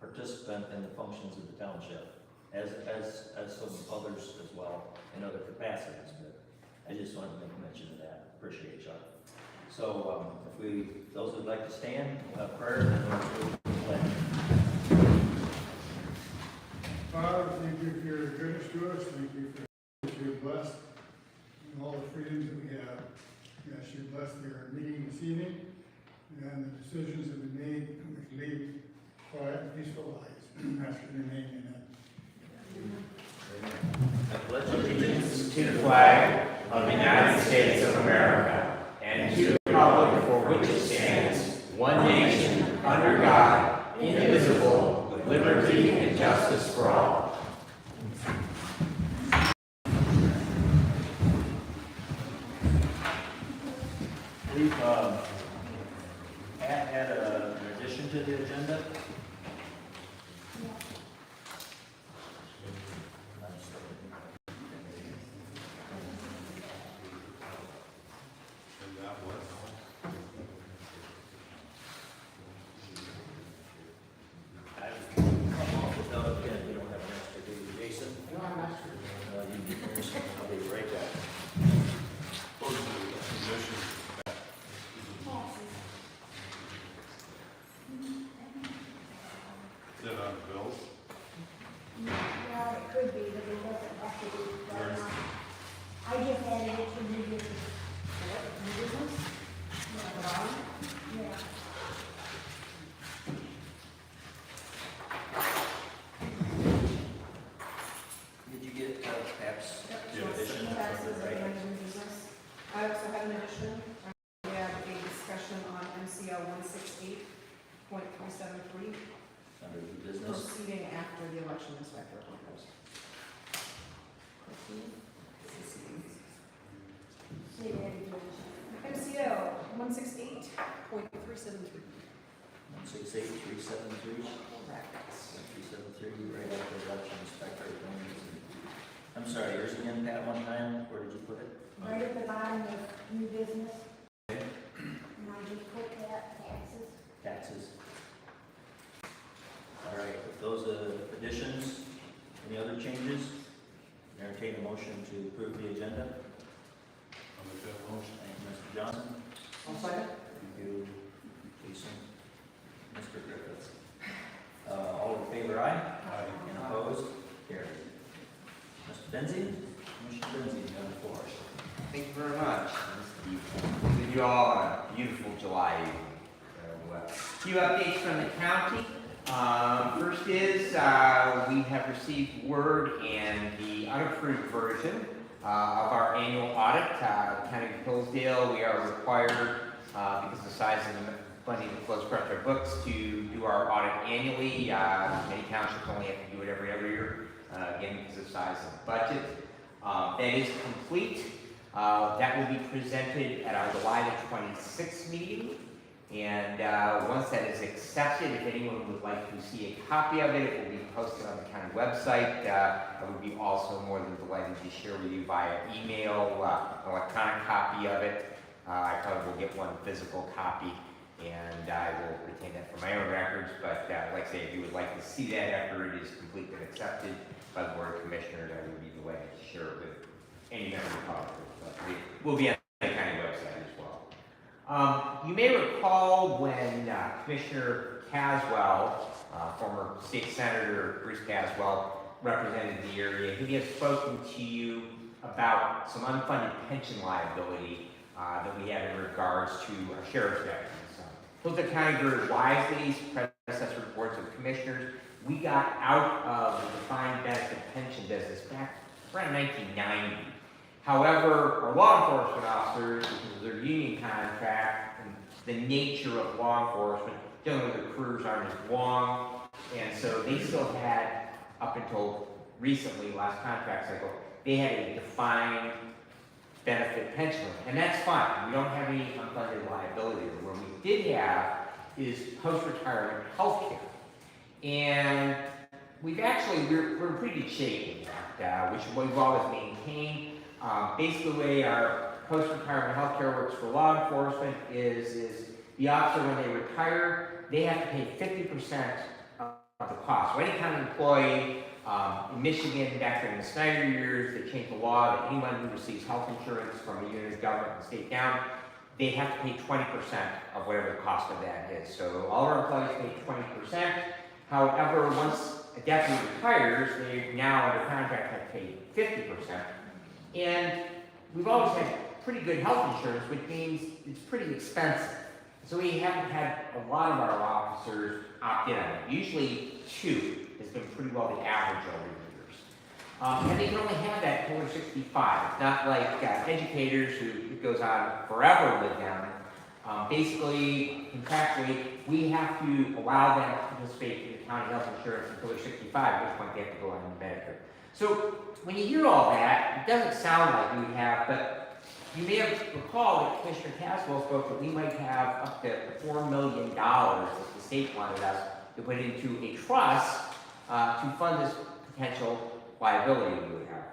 participant in the functions of the township, as some others as well in other capacities, but I just wanted to make mention of that. Appreciate Chuck. So if those who'd like to stand, we'll have prayer and then we'll pledge. Father, thank you for your goodness to us. Thank you for that you're blessed and all the freedoms that we have. Yes, you're blessed for our meeting this evening and the decisions that we made and we can lead quiet and peaceful lives. That's your name, amen. I pledge allegiance to the flag of the United States of America and to the republic for which it stands, one nation, under God, indivisible, with liberty and justice for all. We've had an addition to the agenda. Proceeding after the election inspector appointment. MCO 168.373. 168.373. Correct. 373, right after election inspector appointments. I'm sorry, yours again, Pat, one time, where did you put it? Right at the bottom of new business. And I just put that taxes. Taxes. All right, with those additions, any other changes? Entertain a motion to approve the agenda. I'll make that motion. Thank you, Mr. Johnson. I'll second. Thank you, Jason. Mr. Griffiths. All in favor, aye? Aye. And opposed? Carried. Mr. Benzie? Commissioner Benzie, you have the floor. Thank you very much. Give you all a beautiful July evening. So, a few updates from the county. First is we have received word and the unapproved version of our annual audit. County of Hillsdale, we are required, because of the size of the funding that flows across our books, to do our audit annually. Many townships only have to do it every other year, again, because of the size of the budget. That is complete. That will be presented at our July the 26th meeting. And once that is accepted, if anyone would like to see a copy of it, it will be posted on the county website. I would be also more than delighted to share with you via email, an electronic copy of it. I probably will get one physical copy, and I will retain that for my own records. But like I say, if you would like to see that after it is completely accepted by the Board of Commissioners, I would be delighted to share it with any member of the public. But it will be on the county website as well. You may recall when Commissioner Caswell, former state senator Bruce Caswell, represented the area, he has spoken to you about some unfunded pension liability that we have in regards to our sheriff's deputies. Hillsdale County very wisely, predecessor boards of commissioners, we got out of the defined benefit pension business back around 1990. However, our law enforcement officers, because of their union contract and the nature of law enforcement, generally the careers aren't as long, and so they still had, up until recently, last contract cycle, they had a defined benefit pension, and that's fine. We don't have any unfunded liability. What we did have is post-retirement health care, and we're in pretty good shape in that, which we've always maintained. Basically, the way our post-retirement health care works for law enforcement is the officer, when they retire, they have to pay 50% of the cost. So any kind of employee in Michigan, back during the Snyder years, they changed the law that anyone who receives health insurance from a unit of government and state down, they have to pay 20% of whatever the cost of that is. So all our employees pay 20%. However, once a deputy retires, they now under contract have to pay 50%. And we've always had pretty good health insurance, which means it's pretty expensive. So we haven't had a lot of our officers opt in on it. Usually 2 has been pretty well the average over the years. And they can only have that until they're 65. It's not like educators who it goes on forever with them. Basically, contractually, we have to allow them to participate in the county health insurance until they're 65, at which point they have to go on Medicare. So when you hear all that, it doesn't sound like we have, but you may have recalled that Commissioner Caswell spoke that we might have up to $4 million that the state wanted us to put into a trust to fund this potential liability we would have.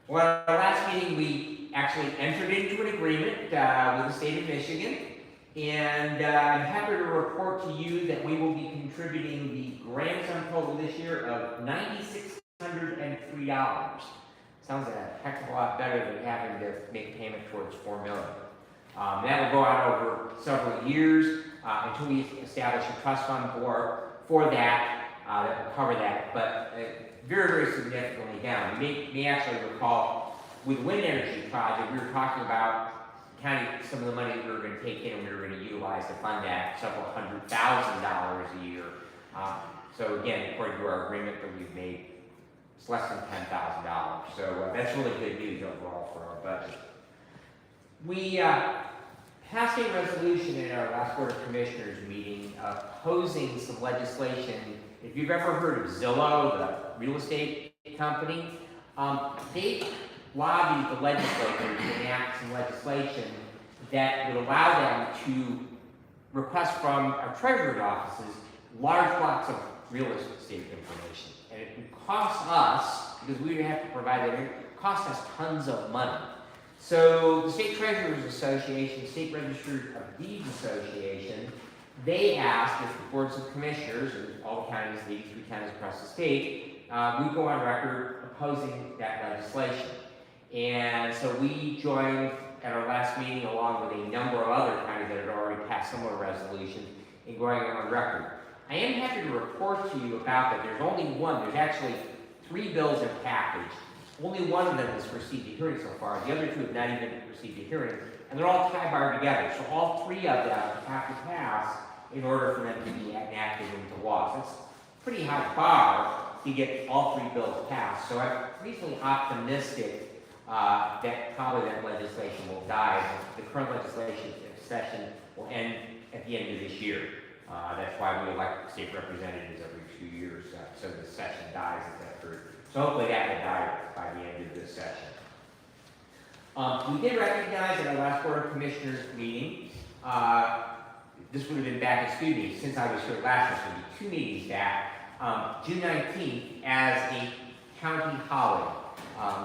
Well, at our last meeting, we actually entered into an agreement with the state of Michigan, and I'm happy to report to you that we will be contributing the grand sum total this year of $9,603. Sounds a heck of a lot better than having to make a payment towards $4 million. That will go on over several years until we establish a trust fund for that that will cover that, but very, very significantly down. You may actually recall with wind energy project, we were talking about counting some of the money we were going to take in and we were going to utilize to fund that, several $100,000 a year. So again, according to our agreement that we've made, it's less than $10,000. So that's really good news overall for our budget. We passed a resolution in our last Board of Commissioners meeting opposing some legislation. If you've ever heard of Zillow, the real estate company, they lobbied the legislators to enact some legislation that would allow them to request from our treasurer's offices large blocks of real estate information. And it would cost us because we would have to provide that. It costs us tons of money. So the State Treasurers Association, State Register of Deeds Association, they asked if the boards of commissioners, and all the counties, the 83 counties across the state, we go on record opposing that legislation. And so we joined at our last meeting along with a number of other counties that had already passed similar resolutions in going on record. I am happy to report to you about that. There's only one, there's actually 3 bills in package. Only one of them has received a hearing so far. The other 2 have not even received a hearing, and they're all tie-barred together. So all 3 of them have to pass in order for them to be enacted into law. So it's a pretty high bar to get all 3 bills passed. So I'm reasonably optimistic that probably that legislation will die. The current legislation session will end at the end of this year. That's why we elect state representatives every 2 years, so the session dies at that period. So hopefully that will die by the end of this session. We did recognize at our last Board of Commissioners meeting, this would have been back, since I was here last year, so it'd be 2 meetings back, June 19th as a county holiday.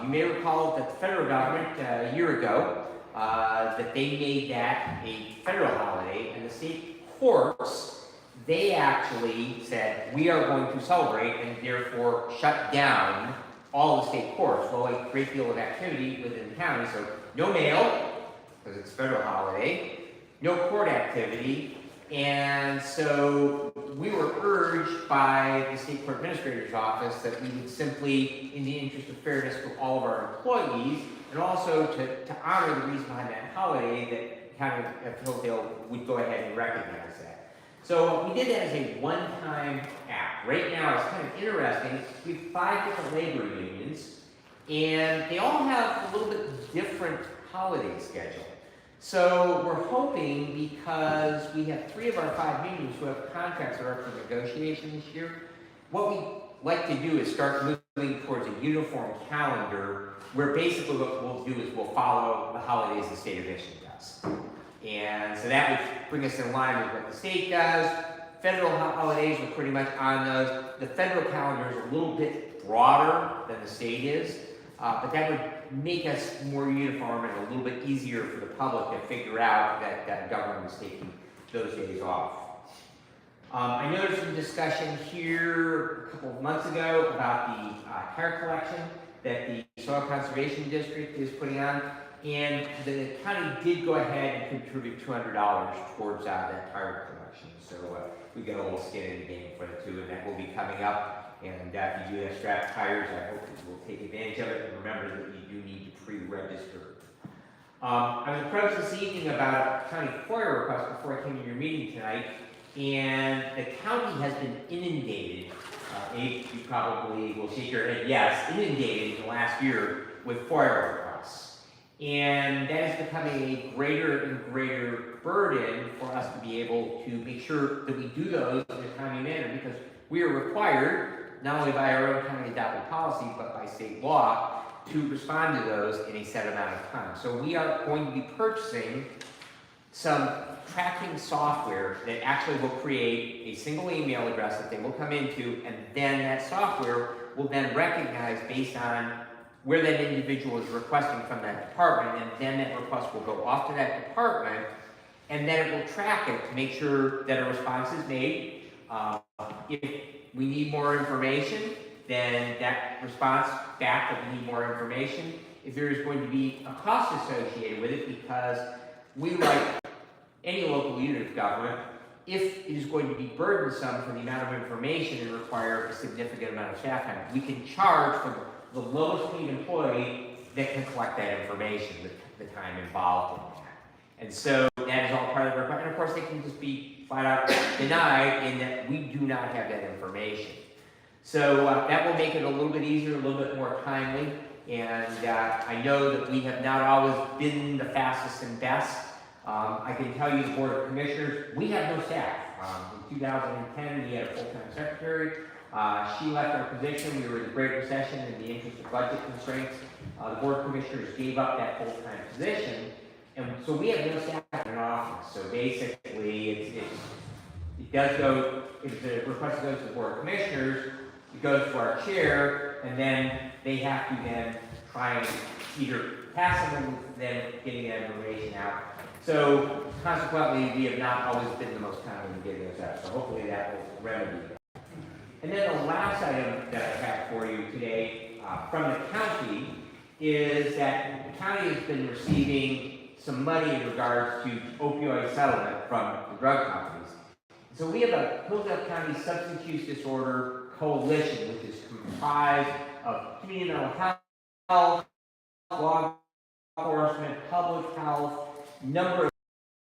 You may recall that the federal government a year ago, that they made that a federal holiday, and the state courts, they actually said, we are going to celebrate and therefore shut down all the state courts. Well, a great deal of activity within the county, so no mail, because it's a federal holiday, no court activity, and so we were urged by the state court administrator's office that we would simply, in the interest of fairness to all of our employees, and also to honor the reason behind that holiday, that County of Hillsdale would go ahead and recognize that. So we did that as a one-time act. Right now, it's kind of interesting. We have 5 different labor unions, and they all have a little bit different holiday schedule. So we're hoping, because we have 3 of our 5 unions who have contracts that are up for negotiation this year, what we like to do is start moving towards a uniform calendar where basically what we'll do is we'll follow the holidays the state of Michigan does. And so that would bring us in line with what the state does. Federal holidays are pretty much on those. The federal calendar is a little bit broader than the state is, but that would make us more uniform and a little bit easier for the public to figure out that government is taking those days off. I know there's some discussion here a couple of months ago about the tire collection that the Soil Conservation District is putting on, and the county did go ahead and contribute $200 towards that tire collection. So we got a little skin in the game for it too, and that will be coming up. And if you do have strapped tires, I hope that you will take advantage of it. And remember that you do need to pre-register. I was approached this evening about a county FOIA request before I came to your meeting tonight, and the county has been inundated. You probably will shake your head, yes, inundated in the last year with FOIA requests. And that is becoming a greater and greater burden for us to be able to make sure that we do those in a timely manner, because we are required, not only by our own county adopted policy, but by state law, to respond to those in a set amount of time. So we are going to be purchasing some tracking software that actually will create a single email address that they will come into, and then that software will then recognize based on where that individual is requesting from that department, and then that request will go off to that department, and then it will track it to make sure that a response is made. If we need more information, then that response back that we need more information. If there is going to be a cost associated with it, because we, like any local unit of government, if it is going to be burdensome for the amount of information and require a significant amount of staff time, we can charge for the lowest paid employee that can collect that information, the time involved in that. And so that is all part of the requirement. And of course, they can just be flat out denied in that we do not have that information. So that will make it a little bit easier, a little bit more timely. And I know that we have not always been the fastest and best. I can tell you, the Board of Commissioners, we have no staff. In 2010, we had a full-time secretary. She left our position. We were in the Great Recession in the interest of budget constraints. The Board of Commissioners gave up that full-time position. And so we have no staff in our office. So basically, it does go, if the request goes to the Board of Commissioners, it goes to our chair, and then they have to then try and either pass them and then getting that information out. So consequently, we have not always been the most timely in getting those out, so hopefully that will remedy that. And then the last item that I have for you today from the county is that the county has been receiving some money in regards to opioid settlement from the drug companies. So we have a Hillsdale County Substance Use Disorder Coalition, which is comprised of community mental health, law enforcement, public health, number of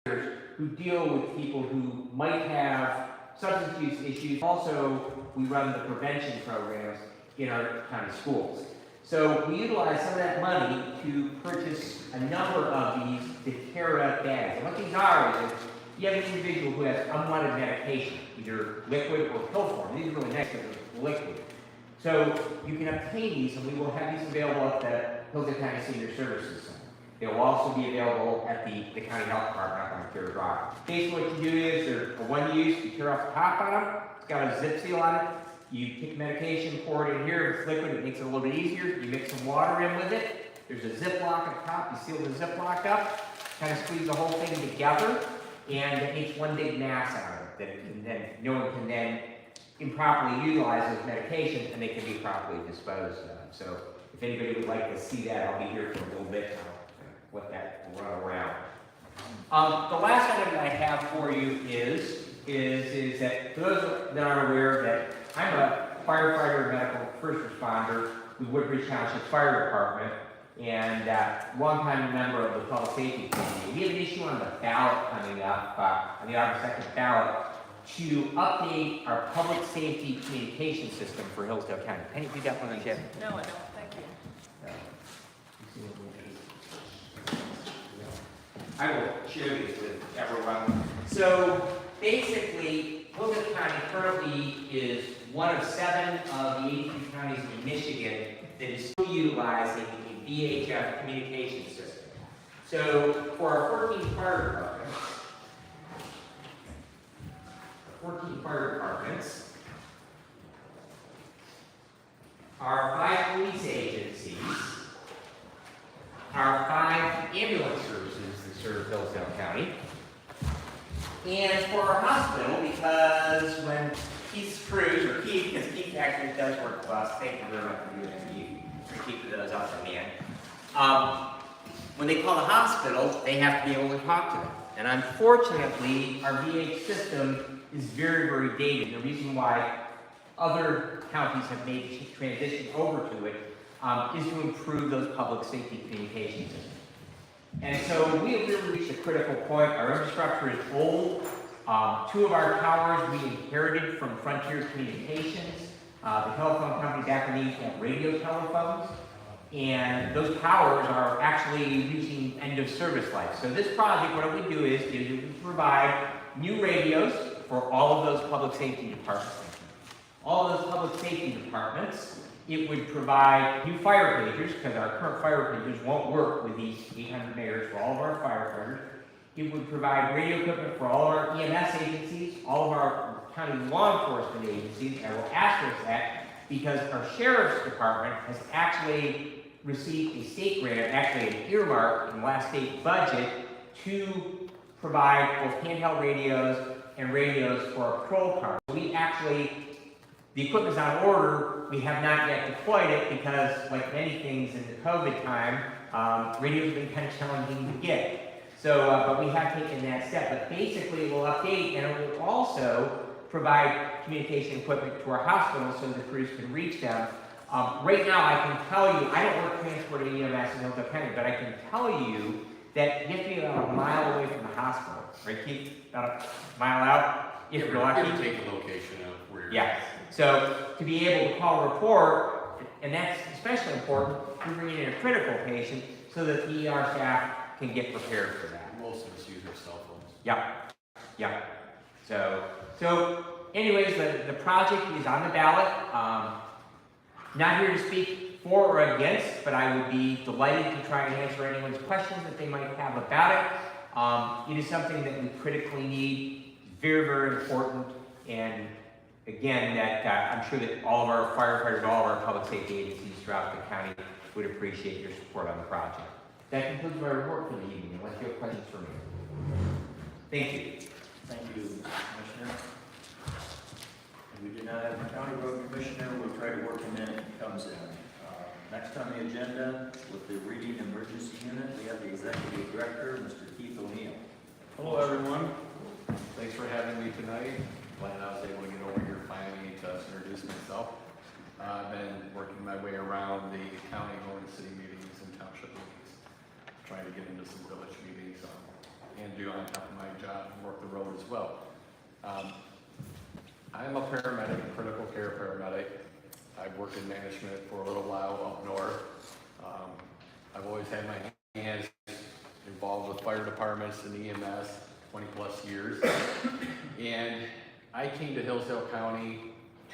leaders who deal with people who might have substance use issues. Also, we run the prevention programs in our county schools. So we utilize some of that money to purchase a number of these Deterra bags. And what these are is, you have an individual who has unwanted medication, either liquid or pill form. These are really nice because they're liquid. So you can obtain these, and we will have these available at the Hillsdale County Senior Services Center. They will also be available at the county health department up on Clear Drive. Basically what you do is, they're a one-use, you tear off the top on them, it's got a zip seal on it, you take medication, pour it in here, it's liquid, it makes it a little bit easier, you mix some water in with it, there's a ziplock at the top, you seal the ziplock up, kind of squeeze the whole thing together, and it makes one big mass out of it, that it can then, no one can then improperly utilize those medications, and they can be properly disposed of. So if anybody would like to see that, I'll be here for a little bit. I'll let that run around. The last item that I have for you is that for those that aren't aware that I'm a firefighter, medical first responder with Woodbridge Township Fire Department, and longtime member of the Public Safety Committee. We have an issue on the ballot coming up, on the August 2nd ballot, to update our public safety communication system for Hillsdale County. Penny, you got one on Jim? No, I don't, thank you. I will share these with everyone. So basically, Hillsdale County currently is one of 7 of the 83 counties in Michigan that is still utilizing a VHF communication system. So for our 14 fire departments, our 5 police agencies, our 5 ambulance services that serve Hillsdale County, and for our hospital, because when Keith's crews, or Keith, because Keith actually does work with us, thank you very much for doing that, Keith, for keeping those up in the end. When they call the hospital, they have to be able to talk to them. And unfortunately, our VH system is very, very dated. The reason why other counties have made the transition over to it is to improve those public safety communication systems. And so we have really reached a critical point. Our infrastructure is old. 2 of our towers we inherited from Frontier Communications. The telephone company back in the days had radio telephones. And those towers are actually reaching end of service life. So this project, what we do is we provide new radios for all of those public safety departments. All of those public safety departments, it would provide new fire pagers, because our current fire pagers won't work with these 800 megahertz for all of our firefighters. It would provide radio equipment for all of our EMS agencies, all of our county law enforcement agencies, and we'll asterisk that because our sheriff's department has actually received a state grant, actually an earmark in the last state budget, to provide both handheld radios and radios for our patrol cars. We actually, the equipment's on order, we have not yet deployed it because, like many things in the COVID time, radios have been kind of challenging to get. So, but we have taken that step. But basically, it will update, and it will also provide communication equipment to our hospitals so the crews can reach them. Right now, I can tell you, I don't work transport at EMS in Hillsdale County, but I can tell you that you have to be about a mile away from the hospital. Right, Keith? About a mile out, if you're lucky. Give or take the location of where you're. Yeah. So to be able to call a report, and that's especially important, to bring in a critical patient so that the ER staff can get prepared for that. Most of us use our cell phones. Yep. Yep. So anyways, the project is on the ballot. Not here to speak for or against, but I would be delighted to try and answer anyone's questions that they might have about it. It is something that we critically need, very, very important, and again, that I'm sure that all of our firefighters, all of our public safety agencies throughout the county would appreciate your support on the project. That concludes my report for the evening, unless you have questions for me. Thank you. Thank you, Commissioner. And we do not have a county road commissioner. We'll try to work him in if he comes in. Next on the agenda, with the reading emergency unit, we have the executive director, Mr. Keith O'Neill. Hello, everyone. Thanks for having me tonight. Glad I was able to get over here finally to introduce myself. I've been working my way around the county, Mowing city meetings and township meetings, trying to get into some village meetings, and do on top of my job, work the road as well. I'm a paramedic, critical care paramedic. I've worked in management for a little while up north. I've always had my hands involved with fire departments and EMS, 20 plus years. And I came to Hillsdale County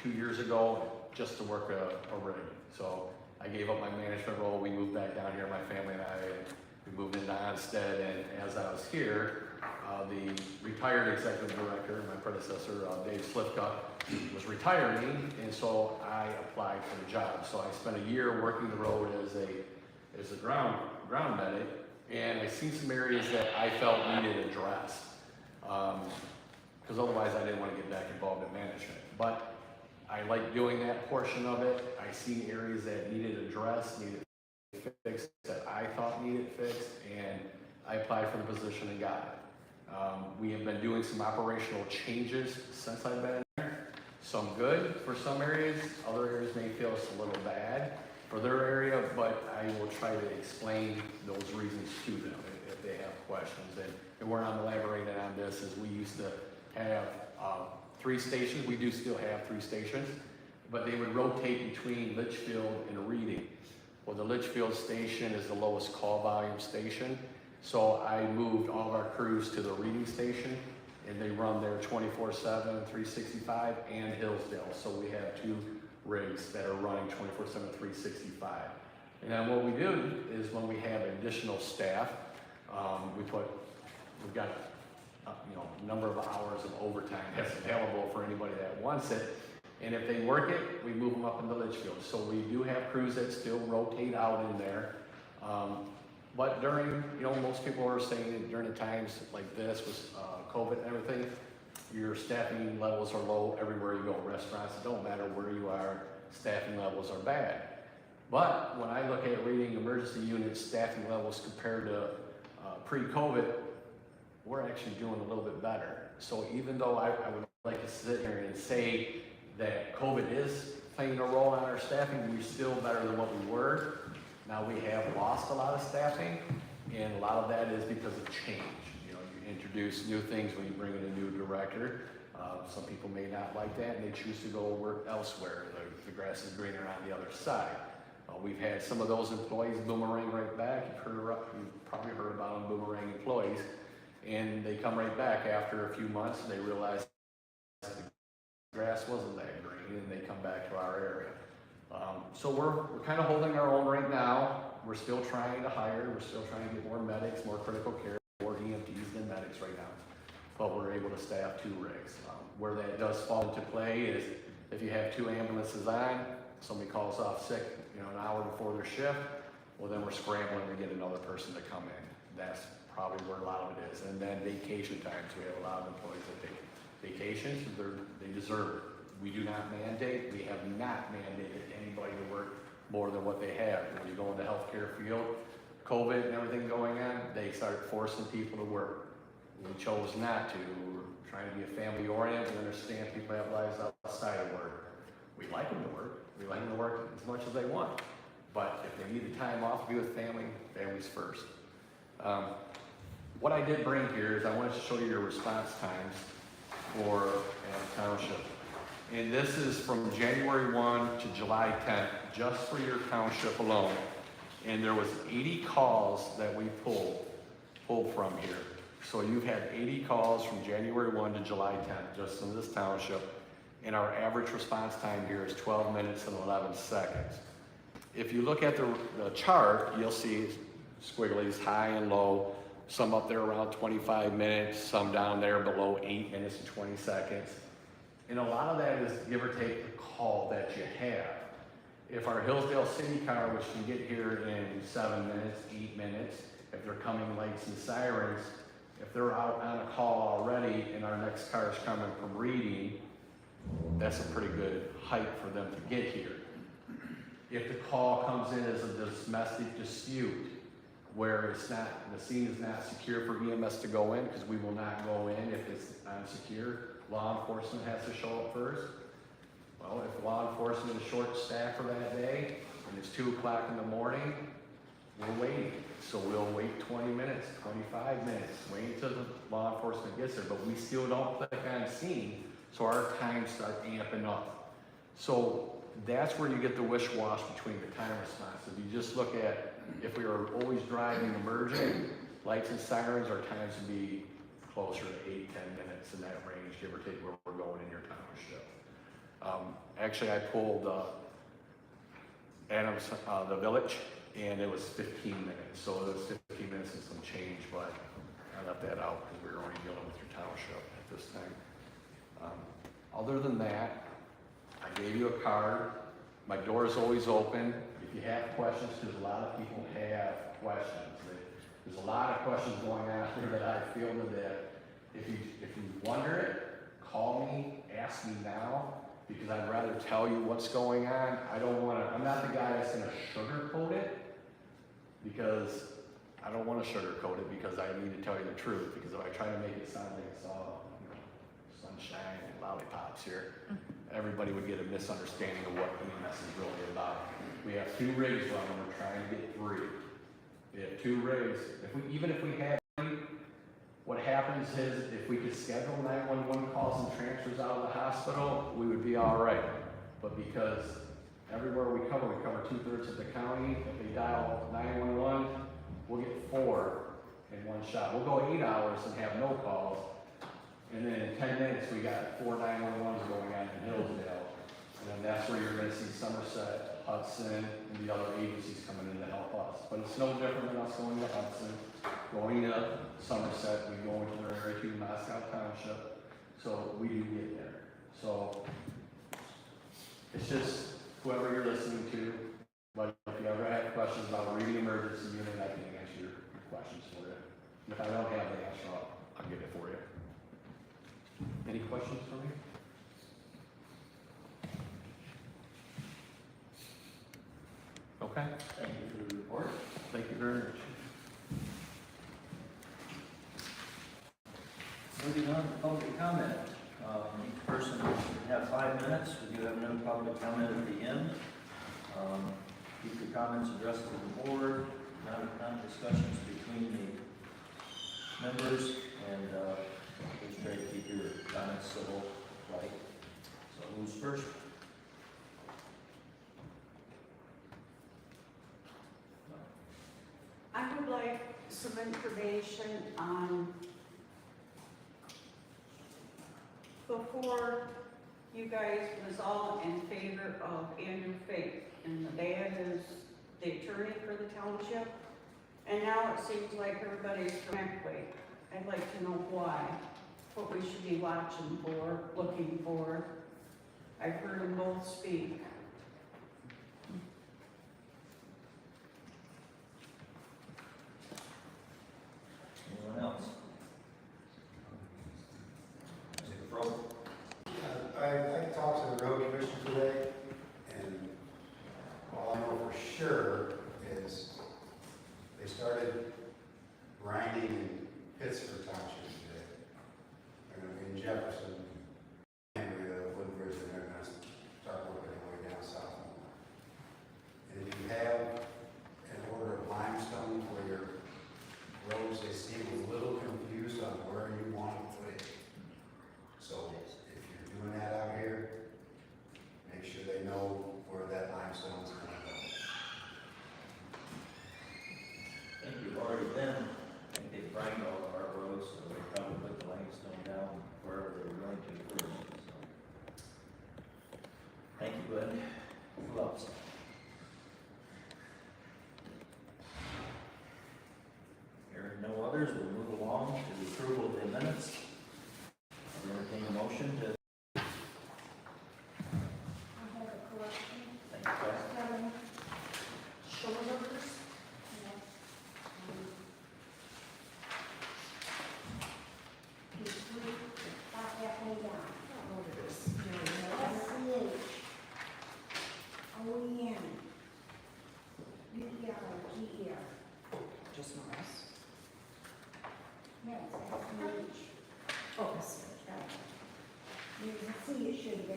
2 years ago just to work a rig. So I gave up my management role. We moved back down here, my family and I, and we moved into Onstead. And as I was here, the retired executive director, my predecessor, Dave Slifka, was retiring, and so I applied for the job. So I spent a year working the road as a ground medic, and I seen some areas that I felt needed addressed, because otherwise I didn't want to get back involved in management. But I like doing that portion of it. I seen areas that needed addressed, needed fixed, that I thought needed fixed, and I applied for the position and got it. We have been doing some operational changes since I've been there. Some good for some areas, other areas may feel it's a little bad for their area, but I will try to explain those reasons to them if they have questions. And where I'm elaborating on this is we used to have 3 stations. We do still have 3 stations, but they would rotate between Litchfield and Reading. Well, the Litchfield station is the lowest call volume station. So I moved all of our crews to the Reading station, and they run there 24/7, 365, and Hillsdale. So we have 2 rigs that are running 24/7, 365. And then what we do is when we have additional staff, we've got a number of hours of overtime that's available for anybody that wants it. And if they work it, we move them up into Litchfield. So we do have crews that still rotate out in there. But during, most people are saying that during the times like this with COVID and everything, your staffing levels are low everywhere you go. Restaurants, it don't matter where you are, staffing levels are bad. But when I look at Reading emergency unit staffing levels compared to pre-COVID, we're actually doing a little bit better. So even though I would like to sit here and say that COVID is playing a role on our staffing, we're still better than what we were. Now we have lost a lot of staffing, and a lot of that is because of change. You introduce new things when you bring in a new director. Some people may not like that, and they choose to go work elsewhere. The grass is greener on the other side. We've had some of those employees boomerang right back. You've probably heard about them, boomerang employees, and they come right back after a few months, and they realize the grass wasn't that green, and they come back to our area. So we're kind of holding our own right now. We're still trying to hire. We're still trying to get more medics, more critical care, more EMTs than medics right now. But we're able to staff 2 rigs. Where that does fall into play is if you have 2 ambulances on, somebody calls off sick, an hour before their shift, well then we're scrambling to get another person to come in. That's probably where a lot of it is. And then vacation times. We have a lot of employees that take vacations. They deserve it. We do not mandate. We have not mandated anybody to work more than what they have. When you go in the healthcare field, COVID and everything going on, they start forcing people to work. We chose not to. We're trying to be a family oriented. We understand people have lives outside of work. We like them to work. We like them to work as much as they want. But if they need the time off to be with family, families first. What I did bring here is I wanted to show you your response times for Township. And this is from January 1 to July 10th, just for your township alone. And there was 80 calls that we pulled from here. So you've had 80 calls from January 1 to July 10th, just in this township. And our average response time here is 12 minutes and 11 seconds. If you look at the chart, you'll see squigglies, high and low, some up there around 25 minutes, some down there below 8 minutes and 20 seconds. And a lot of that is give or take the call that you have. If our Hillsdale City car, which can get here in 7 minutes, 8 minutes, if they're coming lights and sirens, if they're out on a call already and our next car is coming from Reading, that's a pretty good height for them to get here. If the call comes in as a domestic dispute, where it's not, the scene is not secure for EMS to go in, because we will not go in if it's unsecure, law enforcement has to show up first. Well, if law enforcement is short staffed for that day, and it's 2 o'clock in the morning, we're waiting. So we'll wait 20 minutes, 25 minutes, wait until the law enforcement gets there, but we still don't click on scene, so our times start amping up. So that's where you get the wish-wash between the time response. If you just look at, if we are always driving emerging, lights and sirens, our times would be closer to 8, 10 minutes in that range, give or take where we're going in your township. Actually, I pulled Adams, the village, and it was 15 minutes. So it was 15 minutes and some change, but I left that out because we were only dealing with your township at this time. Other than that, I gave you a card. My door is always open. If you have questions, because a lot of people have questions. There's a lot of questions going on here that I feel that if you wonder it, call me, ask me now, because I'd rather tell you what's going on. I'm not the guy that's gonna sugarcoat it, because I don't want to sugarcoat it, because I need to tell you the truth, because if I try to make it sound like it's all, sunshine and lollipops here, everybody would get a misunderstanding of what EMS is really about. We have 2 rigs running, we're trying to get 3. We have 2 rigs. Even if we had 3, what happens is if we could schedule 911 calls and transfers out of the hospital, we would be all right. But because everywhere we cover 2/3 of the county. If they dial 911, we'll get 4 in one shot. We'll go 8 hours and have no calls. And then in 10 minutes, we got 4 911s going on in Hillsdale. And then that's where you're gonna see Somerset, Hudson, and the other agencies coming in to help us. But it's no different than us going to Hudson, going to Somerset, we go into their area to Moscow Township. So we do get there. So it's just whoever you're listening to, but if you ever have questions about Reading Emergency Unit, I can answer your questions for you. And if I don't have the answer, I'll get it for you. Any questions for me? Okay. Thank you for the report. Thank you very much. Moving on to public comment. Each person should have 5 minutes. We do have no public comment at the end. Keep your comments addressed to the board, not discussions between the members, and just try to keep your comments civil, right? So who's first? I would like some information on, before you guys was all in favor of Andrew Faith, and the dad is the attorney for the township, and now it seems like everybody's for Macway. I'd like to know why, what we should be watching for, looking for. I've heard them both speak. Anyone else? Mr. Fro? I talked to the road commission today, and all I know for sure is they started grinding in Pittsburgh Township today. They're gonna be in Jefferson, and Woodbridge, and they're gonna start working their way down south. And if you have an order of limestone for your roads, they seem a little confused on where you want to put it. So if you're doing that out here, make sure they know where that limestone is going to go. I think you've already been, I think they've grind all of our roads, so they probably put the limestone down wherever they were going to first, so. Thank you, Glenn. Who else? Hearing no others, we'll move along to the approval of the minutes. I'll entertain a motion to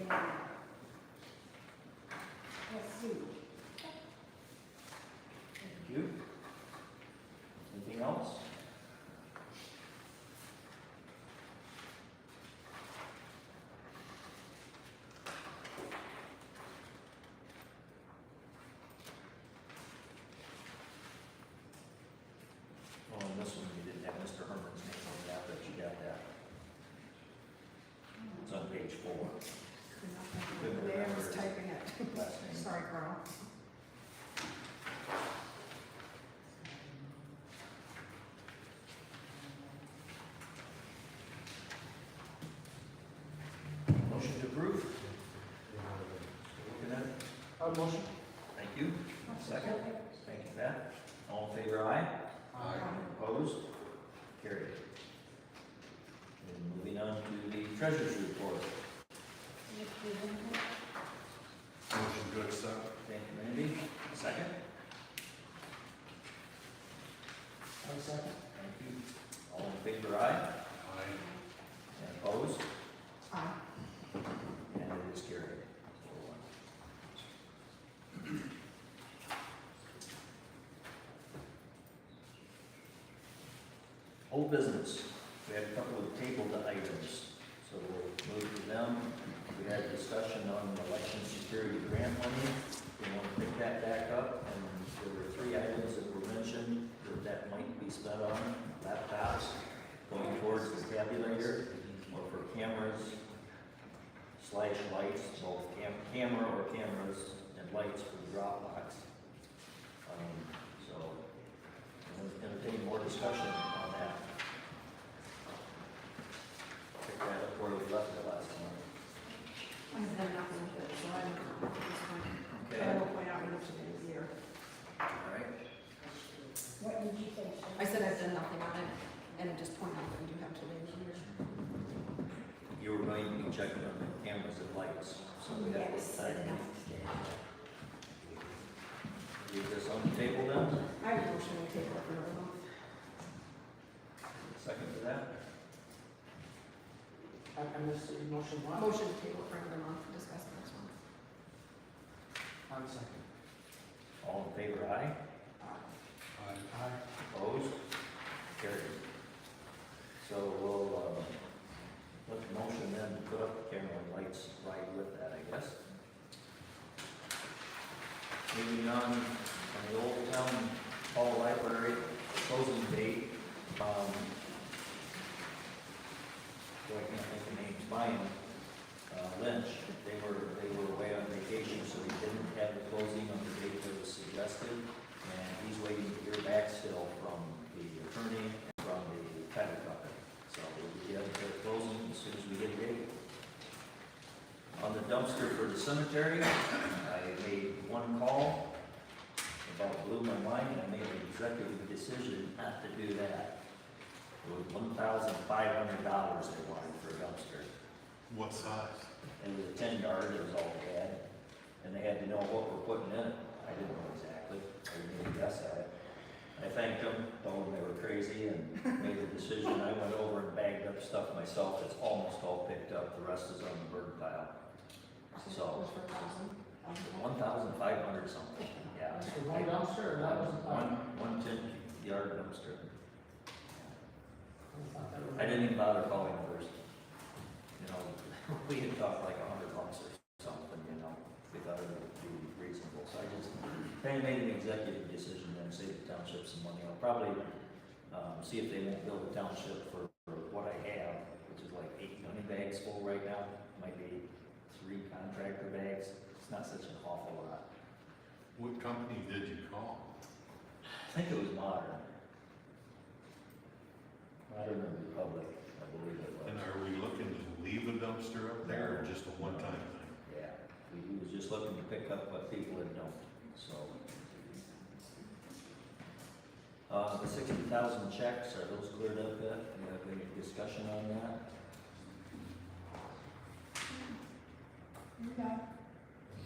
Let's see. Thank you. Anything else? Oh, and this one, you didn't have Mr. Herman's name on that, but you got that. It's on page 4. Couldn't The day I remember was his typing it. last name. Sorry, Carl. Motion to approve? Looking at it. Motion. Thank you. Second. Thank you, Pat. All in favor, aye? Opposed? Carried. And moving on to the treasurer's report. Motion to accept. Thank you, Randy. Second. Second. Thank you. All in favor, aye? Aye. And opposed? Aye. And it is carried. Old business, we had a couple of tabled items, so we'll move to them. We had discussion on the election security grant money, we want to pick that back up, and there were 3 items that were mentioned that might be spent on: laptops, going towards the tabulator, or for cameras / lights, both camera or cameras and lights for the Dropbox. So, entertain more discussion on that. Pick that up where we left it last time. I've done nothing with it, so I don't know at this point. But Okay, I will point out when it's the end of the year. all right. What did you say? I said I've done nothing on it, and just point out that we do have till the end of the year. You were going to be checking on the cameras and lights, so we have to decide. Leave this on the table then? I have a motion to take it up another month. Second to that? I missed the motion one. Motion to table for another month, to discuss the next one. One second. All in favor, aye? Aye. Opposed? Carried. So we'll, let the motion then put up the camera and lights right with that, I guess. Moving on the Old Town Hall Library closing date, so I can't think of names, Brian Lynch, they were away on vacation, so he didn't have the closing on the date that was suggested, and he's waiting to hear back still from the attorney and from the title company. So we'll get the closing as soon as we get a date. On the dumpster for the cemetery, I made one call, about blew my mind, I made an executive decision not to do that. It was $1,500 they wanted for a dumpster. What size? It was a 10-yard, it was all they had, and they had to know what we're putting in it. I didn't know exactly, I didn't guess at it. I thanked them, told them they were crazy, and made a decision. I went over and bagged up stuff myself, it's almost all picked up, the rest is on the burn pile. So, 1,500 something, yeah. That's for one dumpster, or that was? One 10-yard dumpster. I didn't even bother calling first. You know, we had talked like $100 or something, you know, we thought it would be reasonable. So I just kind of made an executive decision and save the township some money. I'll probably, see if they won't build a township for what I have, which is like 8 gunny bags full right now. Might be 3 contractor bags. It's not such an awful lot. What company did you call? I think it was Modern. Modern Republic, I believe it was. And are we looking to leave a dumpster up there or just a one-time thing? Yeah, he was just looking to pick up what people had dumped, so. The 60,000 checks, are those cleared up yet? You have any discussion on that? No,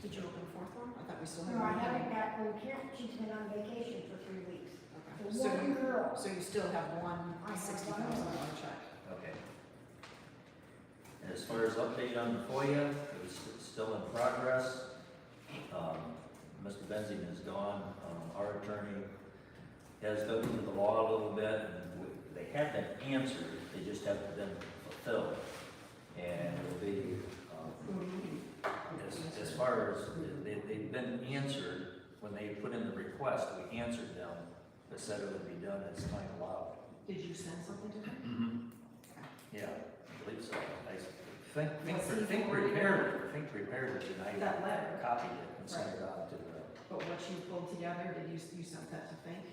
Did you open the fourth one? I thought we still no, I had haven't one. got one. She's been on vacation for 3 weeks. Okay. The So one you, girl. so you still have one I have $60,000 check. Okay. And as far as update on the FOIA, it's still in progress. Mr. Benzing is gone. Our attorney has dug into the law a little bit, and they have been answered, they just haven't been fulfilled. And it'll be, as far as, they've been answered, when they put in the request, we answered them, but said it would be done as time allowed. Did you send something to him? Mm-hmm. Yeah, I believe so. I Was he prepared it, and I That letter. copied it and sent it on to the, But what you pulled together, did you sent that to Fink?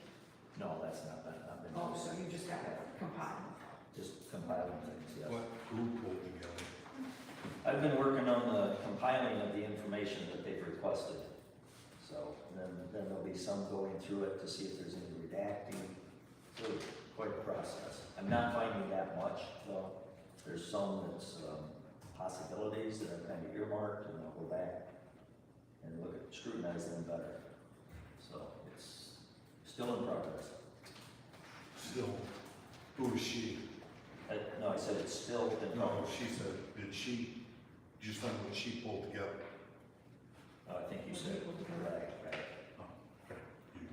no, that's not been Oh, used. so you just got it compiled. Just compiling things, yes. What group pulled together? I've been working on the compiling of the information that they've requested. So then there'll be some going through it to see if there's any redacting. So quite a process. I'm not finding that much, though. There's some that's possibilities that are kind of earmarked, and I'll go back and look at, scrutinize them better. So it's still in progress. Still, who is she? No, I said it's still in No, progress. she said, did she, just find what she pulled together? I think you said, right. Oh, okay. You-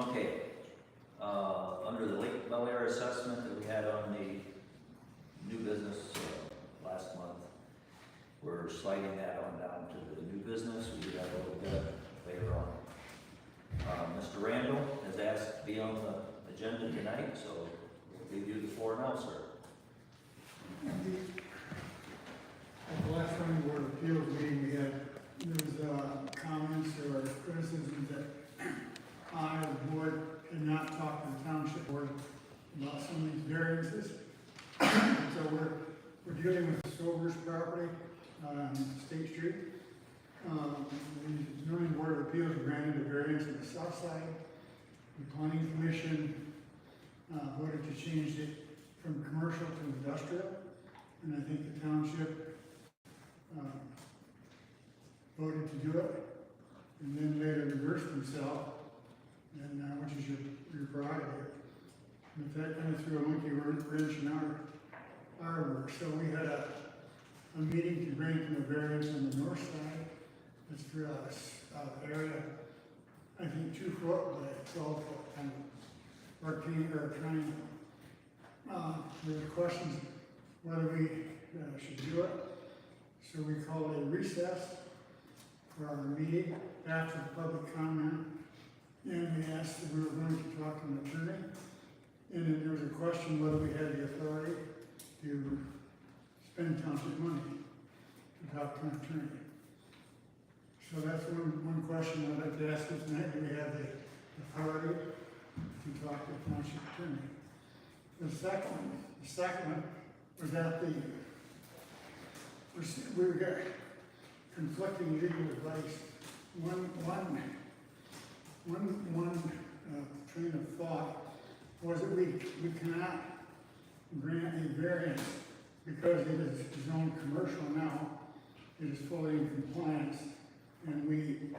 Okay. Okay, under the Lake Bel Air assessment that we had on the new business last month, we're sliding that on down to the new business. We do that a little bit later on. Mr. Randall has asked to be on the agenda tonight, so we'll give you the floor now, sir. At the last time Board of Appeals meeting, we had, there was comments or criticisms that I, the board, did not talk to the township board about some of these variances. So we're dealing with the Sobers property on State Street. The zoning board of appeals granted a variance on the south side. The planning commission voted to change it from commercial to industrial. And I think the township voted to do it, and then later reversed themselves, and which is your prerogative. But that kind of threw a monkey wrench in our work. So we had a meeting to grant them a variance on the north side. It's for a area, I think 2 foot by 12 foot, kind of rectangle or triangle. There were questions whether we should do it. So we called a recess for our meeting after the public comment, and we asked if we were going to talk to an attorney. And then there was a question whether we had the authority to spend township money to talk to an attorney. So that's one question I'd like to ask you tonight. Do we have the authority to talk to a township attorney? The second one was that we got conflicting legal advice. One train of thought was that we cannot grant a variance because it is zoned commercial now. It is fully in compliance, and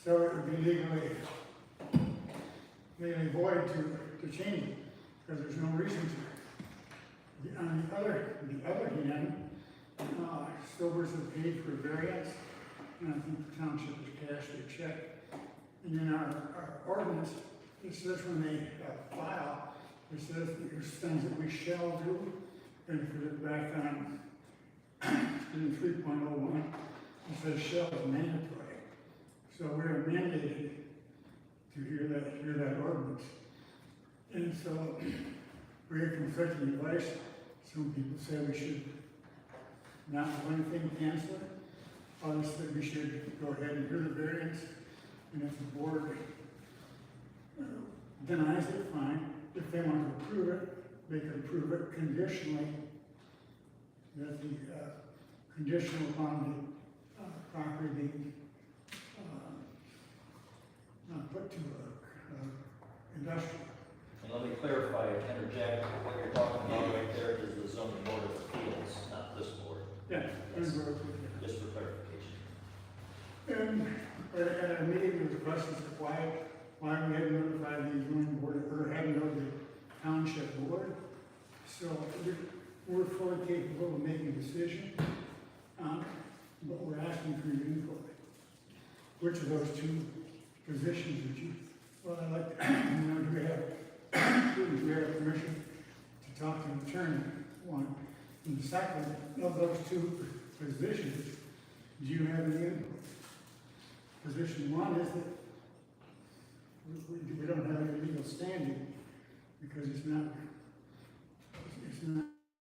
so it would be legally void to change it because there's no reason to. On the other hand, Silvers have paid for a variance, and I think the township has cashed a check. And in our ordinance, it says when they file, it says that there's things that we shall do, and if you look back on in 3.01, it says shall is mandatory. So we're mandated to hear that ordinance. And so we have conflicting advice. Some people say we should not do anything, cancel it. Others say we should go ahead and hear the variance. And if the board denies it, fine. If they want to approve it, they can approve it conditionally. That the conditional upon the property being put to industrial. And let me clarify and interject, what you're talking about right there is the zoning board of appeals, not this board. Yeah. Yes. Just for clarification. And at a meeting, there was a question as to why we hadn't notified the zoning board or hadn't notified the township board. So decision on it, but we're asking for your input. Which of those two positions would you, well, I'd like to, do we have permission to talk to an attorney, one? And the second, of those two positions, do you have any input? Position one is that we don't have any legal standing because it's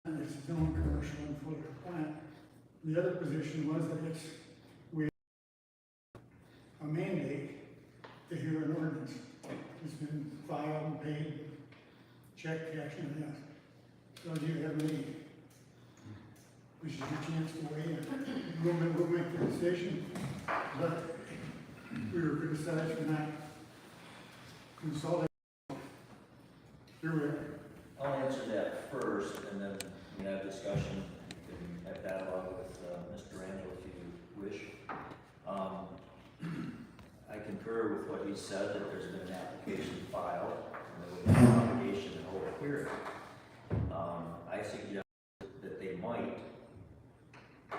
its own commercial and political plant. The other position was that we have a mandate to hear an ordinance. It's been filed and paid, check, cash, and yes. So do you have any, this is your chance to weigh in. We'll make the decision, but we were criticized for not consulting. Here we are. I'll answer that first, and then we can have discussion, you can have dialogue with Mr. Randall if you wish. I concur with what he said, that there's been an application filed, and there was an obligation to hold a hearing. I suggest that they might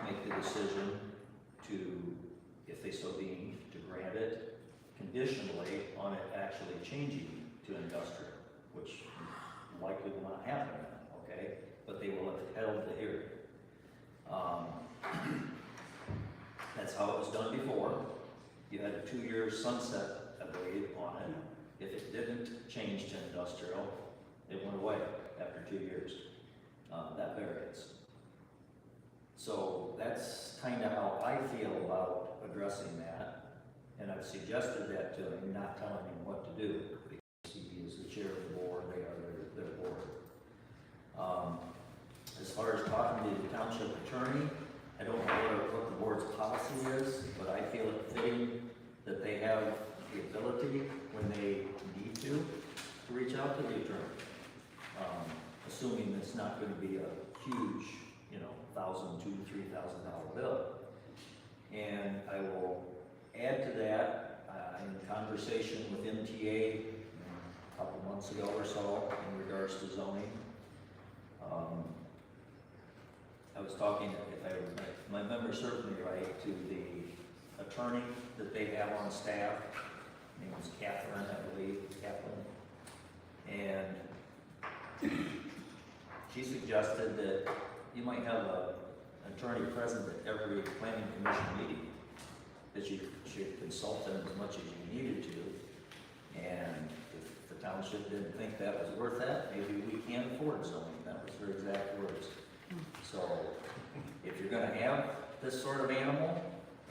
make the decision to, if they so deem, to grant it conditionally on it actually changing to industrial, which likely will not happen, okay? But they will have held the hearing. That's how it was done before. You had a 2-year sunset, I believe, on it. If it didn't change to industrial, it went away after 2 years, that variance. So that's kind of how I feel about addressing that. And I've suggested that to him, not telling him what to do, because he is the chair of the board, they are their board. As far as talking to the township attorney, I don't know what the board's policy is, but I feel it fitting that they have the ability, when they need to reach out to the attorney. Assuming it's not going to be a huge, $1,000, $2,000, $3,000 bill. And I will add to that, in conversation with MTA a couple months ago or so in regards to zoning. I was talking, if my memory serves me right, to the attorney that they have on staff. Her name was Catherine, I believe, and she suggested that you might have an attorney present at every planning commission meeting, that you should consult them as much as you needed to. And if the township didn't think that was worth that, maybe we can't afford zoning. That was her exact words. So if you're going to have this sort of animal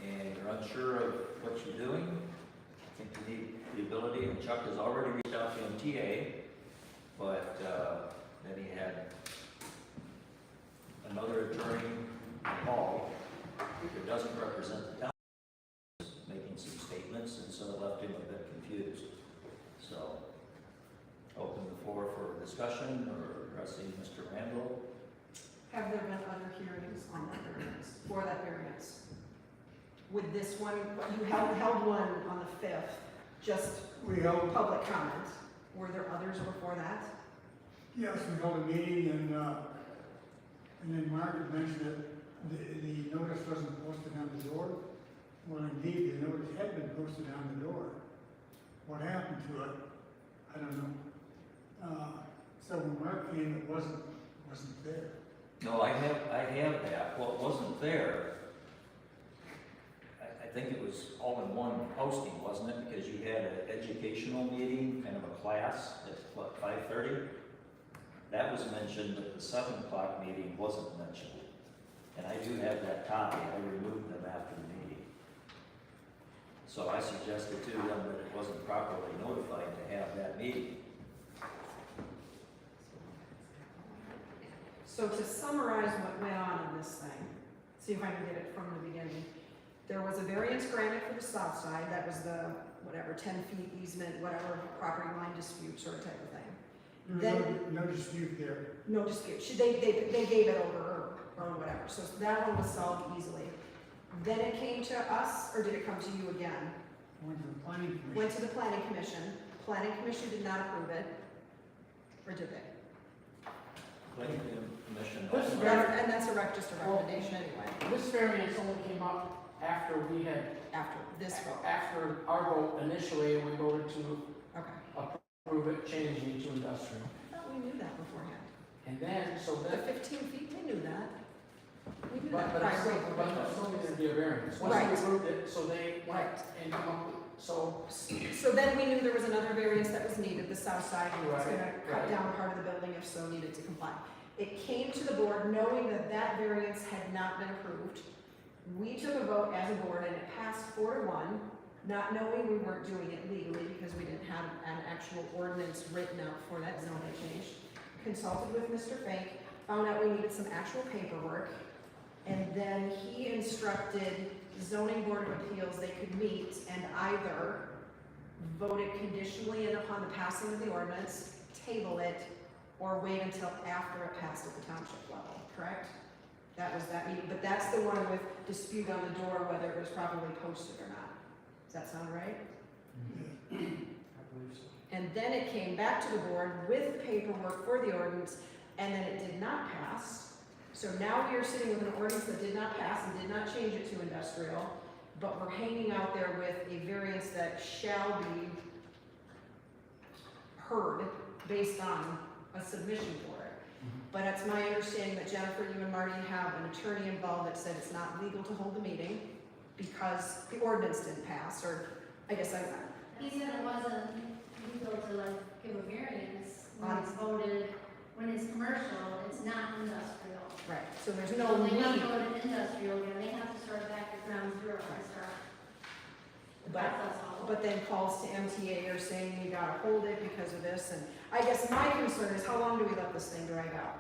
and you're unsure of what you're doing, I think you need the ability, and Chuck has already reached out to MTA, but then he had another attorney, Paul, who doesn't represent the town, making some statements, and so it left him a bit confused. So, open the floor for discussion or addressing Mr. Randall. Have there been other hearings on that variance, for that variance? With this one, you held one on the 5th, just We held, public comment. Were there others before that? yes, we held a meeting and then Mark had mentioned that the notice wasn't posted on the door. Well, indeed, the notice had been posted on the door. What happened to it, I don't know. So when Mark came, it wasn't there. No, I have that. Well, it wasn't there. I think it was all in one posting, wasn't it? Because you had an educational meeting, kind of a class at what, 5:30? That was mentioned, but the 7 o'clock meeting wasn't mentioned. And I do have that copy. I removed them after the meeting. So I suggested to them that it wasn't properly notified to have that meeting. So to summarize what went on in this thing, see if I can get it from the beginning. There was a variance granted for the south side, that was the, 10 feet easement, whatever, property line dispute sort of type of thing. There was no dispute there. No dispute, they gave it over or whatever, so that one was solved easily. Then it came to us, or did it come to you again? Went to the planning commission. Went to the planning commission did not approve it, or did they? planning commission. This also- very- And that's just a recommendation anyway, This variance only came up after we had, after this vote. after our vote initially, and we voted to Okay. approve it changing to industrial. I thought we knew that beforehand. And then, so The then, 15 feet, we knew that. We knew but that it's prior. still needed to be a variance. Once Right. we approved it, so they went Right. and come up with, so, So then we knew there was another variance that was needed, the south side, was Right, gonna cut right. down part of the building if so needed to comply. It came to the board knowing that that variance had not been approved. We took a vote as a board and it passed 4-1, not knowing we weren't doing it legally because we didn't have an actual ordinance written out for that zoning change. Consulted with Mr. Fink, found out we needed some actual paperwork, and then he instructed zoning board of appeals they could meet and either vote it conditionally and upon the passing of the ordinance, table it, or wait until after it passed at the township level, correct? That was that meeting, but that's the one with dispute on the door, whether it was properly posted or not. Does that sound right? I believe so. And then it came back to the board with paperwork for the ordinance, and then it did not pass. So now we are sitting with an ordinance that did not pass and did not change it to industrial, but we're hanging out there with a variance that shall be heard based on a submission for it. But it's my understanding that Jennifer, you and Marty have an attorney involved that said it's not legal to hold the meeting because the ordinance didn't pass, or I guess I'm not. He said it wasn't legal to like give a variance when it's voted, when it's commercial, it's not industrial. Right, so there's So no they have need. to go to industrial, again, they have to start back at ground zero and start. But, That's all. but then calls to MTA are saying you gotta hold it because of this, and I guess my concern is how long do we let this thing drag out?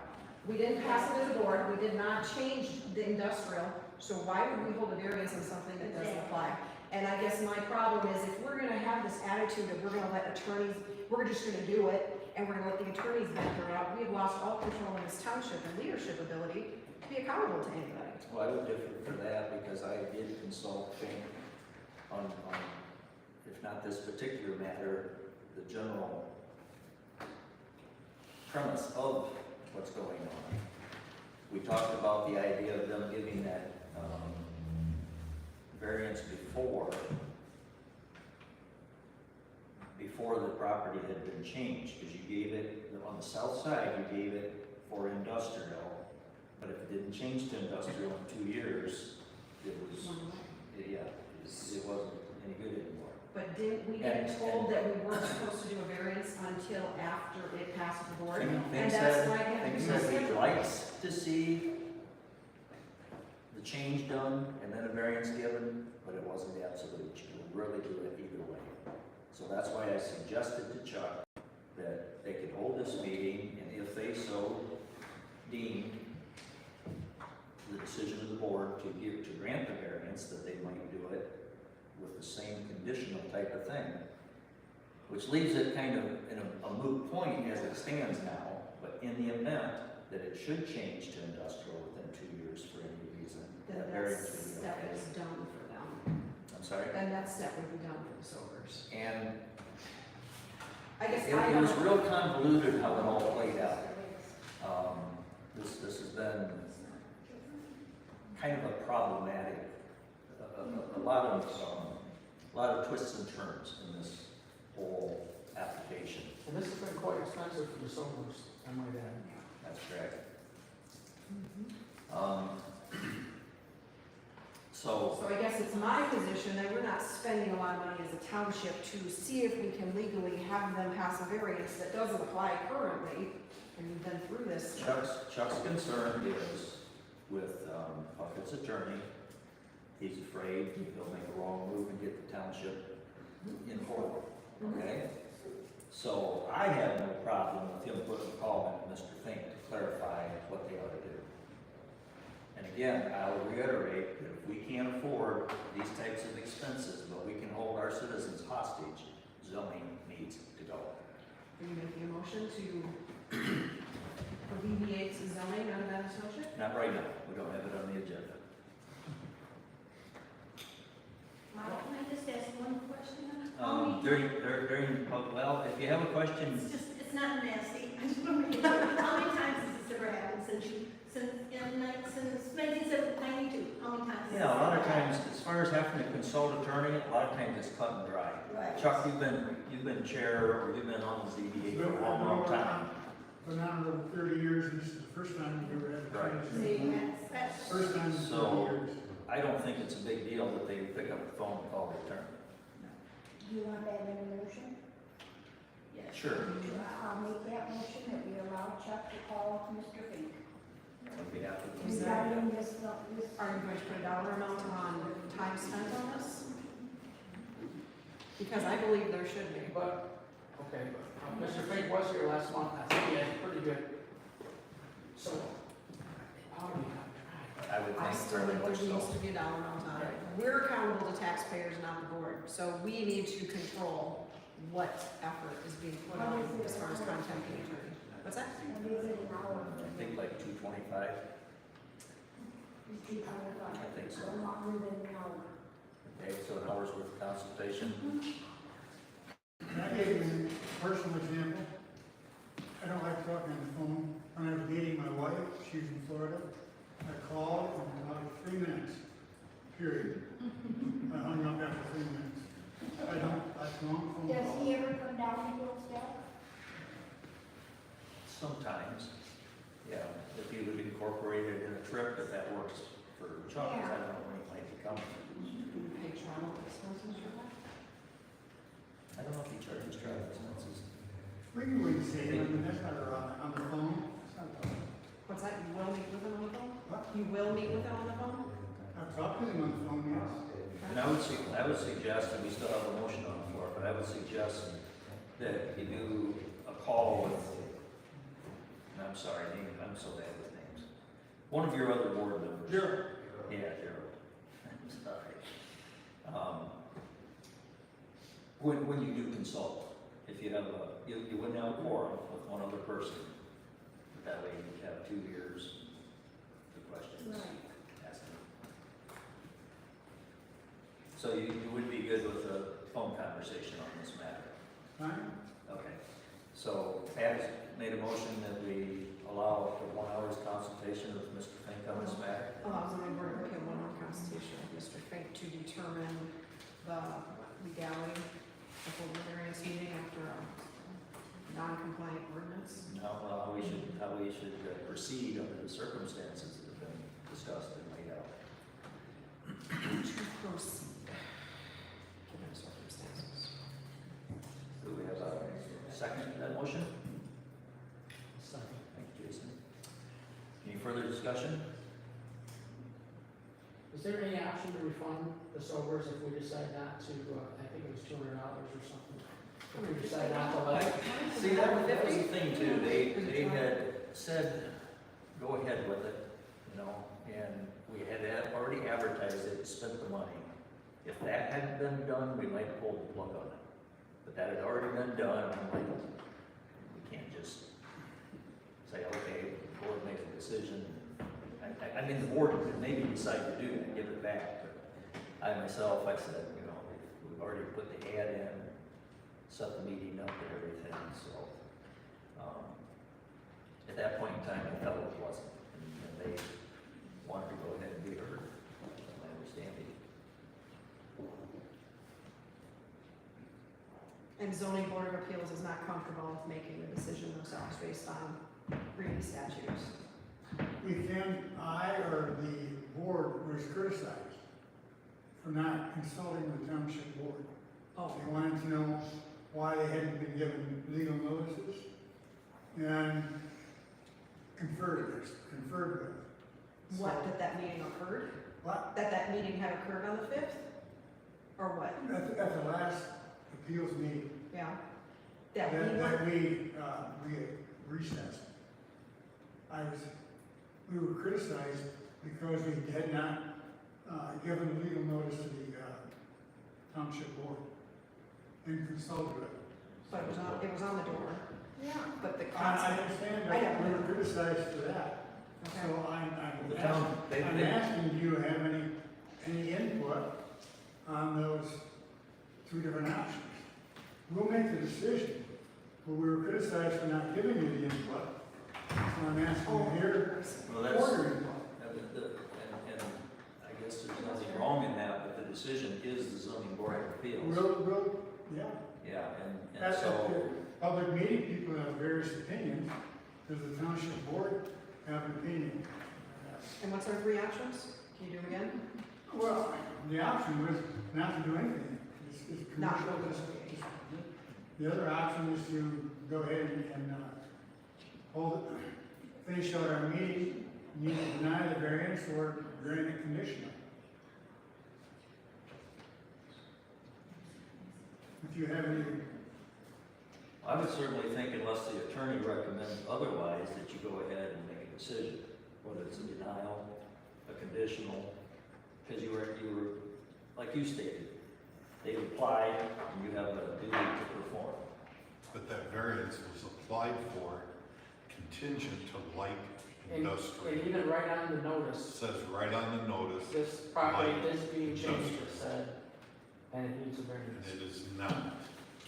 We didn't pass it as a board, we did not change the industrial, so why would we hold a variance on something that doesn't apply? And I guess my problem is if we're gonna have this attitude that we're gonna let attorneys, we're just gonna do it, and we're gonna let the attorneys venture out, we have lost all control in this township and leadership ability to be accountable to anybody. Well, I would differ for that because I did consult Fink on, if not this particular matter, the general premise of what's going on. We talked about the idea of them giving that, variance before the property had been changed, because you gave it, on the south side, you gave it for industrial, but if it didn't change to industrial in 2 years, it was, yeah, it wasn't any good anymore. But didn't we get told that we weren't supposed to do a variance until after it passed the board? And that's why I had to Fink do said this. he likes to see the change done and then a variance given, but it wasn't absolute. You could really do it either way. So that's why I suggested to Chuck that they could hold this meeting, and if they so deemed the decision of the board to grant the variance, that they might do it with the same conditional type of thing, which leaves it kind of in a moot point as it stands now, but in the event that it should change to industrial within 2 years for any reason, Then that that variance would be step okay. is done for them. I'm sorry? Then that step would be done for the Sobers. And I guess it was real convoluted how it all played out. This has been kind of a problematic, a lot of twists and turns in this whole application. And this has been quite expensive for the Sobers, I might add. That's correct. So, So I guess it's my position that we're not spending a lot of money as a township to see if we can legally have them pass a variance that doesn't apply currently, and we've been through this. Chuck's concern is with Puckett's attorney. He's afraid he'll make a wrong move and get the township in court, okay? So I have no problem with him putting a call in Mr. Fink to clarify what they ought to do. And again, I'll reiterate that if we can't afford these types of expenses, but we can hold our citizens hostage, zoning needs to go. Are you making a motion to alleviate zoning out of that township? Not right now, we don't have it on the agenda. Can I just ask one question? During, well, if you have a question, It's not nasty, I just want to make sure, how many times has this it's ever happened since since 1992, how many times? Yeah, a lot of times, as far as having to consult attorney, a lot of times it's cut and dry. Right. Chuck, you've been chair, or you've been on the ZBA for a long, long time. Been on it over 30 years, and this is the first time we've ever had a Right. See, transition. that's, First time in 30 So- years. I don't think it's a big deal that they pick up the phone and call the attorney. do you want that in a motion? Yes. Sure. I'll make that motion that we allow Chuck to call Mr. Fink. On behalf of Is the, that- Regarding this, Are you going to put a dollar amount on time spent on this? Because I believe there should be. But, okay, Mr. Fink was here last month, I think he had pretty good, so, how do we have tried? I would I think still fairly think much there needs so. to be a dollar amount on it. We're accountable to taxpayers, not the board, so we need to control what effort is being put on as far as contacting the attorney. What's that? what is it an hour? I think like 225. I think so. Longer than an hour. Okay, so an hour's worth of consultation. Can I give you a personal example? I don't like talking on the phone. When I was dating my wife, she's in Florida, I called and in about 3 minutes, period. I hung up after 3 minutes. I don't like long phone Does calls. he ever come down and go stuff? Sometimes, yeah, if you would incorporate it in a trip, if that works for Chuck, 'cause I don't know when he might be coming. Pay travel expenses for that? I don't know if he charges travel expenses. We can wait and see, I mean, that's not on the phone. It's not on. What's that? You will meet with him on the phone? What? You will meet with him on the phone? I've talked to him on the phone, yes. And I would suggest, and we still have a motion on the floor, but I would suggest that you do a call with, and I'm sorry, I'm so bad with names. One of your other board members. Sure. Yeah, Gerald. I'm sorry. When you do consult, if you have you wouldn't have a quorum with one other person. That way you have 2 years to questions. Ask them. So you would be good with a phone conversation on this matter? Fine? Okay. So Pat has made a motion that we allow up to 1 hour's consultation with Mr. Fink on this matter. Allows the board of appeal 1 hour consultation with Mr. Fink to determine the legality of holding a variance meeting after a non-compliant ordinance. How we should proceed under the circumstances that have been discussed and laid out. To proceed, given the circumstances. Do we have a second to that motion? Second. Thank you, Jason. Any further discussion? Is there any option to refund the sobers if we decide not to, I think it was $200 or something? If we decide not to let. See, that was the thing too, they had said, go ahead with it, you know, and we had already advertised it, spent the money. If that hadn't been done, we might have pulled the plug on it, but that had already been done, and I'm like, we can't just say, okay, the board makes a decision. I mean, the board could maybe decide to do that, give it back, but I myself, I said, you know, we've already put the ad in, set the meeting up and everything, so, at that point in time, I felt it wasn't, and they wanted to go ahead and be heard, that's my understanding. And zoning board of appeals is not comfortable with making the decision themselves based on reading statutes. We can, I or the board was criticized for not consulting the township board. Oh, They wanted to know why they hadn't been given legal notices and conferred with. what, that meeting occurred? What? That meeting had occurred on the 5th? Or what? At the last appeals meeting, Yeah. That we were, that we recessed. We were criticized because we had not, given legal notice to the, township board and consulted with it. but it was on the door. Yeah. But the I concept, understand I that know. we were criticized for that. okay. So The town, I'm asking, do you have any input on those 2 different options? We'll make the decision, but we were criticized for not giving you the input. So I'm asking you here, Well, that's, ordering. and I guess there's nothing wrong in that, but the decision is the zoning board of appeals. Yeah. Yeah, and At so, the public meeting, people have various opinions. Does the township board have an opinion? And what's our three options? Can you do them again? Well, the option was not to do anything. It's Not commercial. to do just- anything. The other option is to go ahead and hold, finish out our meeting, need to deny the variance or grant it conditional. If you have any, I would certainly think unless the attorney recommends otherwise, that you go ahead and make a decision, whether it's a denial, a conditional, because you were, like you stated, they applied, and you have a duty to perform. But that variance was applied for contingent to light And industrial. even right on the It notice, says right on the notice, this property Light is being changed, it industrial. said, and it needs a and variance. it is not.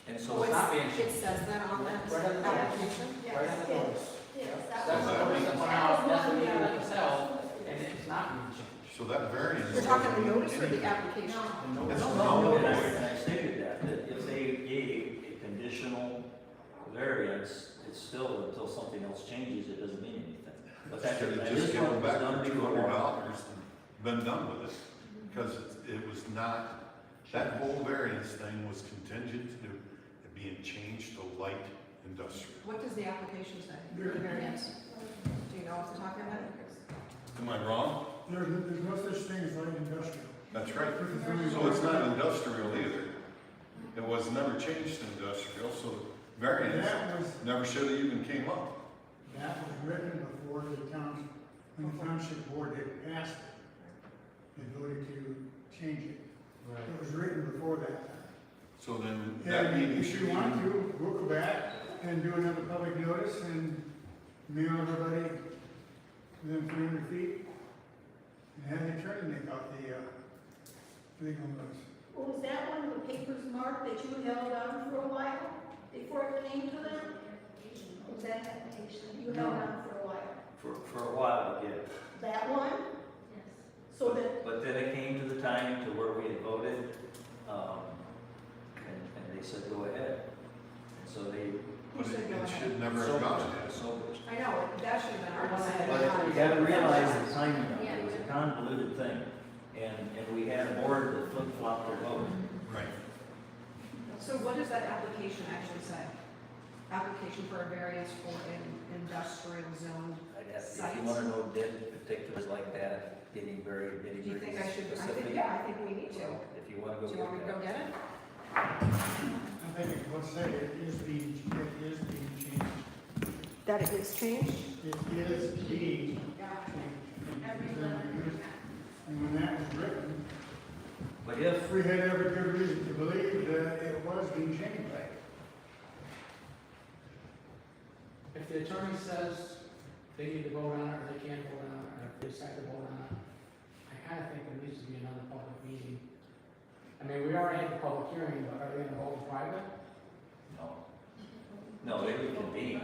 And Oh, so, it's not being it changed. says that on that Right on the application? Right on the notice. Yes, That's that the was. notice that went out, that's the meeting that was held, and it's not being changed. So that variance. You're talking the doesn't mean notice or the anything. application? The notice. It's no, no, and I stated that if they gave a conditional variance, it's still, until something else changes, it doesn't mean anything. But that, Should have that just is given what was back done their before. $200 and been done with it. Because it was not, that whole variance thing was contingent to it being changed to light industrial. What does the application say? There- The variance? Do you know off the top of your head? Am I wrong? there's no such thing as light industrial. That's right. So it's not industrial either. It was never changed to industrial, so the variance That was, never should have even came up. that was written before the town, when the township board had passed it. They voted to change it. It was written before that. So then that And meeting if should you be. want to, we'll go back and do another public notice and mail everybody within 300 feet. And have the attorney make out the legal notice. Was that one of the papers marked that you held on for a while before it came to them? Was that application you held on for a while? For a while, yeah. That one? Yes. So that, But then it came to the time to where we had voted, and they said, go ahead. And so they, But Who said go it ahead? should never so have gone ahead. so I know, that should have been our one. But you gotta realize the timing of it, it was a convoluted thing, and we had a board that flip-flopped their vote. Right. So what does that application actually say? Application for a variance for an industrial zone. I'd have, if you wanna know particulars like that, getting very Do you think I should, I specific. think, yeah, I think we need to. Well, if you wanna go Do you want me to get go that. get it? I think it was said it is being changed. That it is changed? It is being Yeah. changed. And when that was written, But if, we had every good reason to believe that it was being changed. If the attorney says they need to vote on it, or they can't vote on it, or if they decide to vote on it, I kinda think there needs to be another public meeting. I mean, we already had the public hearing, but are they gonna hold private? no, they would convene.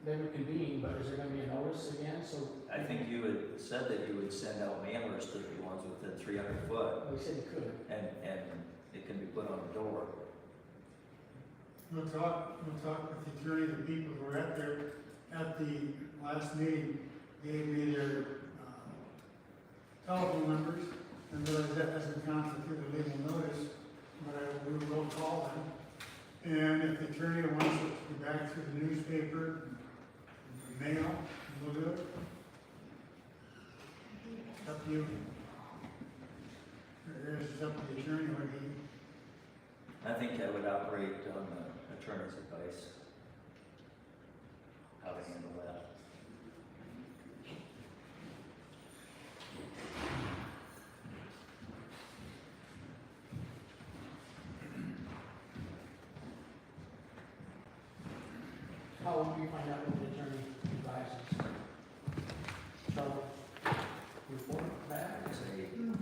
They would convene, but is there gonna be a notice again, so? I think you had said that you would send out mailers to the ones within 300 foot, We said you could. and it can be put on the door. We'll talk with the attorney, the people who were at the last meeting, gave me their telephone numbers, and realized that doesn't constitute a legal notice, but we will call them. And if the attorney wants it to be back through the newspaper, mail, we'll do it. Up to you. It's up to the attorney what he. I think I would operate on the attorney's advice, how to handle that. How will you find out what the attorney advises? So, report back? I'd say, you can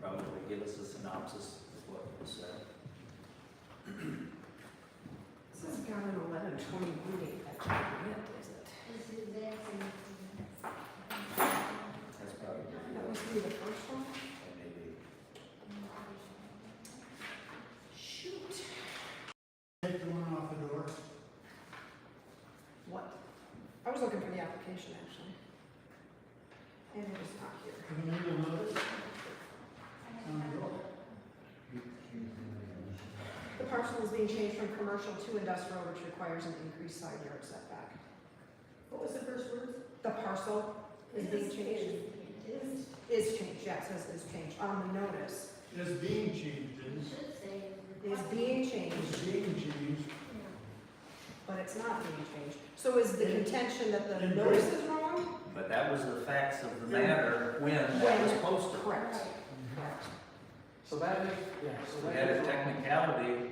probably give us a synopsis of what was said. This has got an 11 Tony Woody, actually, is it? This is Jackson. That's probably. That must be the first one? Maybe. Shoot. Take the one off the door. What? I was looking for the application, actually. And it is not here. Put them in the notice. On the door. The parcel is being changed from commercial to industrial, which requires an increased side yard setback. What was the first word? The parcel is being changed. Is changed, yes, it says is changed on the notice. It's being changed, It should say. Is being changed, it's being changed. but it's not being changed. So is the contention that the In notice is wrong? But that was the facts of the matter when that was posted. Correct. So that is, yeah, so We that had is. a technicality,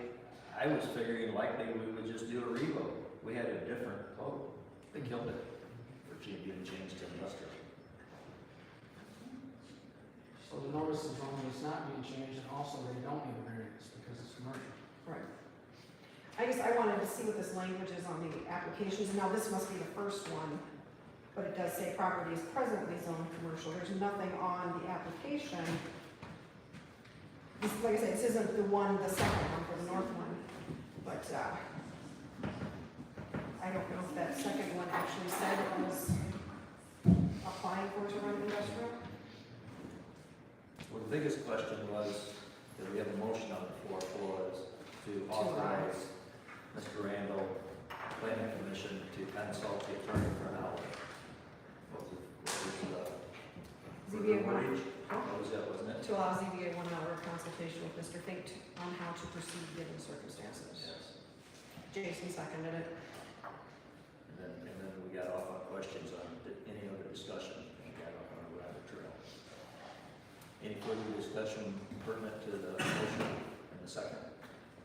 I was figuring likely we would just do a reload. We had a different code. They killed it for being changed to industrial. So the notice is wrong, it's not being changed, and also they don't need a variance because it's commercial. Right. I guess I wanted to see what this language is on the applications, and now this must be the first one, but it does say property is presently zoned commercial. There's nothing on the application. This, like I said, this isn't the one, the second one for the north one, but, I don't know if that second one actually said it was applying for to run industrial. Well, the biggest question was, that we have a motion on the floor for us to authorize Mr. Randall, planning commission, to consult the attorney for an hour. What was the ZBA one. wordage? What was that, wasn't it? To allow ZBA 1 hour consultation with Mr. Fink on how to proceed given circumstances. Yes. Jason seconded it. And then we got off on questions on any other discussion, and got off on a rabbit trail. Any further discussion pertinent to the motion in the second?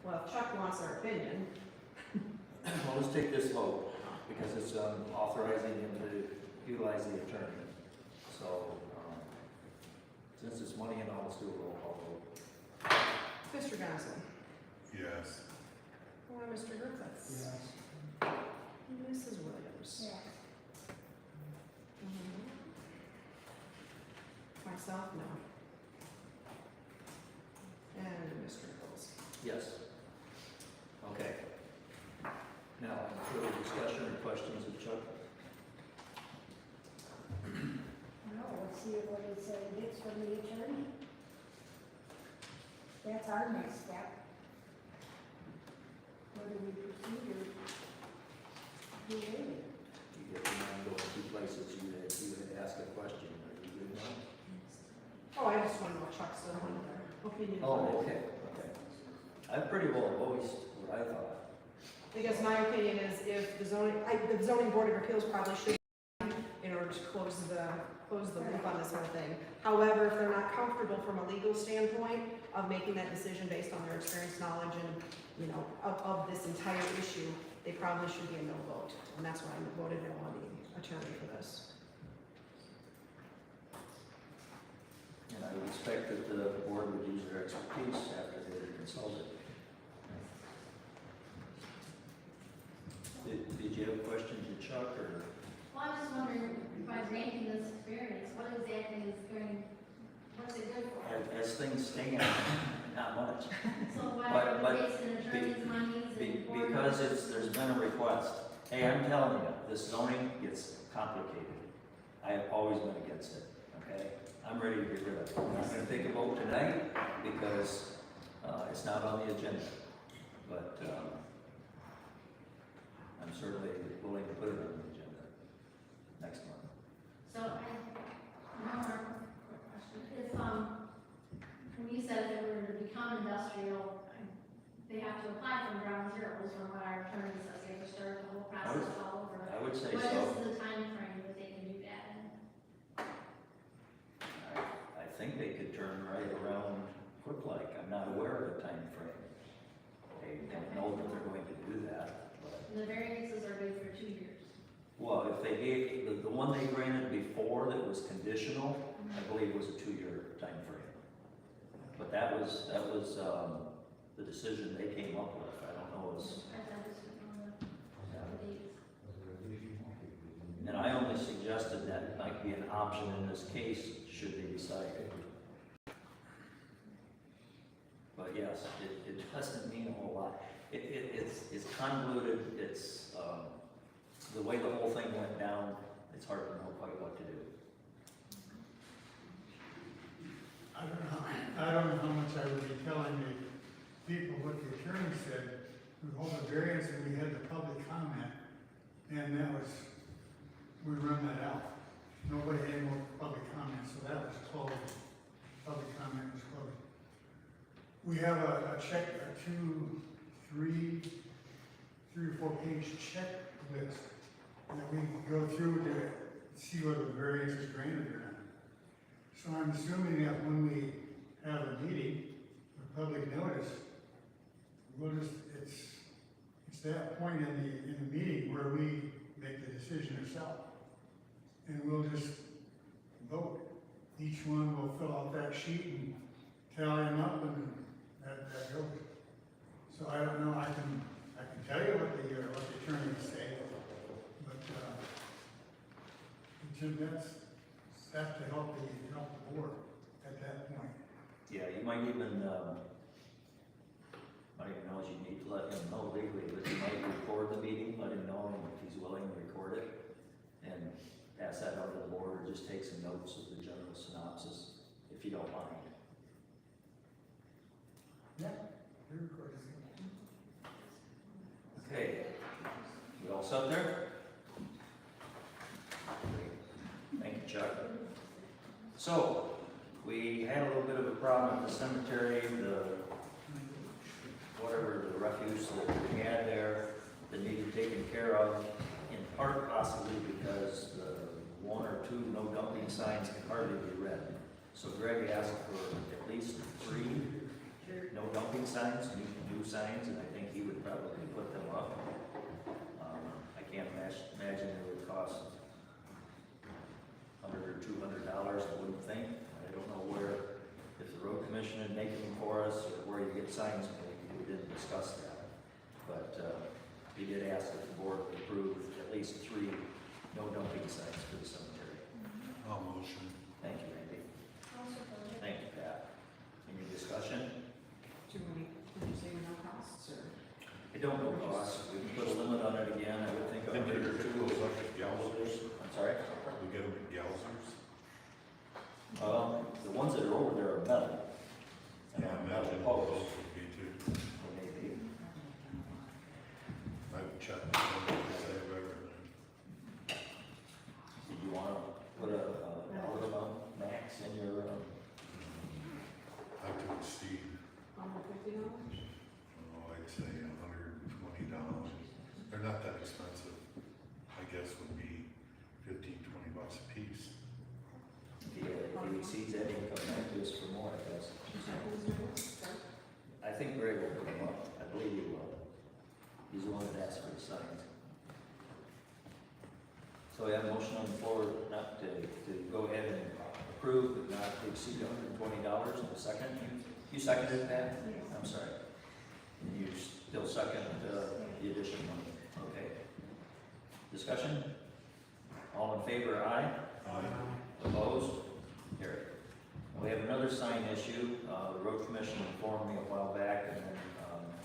Well, if Chuck wants our opinion, Well, let's take this vote, because it's authorizing him to utilize the attorney. So, since it's money and all, let's do a roll call vote. Mr. Johnson. Yes. Or Mr. Griffiths. Yes. Mrs. Williams. Yeah. Mhm. Myself, no. And Mr. Nichols. Yes. Okay. Now, further discussion or questions of Chuck? No, let's see what it said it gets from the attorney. That's our next step. Where do we proceed or do we? You get to mind going two places, you would ask a question, are you good now? Oh, I just wanted what Chuck said on their opinion. Oh, okay, okay. I pretty well voiced what I thought. I guess my opinion is if the zoning board of appeals probably should, in order to close the loop on this whole thing. However, if they're not comfortable from a legal standpoint of making that decision based on their experience, knowledge, and, you know, of this entire issue, they probably should be a no vote. And that's why I voted no on the attorney for this. And I would expect that the board would use their expertise after they were consulted. Did you have questions of Chuck, or? Well, I'm just wondering, by granting this variance, what exactly is going, what's it good for? As things stand, not much. So why But- are but we wasting attorney's monies and board Because members? there's been a request. Hey, I'm telling you, this zoning gets complicated. I have always been against it, okay? I'm ready to get rid of it. I'm not gonna take a vote tonight because, it's not on the agenda. But, I'm certainly willing to put it on the agenda next month. So one more quick question. If, when you said if it were to become industrial, they have to apply from ground zero, is from what our attorney says, they have to start the whole process all over. I would say What so. is the time frame that they can do that in? I think they could turn right around quick like. I'm not aware of a time frame. They don't know that they're going to do that, but. And the variances are good for 2 years. Well, if they gave, the one they granted before that was conditional, I believe was a 2-year time frame. But that was, the decision they came up with. I don't know, I thought this was on the. option in this case, should they decide to. But yes, it doesn't mean a whole lot. It's convoluted, it's, the way the whole thing went down, it's hard to know quite what to do. I don't know how much I would be telling the people what the attorney said. We hold a variance and we had the public comment, and that was, we run that out. Nobody had more public comment, so that was closed. Public comment was closed. We have a three or four page checklist that we go through to see whether the variance is granted or not. So I'm assuming that when we have a meeting, a public notice, we'll just, it's that point in the meeting where we make the decision ourselves. And we'll just vote. Each one will fill out that sheet and tally them up, and that goes. So I don't know, I can tell you what the attorney would say, but, that's to help the board at that point. Yeah, you might even know you need to let him know legally, but you might record the meeting, let him know if he's willing to record it, and pass that on to the board, or just take some notes of the general synopsis, if you don't mind. Yeah, you're recording. Okay, we all set there? Thank you, Chuck. So, we had a little bit of a problem at the cemetery, whatever the refuse that we had there that needed taken care of, in part possibly because the one or two no dumping signs can hardly be read. So Greg asked for at least 3 no dumping signs, new signs, and I think he would probably put them up. I can't imagine it would cost $100 or $200, I wouldn't think. I don't know where, if the road commission would make them for us, or where you get signs made. We didn't discuss that. But he did ask that the board approve at least 3 no dumping signs for the cemetery. I'll motion. Thank you, Randy. Thank you, Pat. Any discussion? Did you say no costs, or? I don't know cost. We can put a limit on it again. I would think I think 100 or they're 2 those up at Gallagher's. I'm sorry? We get them at Gallagher's. The ones that are over there are metal. And Yeah, are I imagine posts. those would be too. Maybe. I've checked, they have everything. Do you want to put a dollar amount max in your, I could exceed, $150? I'd say $120. They're not that expensive. I guess would be $15, $20 a piece. if he exceeds that, he can come back to us for more, I guess. I think Greg will put them up. I believe he will. He's the one that asked for the signs. So we have a motion on the floor not to go ahead and approve, but not to exceed $120. And a second. You seconded that? I'm sorry. And you still second the additional money? Okay. Discussion? All in favor, aye? Opposed? Carried. We have another sign issue. The road commission informed me a while back, and then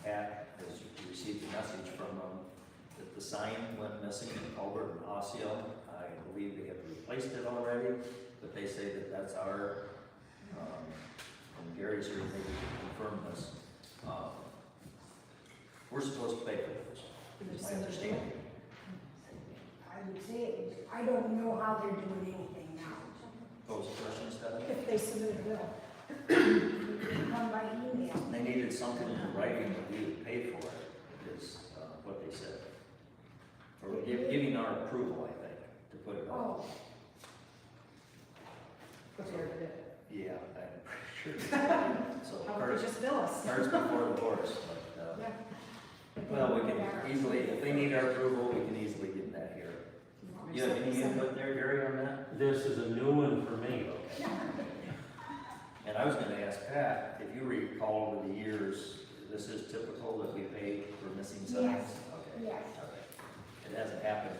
Pat has received a message from them that the sign went missing in Culver and Osseo. I believe they have replaced it already, but they say that that's our, and Gary's here, maybe to confirm this. We're supposed to pay for this, is my understanding. I would say, I don't know how they're doing anything now. Pose a question, Stephanie? If they submit a bill, come by email. They needed something in writing that we would pay for it, is what they said. Or giving our approval, I think, to put it on. Oh, But they already did. Yeah, I'm pretty sure. So, How about they just bill us? cards before the horse, but, Yeah. well, we can easily, if they need our approval, we can easily get that here. You have any input there, Gary, on that? This is a new one for me. And I was gonna ask Pat, if you recall over the years, this is typical that we pay for missing signs? Yes. Okay. yes. Okay. It hasn't happened.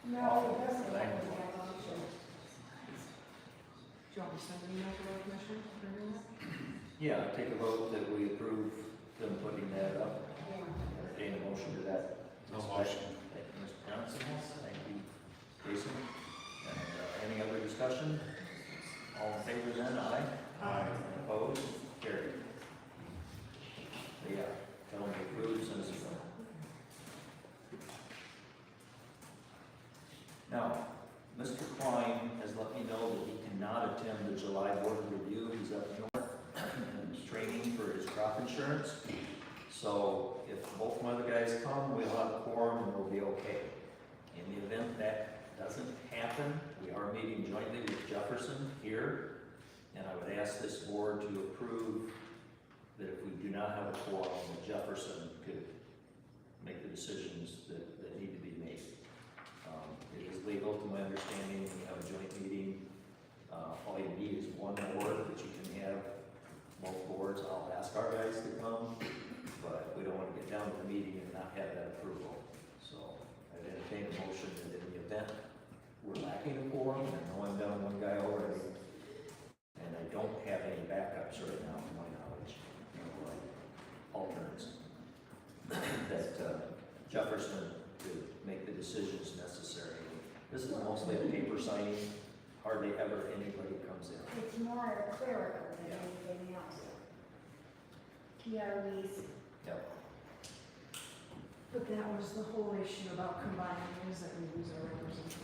No, it doesn't happen that often. me to send an email to the commission? Yeah, take a vote that we approve them putting that up. Entertain a motion to that. No motion. Thank you, Mr. Johnson, thank you, Jason. And, any other discussion? All in favor then, aye? Aye. Opposed? Carried. Yeah, tell them to approve, send us a bill. Now, Mr. Klein has let me know that he cannot attend the July board review. He's up north and he's training for his crop insurance. So if both my other guys come, we'll have a quorum and we'll be okay. In the event that doesn't happen, we are meeting jointly with Jefferson here. And I would ask this board to approve that if we do not have a quorum, that Jefferson could make the decisions that need to be made. It is legal, to my understanding, when you have a joint meeting, all you need is one board, but you can have both boards. I'll ask our guys to come, but we don't want to get down to the meeting and not have that approval. So I'd entertain a motion that in the event we're lacking a quorum, I know I'm down one guy already, and I don't have any backups right now, to my knowledge, like alternates, that Jefferson could make the decisions necessary. This is mostly a paper signing, hardly ever anybody comes in. It's more clerical than Yeah. anything else. PRVs. Yep. But that was the whole issue about combining, is that we lose our representation.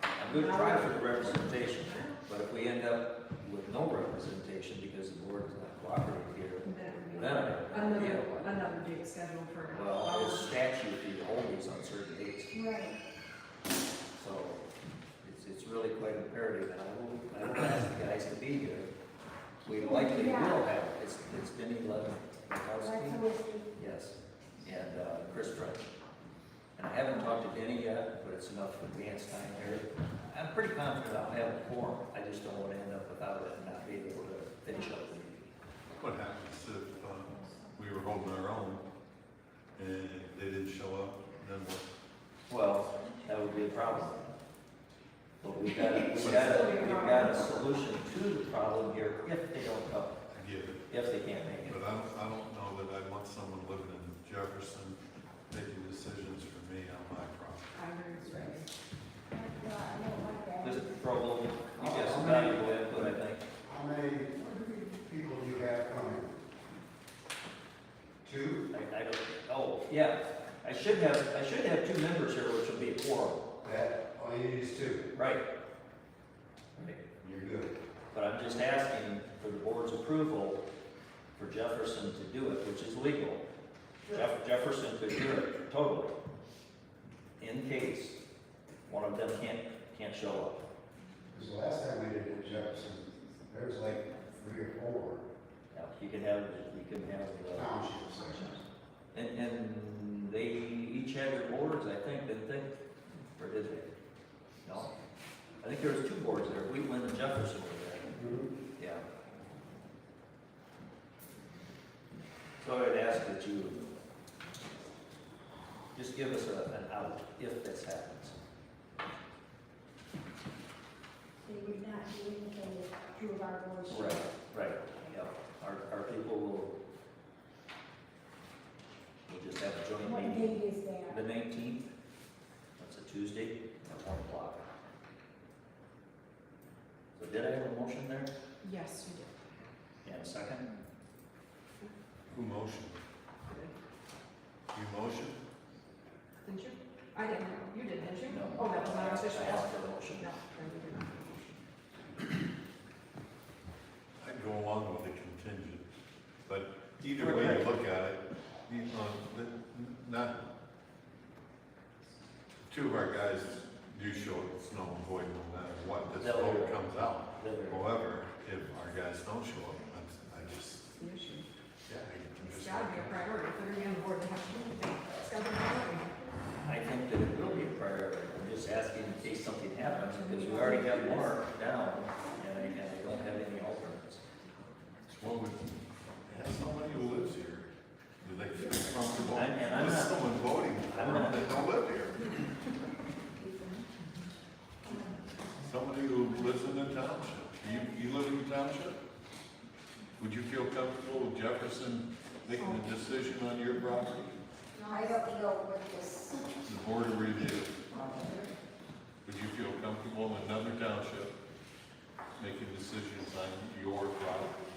I'm going to try for the representation, but if we end up with no representation because the board is not cooperating here, And then it would be then I have no idea what. another date scheduled for. Well, it's statute for you to hold these on certain dates, Right. so it's really quite imperative, and I will ask the guys to be here. We likely will have, it's been 11, yes, and Chris Trent. And I haven't talked to Denny yet, but it's enough advance time here. I'm pretty confident I'll have a quorum, I just don't want to end up without it and not be able to finish up the meeting. What happens if we were holding our own and they didn't show up, then what? Well, that would be a problem. But we've got a solution to the problem here if they don't come, I get it. if they can't make it. But I don't know that I want someone living in Jefferson making decisions for me on my property. I agree with you. I don't like that. Mr. Provo, you got some valuable input, I think. How many people do you have coming? Two? I don't, oh, yeah, I should have 2 members here, which will be a quorum. That, all you need is two. Right. You're good. But I'm just asking for the board's approval for Jefferson to do it, which is legal. Jefferson could do it totally, in case one of them can't show up. Because the last time we did it in Jefferson, there was like 3 or 4 Now, you can have township sections. and they each had their boards, I think, didn't they? Or did they? No? I think there was 2 boards there, Wheatland and Jefferson were there. Yeah. So I'd ask that you just give us an out if this happens. They would not do anything with two of our boards. Right, yeah. Our people will just have a joint What meeting. date is that? The 19th, that's a Tuesday, at 1 o'clock. So did I have a motion there? Yes, you did. And a second? Who motioned? You motioned? Didn't you? I didn't, you did, didn't you? No. Oh, that was not official. I asked for a motion. No, then you did not. I'd go along with the contingent, but either way you look at it, you know, not, 2 of our guys do show it's null and void no matter what this vote comes out. However, if our guys don't show up, I just, The issue. yeah. It's gotta be a priority, if they're gonna be on the board, they have to do anything. It's gotta be a priority. I think that it will be a priority. I'm just asking in case something happens, because we already have Mark down, and I don't have any alternates. Well, we have somebody who lives here. Do they feel comfortable And I'm with not- someone voting for I'm them not- that don't live here? Somebody who lives in the township. You live in the township? Would you feel comfortable with Jefferson making a decision on your property? I don't know what this. The board of review. Would you feel comfortable in another township making decisions on your property?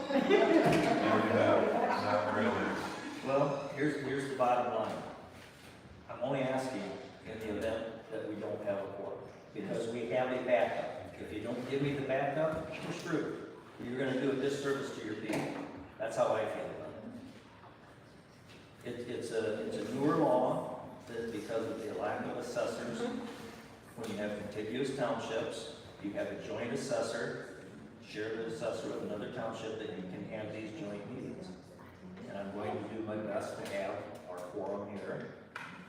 There you have it. Not really. Well, here's the bottom line. I'm only asking in the event that we don't have a quorum, because we have a backup. If you don't give me the backup, you're screwed. You're gonna do a disservice to your people. That's how I feel about it. It's a newer law that because of the lack of assessors, when you have contiguous townships, you have a joint assessor, share the assessor with another township, that you can have these joint meetings. And I'm going to do my best to have our quorum here.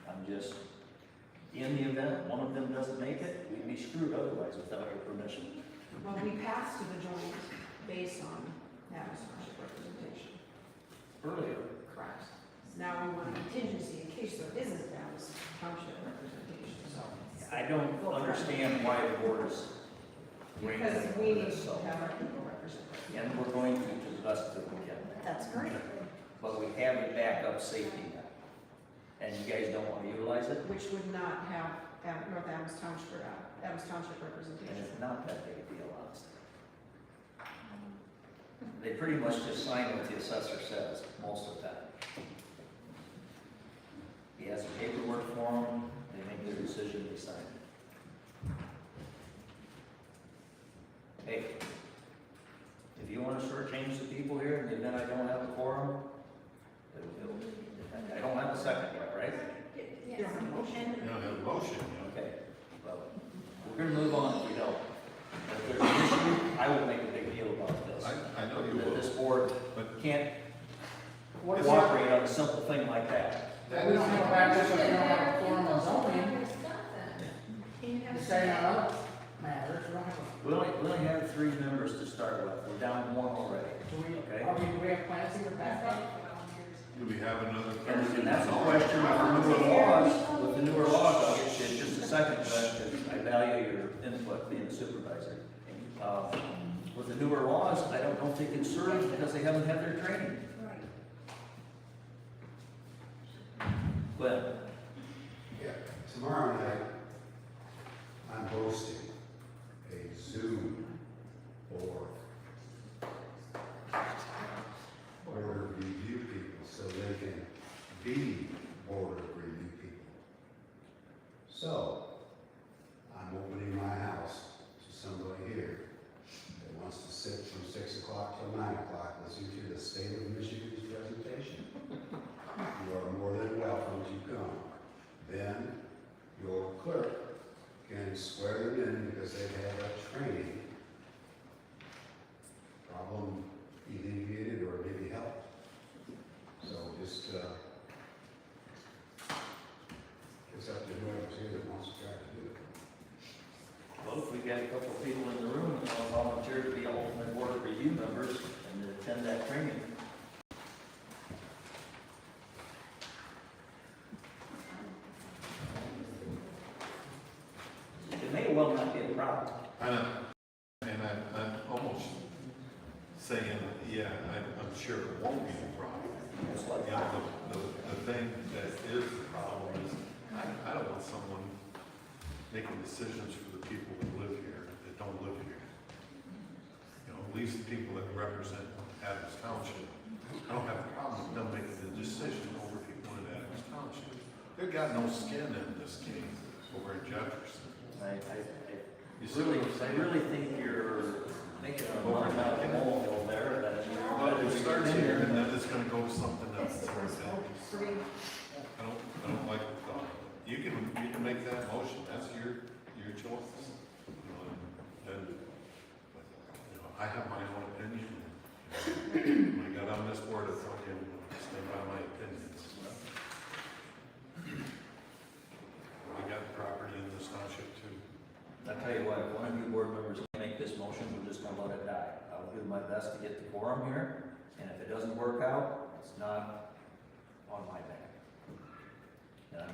I'm just, in the event one of them doesn't make it, we'd be screwed otherwise without your permission. Well, we passed to the joint based on Adams Township representation. Earlier, Correct. Now we want a contingency in case there isn't Adams Township representation, so. I don't understand why the board is bringing Because it we over need this, to so. have our people represented. And we're going to the best that we can. That's great. But we have a backup safety net. And you guys don't want to utilize it, Which would not have North Adams Township, Adams Township and representation. it's not that big a deal, honestly. They pretty much just sign what the assessor says, most of the time. He has the paperwork for them, they make their decision, they sign it. Hey, if you want to shortchange the people here, and then I don't have a quorum, I don't have a second yet, right? Yes. There's a motion. You don't have a motion, you Okay, well, we're gonna move on if we don't. If there's an issue, I will make a big deal about this. I know you That will. this board But can't What is cooperate on a simple thing like that. We don't have a backup if we don't have a forum on zoning. Can you have? Deciding on other matters, we don't have a. We only have 3 members to start with, we're down 1 already. Do we, Okay. do we have plans to back up? do we have another And person? that's a question with the newer laws, with the newer laws, I'll get you in just a second, but I value your input being a supervisor. With the newer laws, I don't know if they can serve because they haven't had their training. But Yeah, tomorrow night, I'm hosting a Zoom for board of review people, so they can be board of review people. So, I'm opening my house to somebody here that wants to sit from 6 o'clock till 9 o'clock, listening to the State of Michigan's presentation. You are more than welcome to come. Then your clerk can swear them in because they've had that training. Problem alleviated or maybe helped. So just, it's up to whoever's here that wants to try to do it. well, if we've got a couple of people in the room that want to volunteer to be ultimate board of review members and to attend that training. It may well not be a problem. And I'm almost saying, yeah, I'm sure it won't be a problem. It's like, You know, the thing that is the problem is, I don't want someone making decisions for the people that live here, that don't live here. You know, at least the people that represent Adams Township. I don't have a problem with them making the decision over people in Adams Township. They've got no skin in this game over in Jefferson. I really think you're making a lot out of the molehill there, that Well, it you're starts in here there. and then it's gonna go to something else. Three. I don't like the thought. You can make that motion, that's your choice. You know, and, you know, I have my own opinion. When I got on this board, I thought, you know, stand by my opinions. We got property in this township too. I'll tell you what, if one of you board members can make this motion, we're just gonna let it die. I'll do my best to get the quorum here, and if it doesn't work out, it's not on my back. And,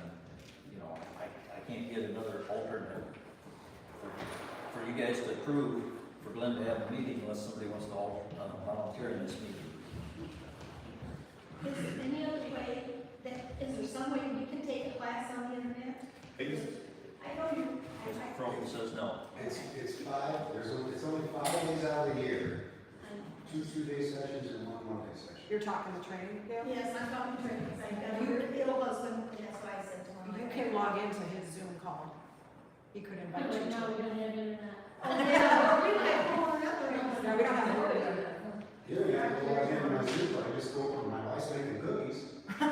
you know, I can't get another alternate for you guys to approve, for Glenn to have a meeting unless somebody wants to all volunteer in this meeting. Is there any other way, is there some way we can take a class on the internet? I know you, Mr. Crowell says no. It's only 5 days out of the year, 2 2-day sessions and 1 1-day session. You're talking the training, Gail? Yes, I'm talking training, I got a ill husband, and that's why I said to him. You can log into his Zoom call. He could invite you But no, to. we don't have internet. Oh, yeah, or you might pull another. No, we don't have internet. Here, you have to log in on my Zoom, I just go over my wife's making cookies. I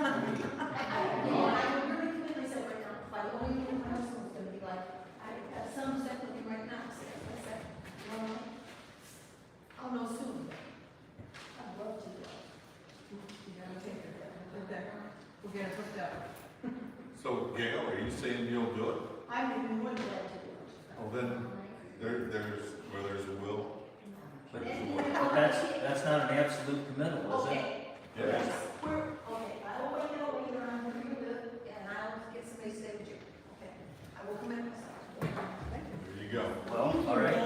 would really quickly say right now, if I only knew my husband was gonna be like, I got some stuff with him right now, so I said, well, I'll know soon. I'd love to. You gotta take it. Okay. We'll get it hooked up. So Gail, are you saying you'll do it? I'm even more glad to do it. Well, then, there's, where there's a will. But that's not an absolute committal, is it? Okay. Yes. Okay, I'll wait till later on when you're good, and I'll get somebody to stay with you. Okay, I will come in myself. There you go. Well, all right,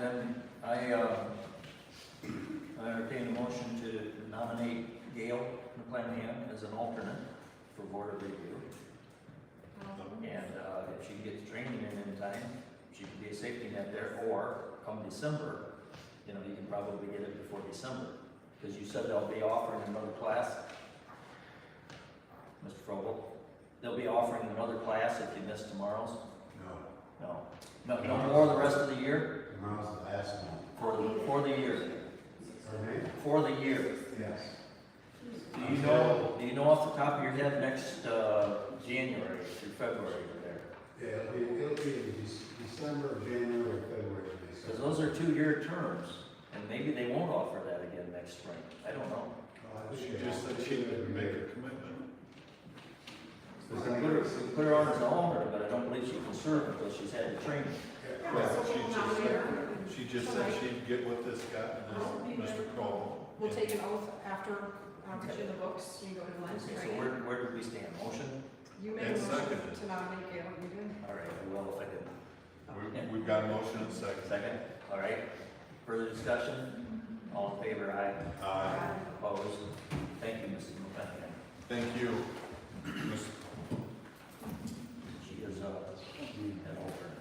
then I entertain a motion to nominate Gail McClanahan as an alternate for Board of Review. And if she gets training in time, she can be a safety net there, or come December, you know, you can probably get it before December. Because you said they'll be offering another class, Mr. Frobel. They'll be offering another class if you miss tomorrow's? No, No more the rest of the year? tomorrow's the last one. For the year? Pardon me? For the year? Yes. Do you know off the top of your head next January through February there? Yeah, it'll be in December, January, February. Because those are 2-year terms, and maybe they won't offer that again next spring. I don't know. She just said she would make a commitment. We put her on as an alternate, but I don't believe she can serve until she's had the training. Well, she just said she'd get with this guy, Mr. Crowell. We'll take an oath after, put you in the books, you go to Glenn's Okay, so training. where did we stand? Motion? You made a And motion seconded. to nominate Gail, you did? All right, well, if I did. We've got a motion and a second. Second, all right. Further discussion? All in favor, aye. Opposed? Thank you, Mrs. McClanahan. Thank you. Ms. She is an alternate.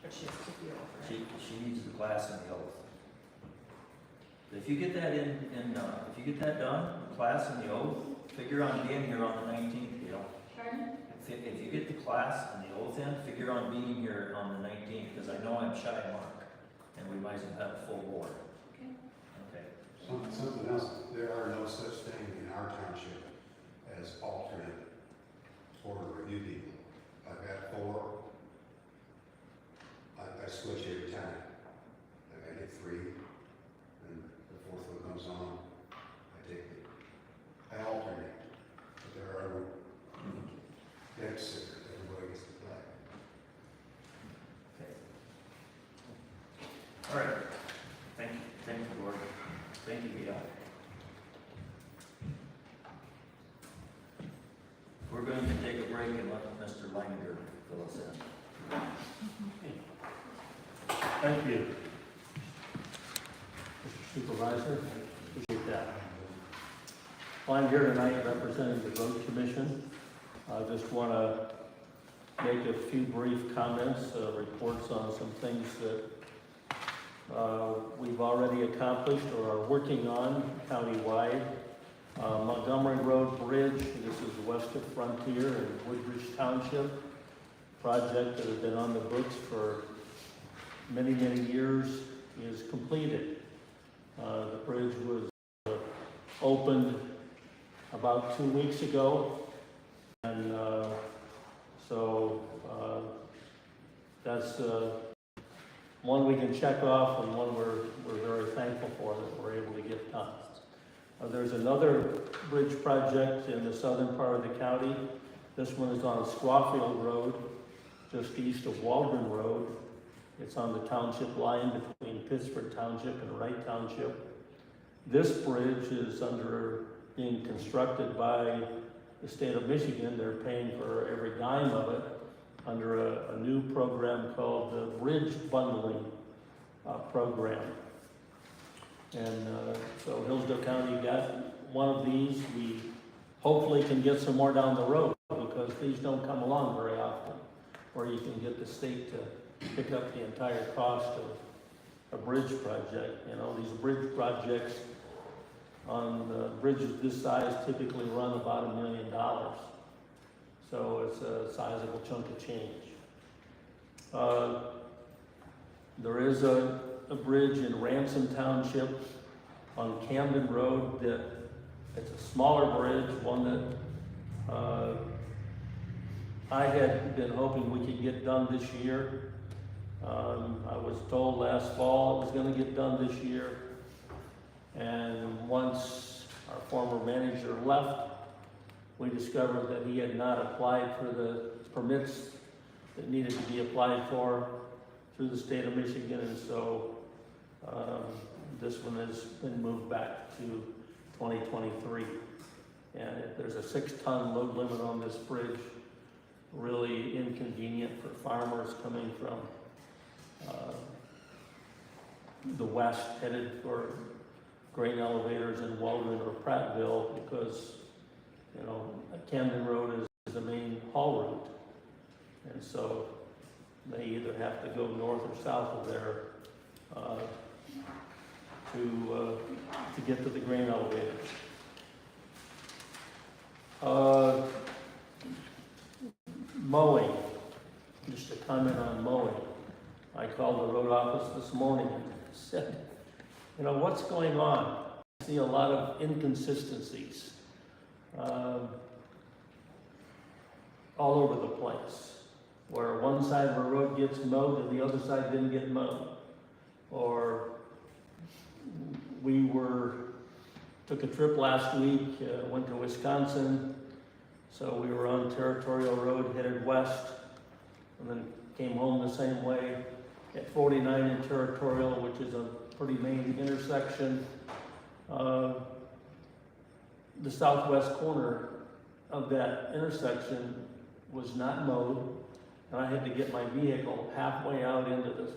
But she has to be over. She needs the class and the oath. If you get that if you get that done, the class and the oath, figure on being here on the 19th, you know. Pardon? If you get the class and the oath in, figure on being here on the 19th, because I know I'm shy mark, and we might as well have a full board. Okay. Okay. Something else, there are no such thing in our township as alternate board review people. I've got 4. I switch every time. Like I get 3, and the 4th one comes on, I take it. I alternate, but there are no dead sitters, everybody gets to play. Okay. All right. Thank you, Gordon. Thank you, Gail. We're going to take a break and let Mr. Langer fill us in. Thank you. Mr. Supervisor, appreciate that. Well, I'm here tonight representing the Road Commission. I just want to make a few brief comments, reports on some things that we've already accomplished or are working on countywide. Montgomery Road Bridge, this is west of Frontier in Woodbridge Township. Project that has been on the books for many, many years is completed. The bridge was opened about 2 weeks ago, and so that's one we can check off and one we're very thankful for that we're able to get done. There's another bridge project in the southern part of the county. This one is on Squawfield Road, just east of Waldron Road. It's on the township line between Pittsford Township and Wright Township. This bridge is being constructed by the state of Michigan. They're paying for every dime of it. under a new program called the Bridge Bundling Program. And so Hillsdale County got one of these. We hopefully can get some more down the road because these don't come along very often, where you can get the state to pick up the entire cost of a bridge project. You know, these bridge projects on bridges this size typically run about $1 million. So it's a sizable chunk of change. There is a bridge in Ransom Township on Camden Road that it's a smaller bridge, one that I had been hoping we could get done this year. I was told last fall it was going to get done this year. And once our former manager left, we discovered that he had not applied for the permits that needed to be applied for through the state of Michigan, and so this one has been moved back to 2023. And there's a 6-ton load limit on this bridge, really inconvenient for farmers coming from the west headed for grain elevators in Waldron or Prattville, because you know, Camden Road is the main haul route. And so they either have to go north or south of there to get to the grain elevators. Mowing, just a comment on mowing. I called the road office this morning and said, you know, what's going on? I see a lot of inconsistencies all over the place, where one side of a road gets mowed and the other side didn't get mowed. Or we took a trip last week, went to Wisconsin, so we were on Territorial Road headed west, and then came home the same way at 49 in Territorial, which is a pretty main intersection. The southwest corner of that intersection was not mowed, and I had to get my vehicle halfway out into the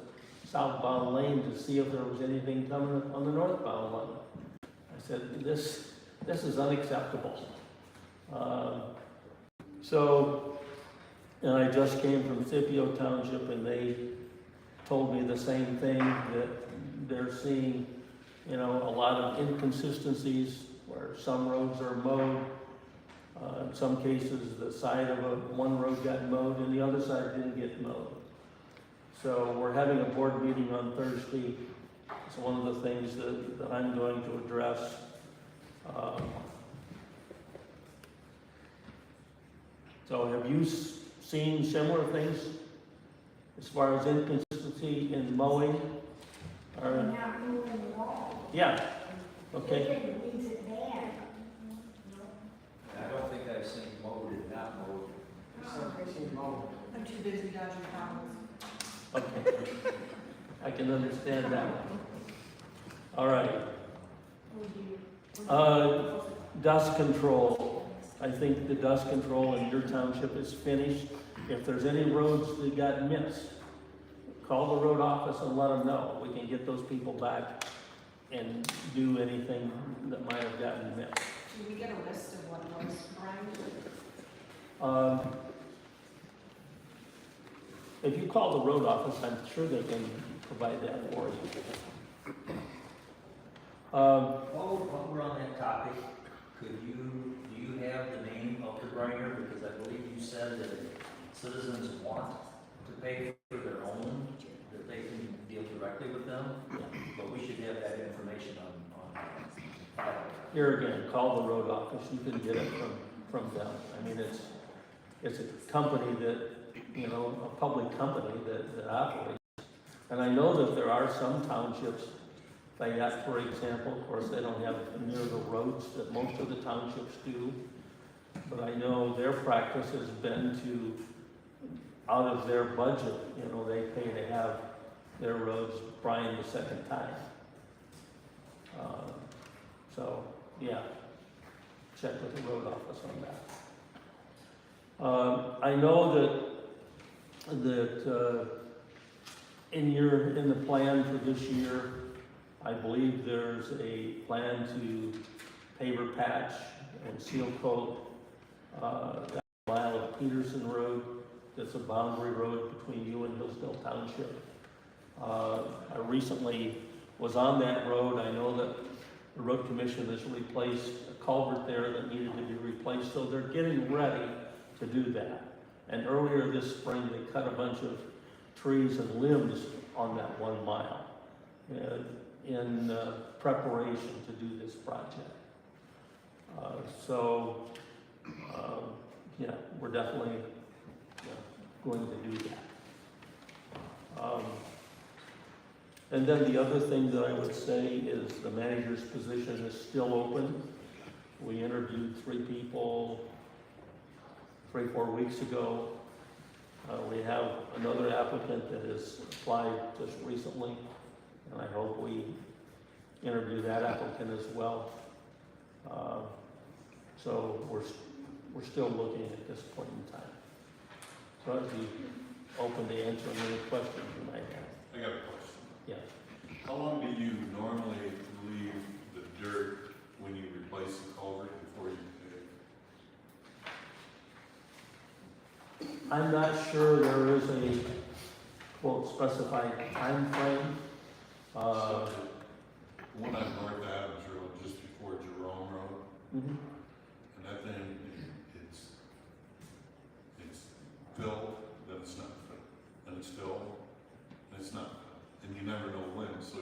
southbound lane to see if there was anything coming on the northbound lane. I said, this is unacceptable. And I just came from Scipio Township, and they told me the same thing, that they're seeing, you know, a lot of inconsistencies where some roads are mowed. In some cases, the side of one road got mowed and the other side didn't get mowed. So we're having a board meeting on Thursday. It's one of the things that I'm going to address. So have you seen similar things as far as inconsistency in mowing? Or, Not moving the wall. yeah, okay. It leaves it bad. I don't think I've seen mowed and not mowed. I'm too busy dodging problems. Okay, I can understand that. All right. Dust control. I think the dust control in your township is finished. If there's any roads that got missed, call the road office and let them know. We can get those people back and do anything that might have gotten missed. Did we get a list of what was, Brian? If you call the road office, I'm sure they can provide that for you. While we're on that topic, do you have the name of the grinder? Because I believe you said that citizens want to pay for their own, that they can deal directly with them, but we should have that information on file. Here again, call the road office, you can get it from them. I mean, it's a company that, you know, a public company that operates. And I know that there are some townships, Fayette, for example, of course, they don't have near the roads that most of the townships do. But I know their practice has been to, out of their budget, you know, they pay to have their roads brined the second time. So, yeah, check with the road office on that. I know that that, in the plan for this year, I believe there's a plan to paver patch and seal coat, that mile of Peterson Road, that's a boundary road between you and Hillsdale Township. I recently was on that road. I know that the road commission has replaced a culvert there that needed to be replaced, so they're getting ready to do that. And earlier this spring, they cut a bunch of trees and limbs on that 1 mile in preparation to do this project. Yeah, we're definitely going to do that. And then the other thing that I would say is the manager's position is still open. We interviewed 3 people 3-4 weeks ago. We have another applicant that has applied just recently, and I hope we interview that applicant as well. So we're still looking at this point in time. So I'd be open to answering any questions you might have. I got a question. Yeah. How long do you normally leave the dirt when you replace the culvert before you pave? I'm not sure there is a quote specified time frame. So the one on North Adams Road, just before Jerome Road, Mhm. and that thing, it's filled, then it's not filled, then it's filled, then it's not filled, and you never know when, so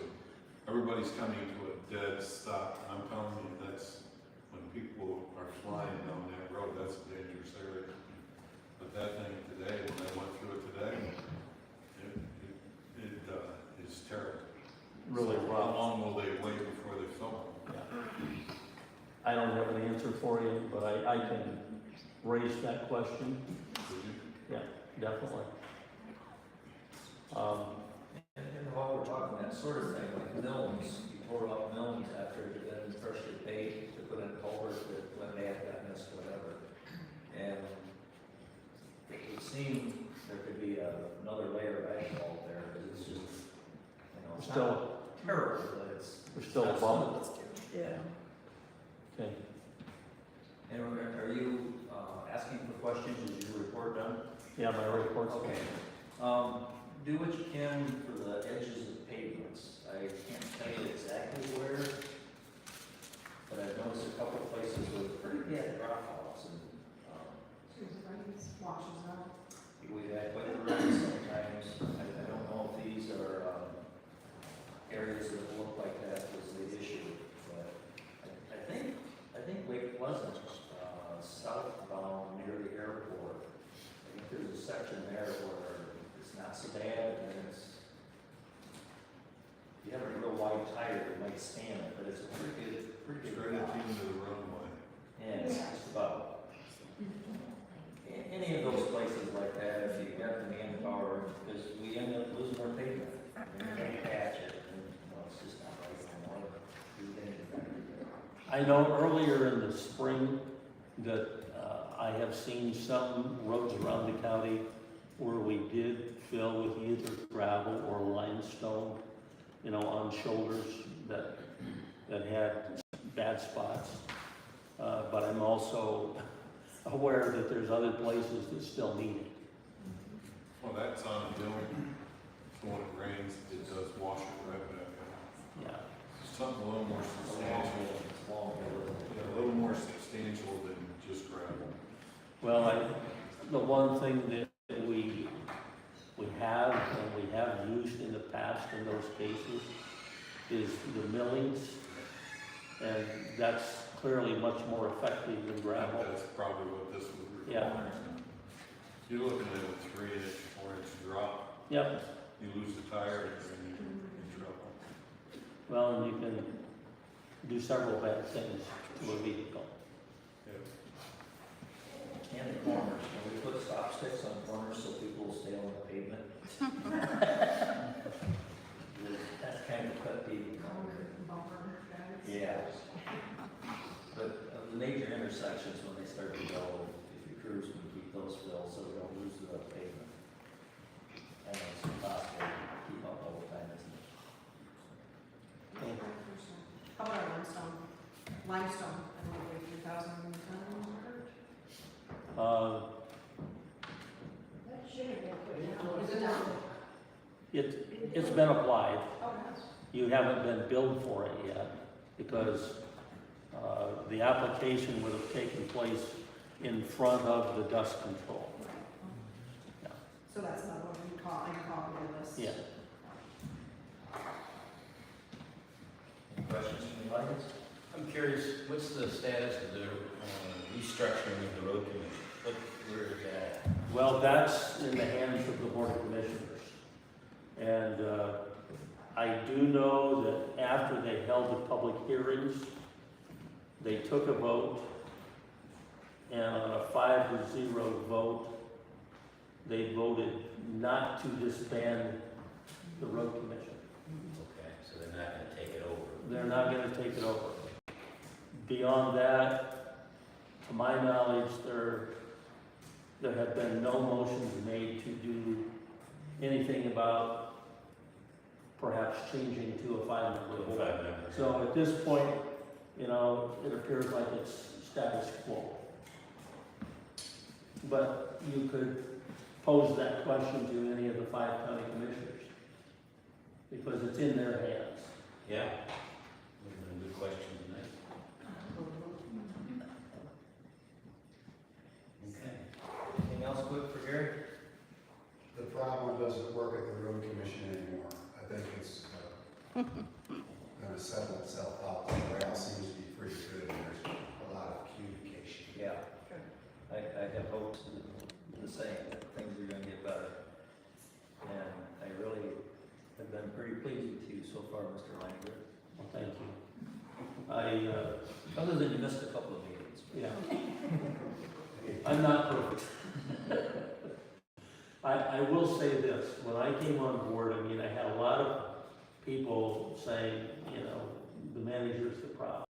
everybody's coming to a dead stop. I'm telling you, that's when people are flying down that road, that's a dangerous area. But that thing today, when I went through it today, it is terrible. Really So rough. how long will they wait before they fill it? Yeah. I don't have an answer for you, but I can raise that question. Would you? Yeah, definitely. And while we're talking that sort of thing, like mills, you tore up mills after it had been freshly paid to put in culvert that when they had got missed, whatever. And it would seem there could be another layer of asphalt there, because it's just, it's Still- not terrible, but it's. We're still not above something- Yeah. Okay. And are you asking for questions? Is your report done? Yeah, my report's. Okay. Do what you can for the edges of pavements. I can't tell you exactly where, but I've noticed a couple of places with pretty bad drop offs, and Washes out. we've had quite the rain sometimes. I don't know if these are areas that look like that was the issue, but I think Lake Pleasant, southbound near the airport, I think there's a section there where it's not so bad, and then it's, if you have a real wide tire, it might stand it, but it's a pretty good Straight drop. into the roadway. Yeah, it's just about. Any of those places like that, if you got the manpower, because we end up losing our pavement. And you can't patch it, and, it's just not right anymore. Do anything better. I know earlier in the spring that I have seen some roads around the county where we did fill with either gravel or limestone, on shoulders that had bad spots. But I'm also aware that there's other places that still need it. Well, that's ongoing. So when it rains, it does wash it right back out. Yeah. Something a little more substantial. Yeah, a little more substantial than just gravel. Well, the one thing that we have and we have used in the past in those cases is the millings, and that's clearly much more effective than gravel. That's probably what this would Yeah. require. You're looking at a 3-inch, 4-inch drop. Yep. You lose the tire, and you're in trouble. Well, and you can do several bad things to a vehicle. And the corners, when we put stop sticks on corners so people will stay on the pavement. That's kind of cut people. Yeah. But the major intersections, when they start to go, if you cruise, we keep those filled so we don't lose the pavement. I know it's impossible to keep up all the time, isn't it? How about our limestone? Limestone, I don't know, 3,000 tons. That should have been put down. Is it down? It's been applied. Oh, it has. You haven't been billed for it yet because the application would have taken place in front of the dust control. Yeah. So that's not what we call, I call it this. Yeah. Any questions from the audience? I'm curious, what's the status of the restructuring of the road commission? Where is that at? Well, that's in the hands of the Board of Commissioners. And I do know that after they held the public hearings, they took a vote, and on a 5-0 vote, they voted not to disband the road commission. Okay, so they're not gonna take it over. They're not gonna take it over. Beyond that, to my knowledge, there have been no motions made to do anything about perhaps changing to a 5-member board. So at this point, you know, it appears like it's status quo. But you could pose that question to any of the 5 county commissioners, because it's in their hands. Yeah. Would have been a good question tonight. Okay. Anything else quick for Gary? The problem doesn't work at the road commission anymore. I think it's gonna settle itself out. The rail seems to be pretty good, and there's a lot of communication. Yeah. I have hopes the same, that things are gonna get better. And I really have been pretty pleased with you so far, Mr. Langer. Well, thank you. Other than you missed a couple of meetings. Yeah. I'm not perfect. I will say this, when I came on board, I mean, I had a lot of people saying, you know, the manager's the problem.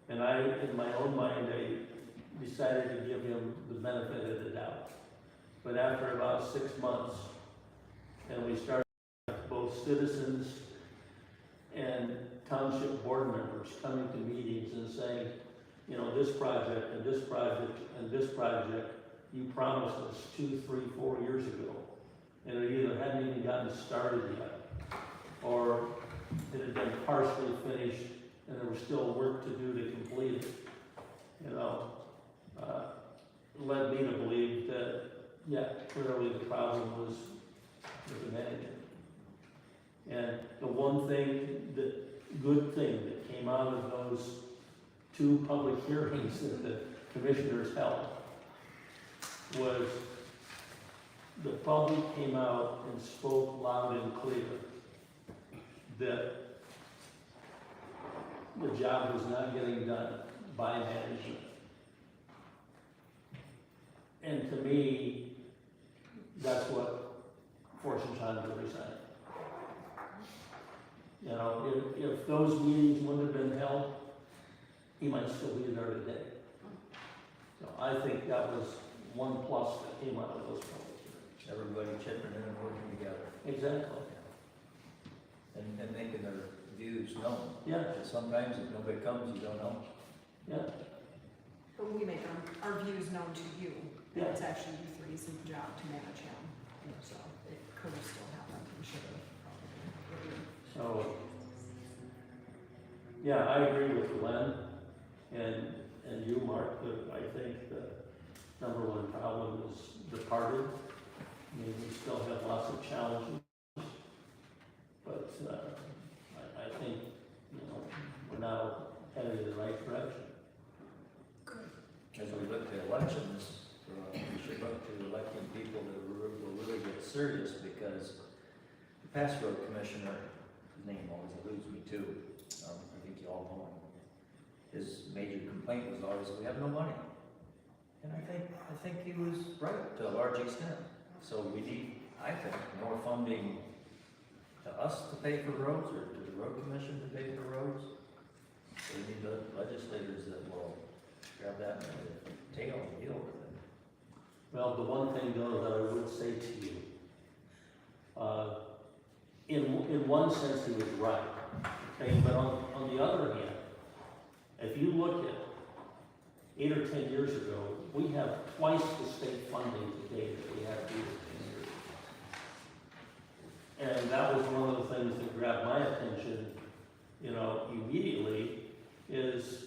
And I, in my own mind, I decided to give him the benefit of the doubt. But after about 6 months, and we started both citizens and township board members coming to meetings and saying, you know, this project and this project and this project, you promised us 2, 3, 4 years ago. And it either hadn't even gotten started yet, or it had been partially finished and there was still work to do to complete it. You know, led me to believe that, yeah, clearly the problem was with the manager. And the one thing, good thing that came out of those 2 public hearings that the commissioners held was the public came out and spoke loud and clear that the job was not getting done by management. And to me, that's what forced John to resign. You know, if those meetings wouldn't have been held, he might still be there today. So I think that was one plus that came out of those public hearings. Everybody chipping in and working together. Exactly. And making their views known. Yeah, And sometimes if nobody comes, you don't know. yeah, But we make our views known to you. And Yeah. it's actually you three's job to manage him. So it could have still happened, we should have probably. so, yeah, I agree with Glenn and you, Mark, that I think the number one problem is departed. I mean, we still have lots of challenges, but I think, you know, we're now headed in the right direction. As we look at elections, we should look to electing people that will really get serious, because the past road commissioner, his name always eludes me too, I think you all know him. His major complaint was always, we have no money. And I think he was right to a large extent. So we need, I think, more funding to us to pay for roads, or to the road commission to pay for roads. So we need the legislators that will grab that by the tail and deal with it. Well, the one thing though that I would say to you In one sense, he was right, okay, but on the other hand, if you look at 8 or 10 years ago, we have twice the state funding today that we had 8 or 10 years ago. And that was one of the things that grabbed my attention, immediately, is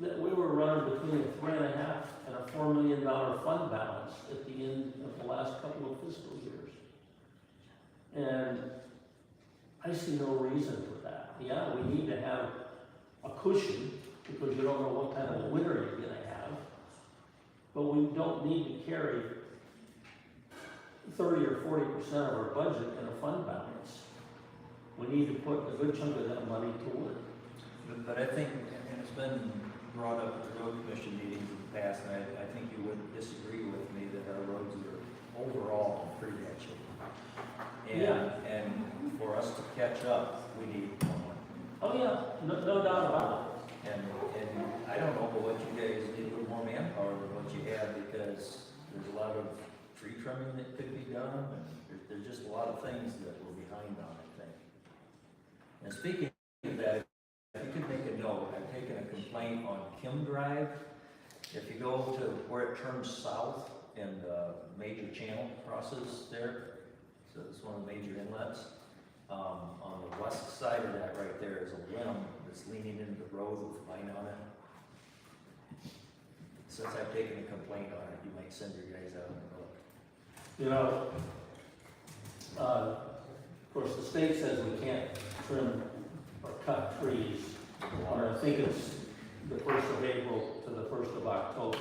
that we were running between a $3.5 and a $4 million fund balance at the end of the last couple of fiscal years. And I see no reason for that. Yeah, we need to have a cushion because you don't know what kind of winter you're gonna have. But we don't need to carry 30 or 40% of our budget in a fund balance. We need to put a good chunk of that money toward. But I think, and it's been brought up at the road commission meetings in the past, and I think you would disagree with me that our roads are overall in pretty bad shape. And for us to catch up, we need more money. Oh yeah, no doubt about And I don't know what you guys need, a little more manpower than what you have, because there's a lot of tree trimming that could be done, and there's just a lot of things that we're behind on, I think. And speaking of that, if you could make a note, I've taken a complaint on Kim Drive. If you go to where it turns south and the major channel crosses there, so it's one of the major inlets. On the west side of that right there is a limb that's leaning into the road with line on it. Since I've taken a complaint on it, you might send your guys out and look. of course, the state says we can't trim or cut trees on, I think it's the 1st of April to the 1st of October.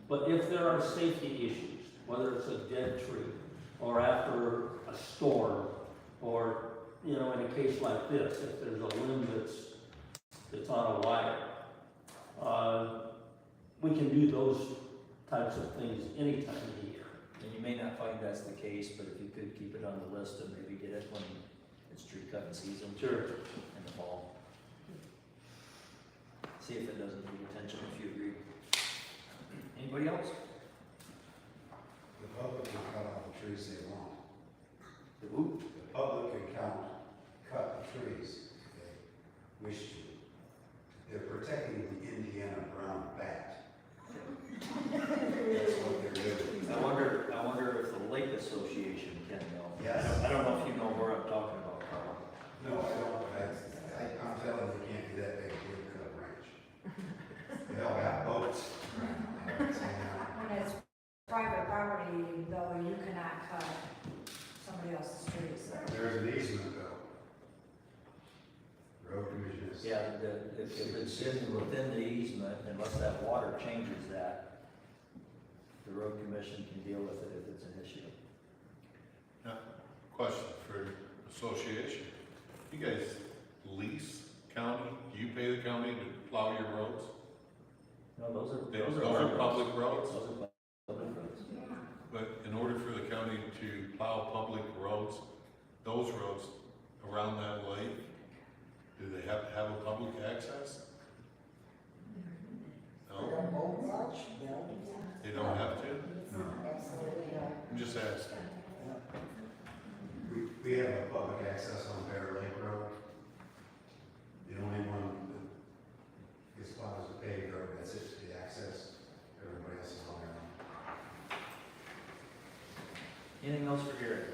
But if there are safety issues, whether it's a dead tree or after a storm, or in a case like this, if there's a limb that's on a wire, we can do those types of things any time of the year. And you may not find that's the case, but if you could keep it on the list and maybe get it when it's tree cutting season. Sure. In the fall. See if it doesn't need attention, if you agree. Anybody else? The public can cut all the trees they want. The who? The public can cut the trees if they wish to. They're protecting the Indiana brown bat. That's what they're doing. I wonder if the Lake Association can know. Yes. I don't know if you know where I'm talking about, Carl. No, I don't. I'm telling you, they can't do that, they can't cut a branch. They all have boats. When it's private property, though, you cannot cut somebody else's trees. There's an easement though. Road commission is. Yeah, if it's within the easement, unless that water changes that, the road commission can deal with it if it's an issue. Question for association. You guys lease county? Do you pay the county to plow your roads? No, those Those are are public roads? Those are public roads. But in order for the county to plow public roads, those roads around that lake, do they have to have a public access? No? They don't have to? No. I'm just asking. We have a public access on Bear Lake Road. The only one that gets plowed is a paved road, that's it, the access. Everybody else is on their own. Anything else for Gary?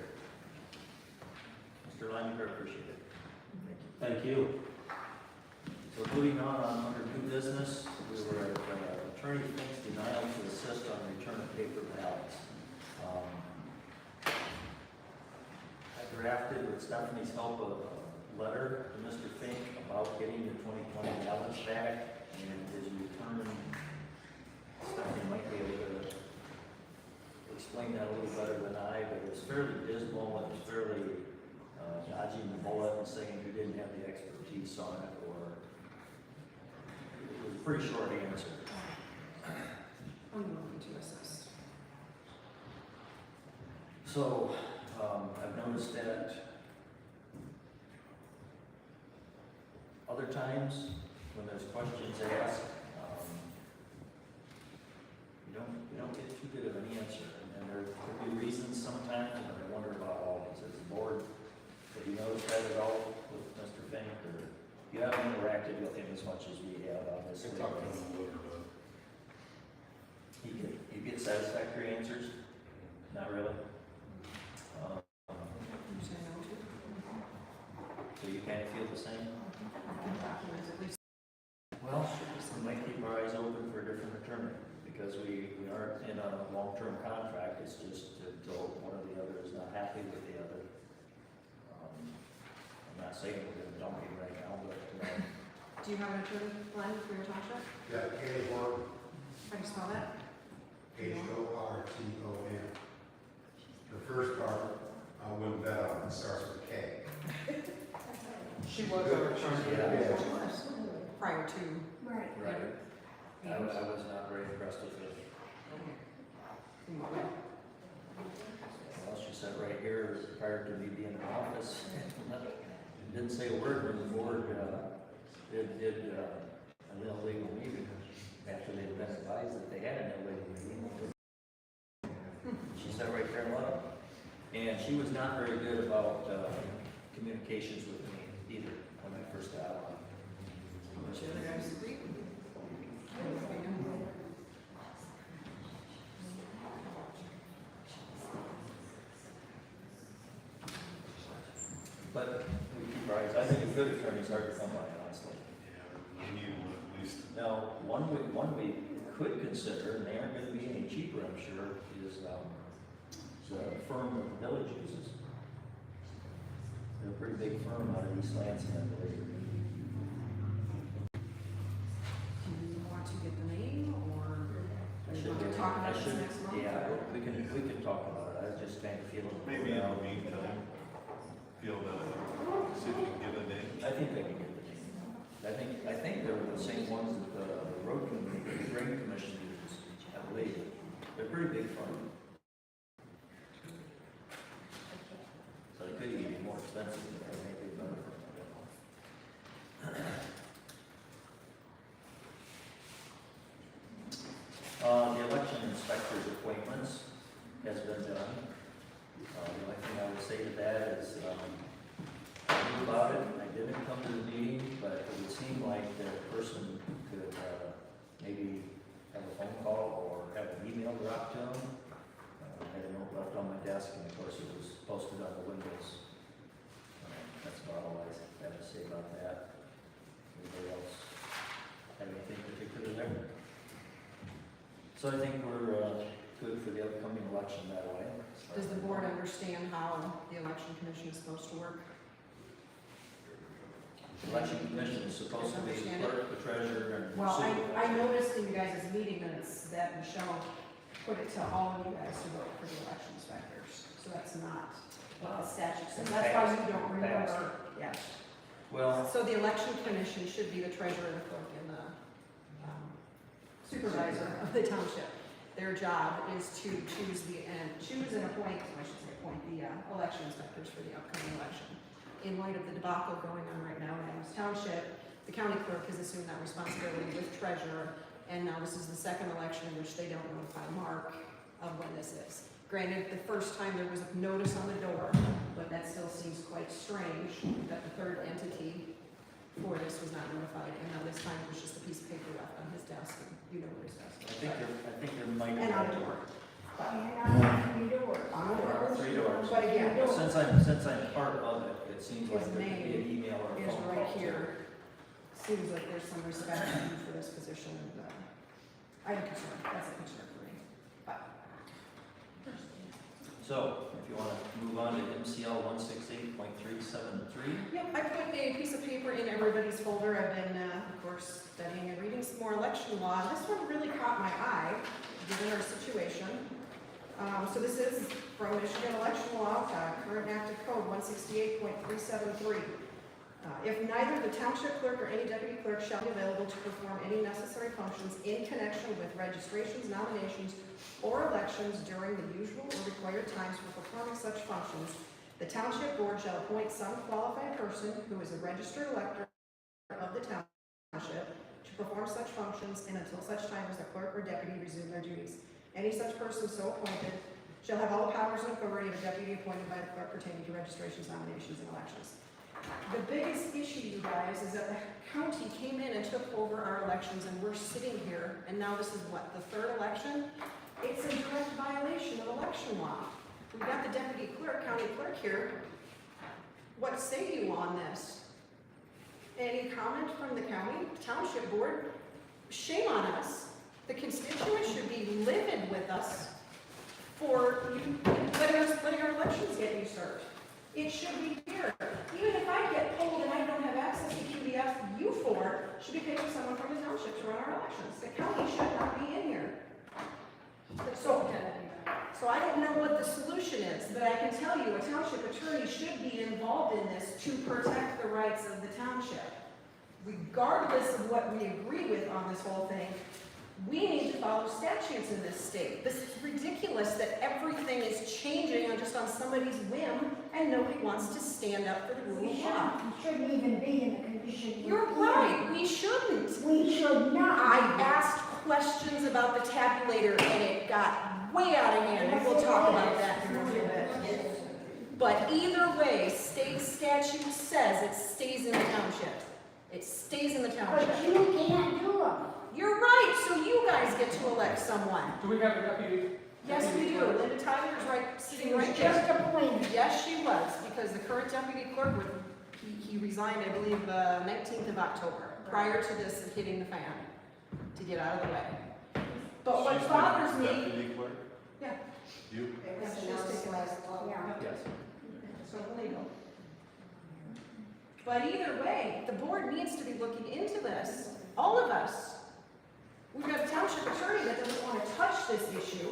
Mr. Lyman, I appreciate it. Thank you. So moving on under new business, we were at attorney thinks denial to assist on return of paper ballots. I drafted with Stephanie's help a letter to Mr. Fink about getting the 2020 ballots back, and as you return, Stephanie might be able to explain that a little better than I, but it was fairly dismal, it was fairly dodging the bullet and saying who didn't have the expertise on it, or it was a pretty short answer. I'm moving to assist. So, I've noticed that other times when there's questions asked, you don't get too good of an answer, and there could be reasons sometimes, but I wonder about all these. Have you noticed that at all with Mr. Fink, or you haven't interacted with him as much as we have on this? I talked to him a little bit. You get satisfactory answers? Not really? You say no to? So you kind of feel the same? Documents at least. Well, we might keep our eyes open for a different attorney, because we aren't in a long-term contract, it's just until one or the other is not happy with the other. I'm not saying we're gonna dump him right now, but, Do you have an attorney, Glenn, for your township? Yeah, K-Horton, How do you spell that? Horton. The first part, I wouldn't bet on, it starts with K. She was our attorney. Yeah. Prior to. Right. right, I was not very impressed with it. Well, she said right here, prior to me being in office, didn't say a word when the board, did an illegal meeting. After they'd been advised that they had an illegal meeting. She sat right there and let them. And she was not very good about, communications with me either, when I first got on. Which other guys agree? But we keep our eyes, I think a good attorney's hard to come by, honestly. Yeah, we need one at least. Now, one we could consider, and they aren't gonna be any cheaper, I'm sure, is, the firm that the village uses. They're a pretty big firm out of East Lansing, I believe. Do you want to get the name, or do you want to talk about this next month? Yeah, we can talk about it, I just kind of feel. Maybe in the meantime, feel that, see if you can get a name. I think they can get the name. I think they're the same ones that the road commission, the drain commission uses, I believe. They're a pretty big firm. So they could even be more expensive, but they may be better for them. The election inspector's appointments has been done. The only thing I would say to that is, I knew about it, I didn't come to the meeting, but it would seem like the person could, maybe have a phone call or have an email drop to them. I had a note left on my desk, and of course it was posted on the windows. That's about all I have to say about that. Anybody else have anything particular there? So I think we're, good for the upcoming election that way. Does the board understand how the election commission is supposed to work? The election commission is supposed to be the clerk, the treasurer, and Well, supervisor. I noticed in you guys' meeting minutes that Michelle put it to all of you guys to vote for the election inspectors. So that's not what the statute says. That's why you don't remember. Yeah. Well, So the election commission should be the treasurer, the clerk, and the supervisor of the township. Their job is to choose and appoint, I should say appoint the election inspectors for the upcoming election. In light of the debacle going on right now in Adams Township, the county clerk has assumed that responsibility with treasurer, and now this is the second election in which they don't notify Mark of when this is. Granted, the first time there was a notice on the door, but that still seems quite strange that the third entity for this was not notified, and now this time it was just a piece of paper left on his desk, and you know where his desk is. I think there might And on the be. door. And on 3 doors. On the door. 3 doors. But again, Since I'm part of it, it seems like His there could be an email or a is phone call. right here. Seems like there's some respect due for this position, and, I'm concerned, that's a concern for me. But, So, if you wanna move on to MCL 168.373. yep, I put a piece of paper in everybody's folder. I've been, of course, studying and reading some more election law. This one really caught my eye, given our situation. So this is from Michigan election law, current active code 168.373. If neither the township clerk or any deputy clerk shall be available to perform any necessary functions in connection with registrations, nominations, or elections during the usual or required times for performing such functions, the township board shall appoint some qualified person who is a registered elector of the township to perform such functions and until such time as the clerk or deputy resume their duties. Any such person so appointed shall have all the powers and authority of a deputy appointed by the clerk pertaining to registrations, nominations, and elections. The biggest issue, you guys, is that the county came in and took over our elections, and we're sitting here, and now this is what, the third election? It's a direct violation of election law. We've got the deputy clerk, county clerk here. What say you on this? Any comment from the county, township board? Shame on us. The constituents should be livid with us for letting our elections get usurped. It should be here. Even if I get polled and I don't have access to QDF, you four should be paying someone from the township to run our elections. The county should not be in here. So I don't know what the solution is, but I can tell you a township attorney should be involved in this to protect the rights of the township. Regardless of what we agree with on this whole thing, we need to follow statutes in this state. This is ridiculous that everything is changing on somebody's whim and nobody wants to stand up for the rule of law. We shouldn't even be in the condition. You're right, we shouldn't. We should not. I asked questions about the tabulator and it got way out of hand, and we'll talk about that in a little bit. But either way, state statute says it stays in the township. It stays in the township. But you can't do them. You're right, so you guys get to elect someone. Do we have a deputy? Yes, we do. Linda Tyler's sitting right Just there. appointed. Yes, she was, because the current deputy clerk, he resigned, I believe, 19th of October, prior to this hitting the fan, to get out of the way. But what She's the bothers me, Deputy clerk? yeah, You? yes, she just taken last, Yeah. Yes. so illegal. But either way, the board needs to be looking into this, all of us. We've got a township attorney that doesn't want to touch this issue.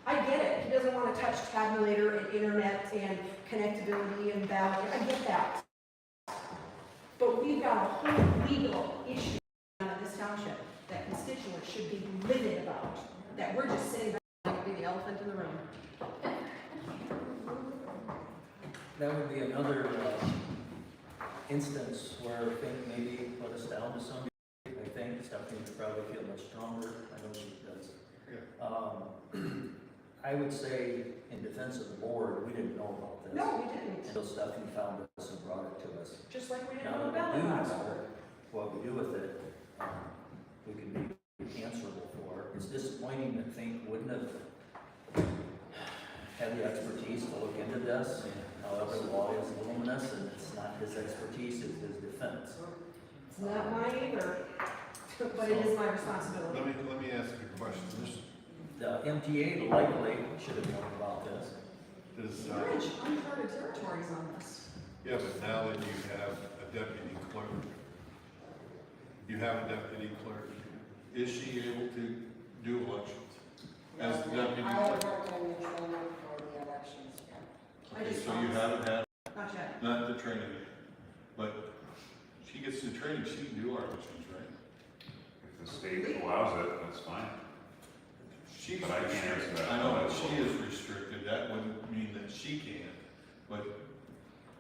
I get it, he doesn't want to touch tabulator and internet and connectability and ballot, I get that. But we've got a whole legal issue in this township that constituents should be livid about, that we're just sitting back like be the elephant in the room. That would be another instance where I think maybe let us down to some degree. I think Stephanie would probably feel much stronger. I know she does. I would say in defense of the board, we didn't know about this. No, we didn't, Until Stephanie found us and brought it to us. just like we didn't Now know that about we it do last know year. what we do with it, we can be answerable for. It's disappointing to think wouldn't have had the expertise to look into this. However, the law is voluminous and it's not his expertise, it's his defense. It's not mine either, but it is my responsibility. Let me ask you a question. The MTA likely should have known about this. We're in uncharted territories on this. Yeah, but now that you have a deputy clerk, is she able to do elections? As the deputy clerk? Okay, so you haven't had, Not yet. not the training yet, but she gets the training, she can do our elections, right? If the state allows it, that's fine. She's But I can't answer restricted. that. I know that she is restricted, that wouldn't mean that she can't, but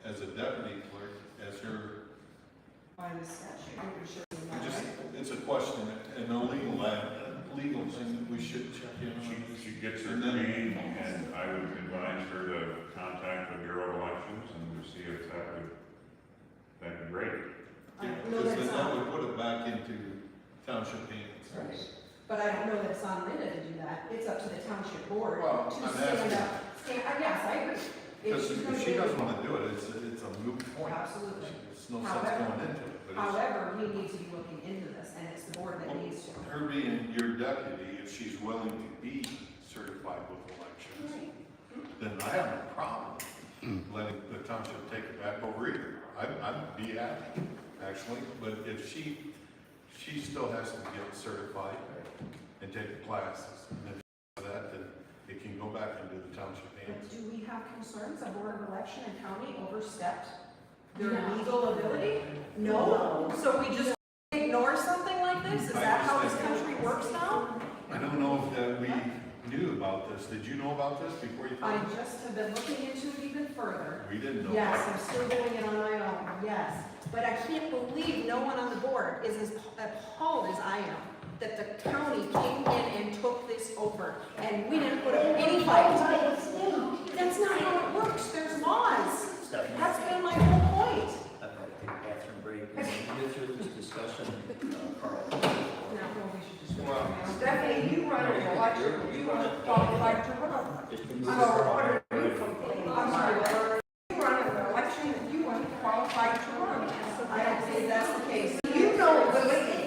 as a deputy clerk, as her, By the statute, I'm sure. it's a question, and a legal thing that we should check in on. She gets her And then- training, and I would advise her to contact the Bureau of Elections and to see if that'd be great. I know Because that then it's that on, would put it back into township hands. right, but I don't know that it's on Linda to do that. It's up to the township board Well, to I'm stand asking. up. Yes, I agree. Because she's gonna if she be- doesn't wanna do it, it's a moot point. Absolutely. There's no sense However- going into it, but However, we need to be looking into this, and it's the board that needs to. her being your deputy, if she's willing to be certified with elections, Right. then I have no problem letting the township take it back over either. I'd be happy, actually, but if she still has to get certified and take the classes, and if that, then it can go back into the township But hands. do we have concerns a board of election and county overstepped their legal ability? No? So we just ignore something like this? Is that how this country works now? I don't know if that we knew about this. Did you know about this before you I told us? just have been looking into it even further. We didn't know. Yes, about I'm still doing it on my own, yes. But I can't believe no one on the board is as appalled as I am, that the county came in and took this over, and we didn't put up any fight. election, you weren't qualified to run. So what are you complaining? I'm sorry, you run an election that you weren't qualified to run. I don't believe that's the case. You know,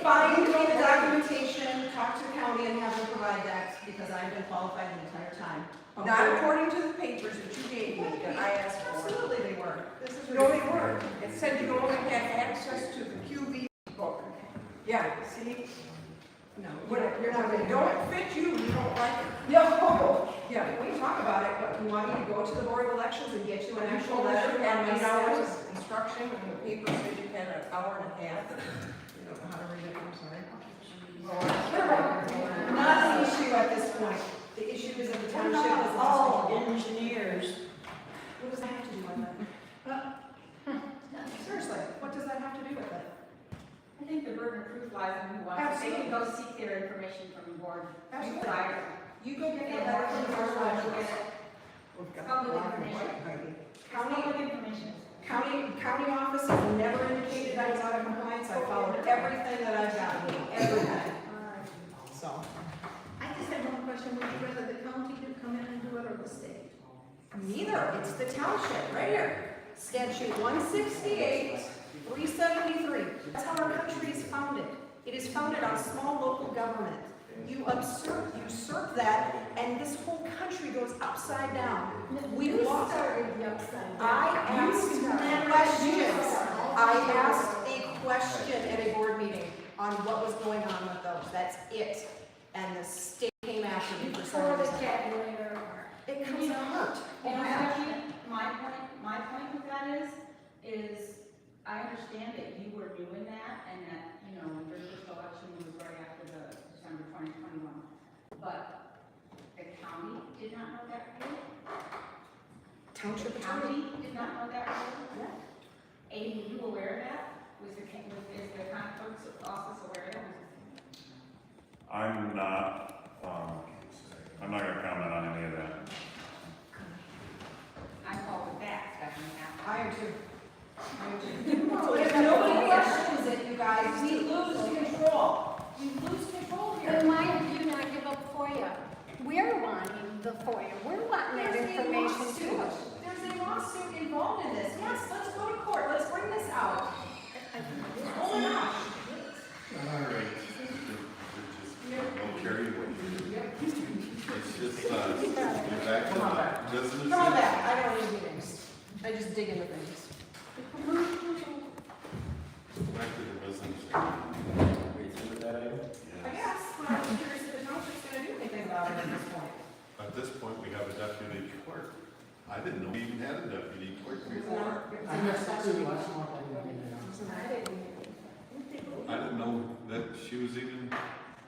Find me the documentation, talk to the county and have them provide that, because I've been qualified the entire time. not according to the papers that you gave me, that I asked for. Absolutely they were. This is No, they weren't. It said you only had access to the QV book. Yeah, see? No, When you're not when gonna it do don't it. fit you, you don't like it. Yeah, we can talk about it, but you want me to go to the Board of Elections and get you an actual Told us letter you had from 8 hours myself? of instruction, and the paper said you had an hour and a half. You don't know how to read it, I'm sorry. Well, I'm Not the issue at this point. The issue is that the What township about is all lost. engineers? What does that have to do with it? Seriously, what does that have to do with it? I think the burden of proof lies on who wants it. They can go seek their information from the board. Absolutely. Prior. You go get They that have letter from the Board of to Elections. get it. We've got Public black and information. white, Heidi. Public information. County office has never indicated I was out of compliance. I followed everything that I've gotten, everything. So, I just have one question, would you rather the county do come in and do it or the state? neither, it's the township, right here. Statute 168, 373. That's how our country is founded. It is founded on small local government. You usurp that, and this whole country goes upside down. We You lost. started the upside down. I asked questions. I asked a question at a board meeting on what was going on with those. That's it. And the state came after me for some For the reason. calculator. It comes to hurt. You know, actually, my point with that is, I understand that you were doing that and that, you know, your first election was right after the December 2021. But the county did not know that rule. Township The attorney. county did not know that rule. Amy, were you aware of that? Is the county clerk's office aware of that? I'm not gonna comment on any of that. I called it back, Stephanie. I am too. So if nobody questions it, you guys, we lose control. We lose control here. Then why did you not give up FOIA? We're wanting the FOIA, we're wanting that There's a information lawsuit. too. There's a lawsuit involved in this. Yes, let's go to court. Let's bring this out. Oh my gosh. All right. Don't carry away. It's just, get back to the business. Come on back. I don't need meetings. I just dig into things. Back to the business. Read through that item? I guess, but I'm curious if the township's gonna do anything about it at this point. At this point, we have a deputy clerk. I didn't know we even had a deputy clerk before. I missed that too last month. I didn't get it. I didn't know that she was even,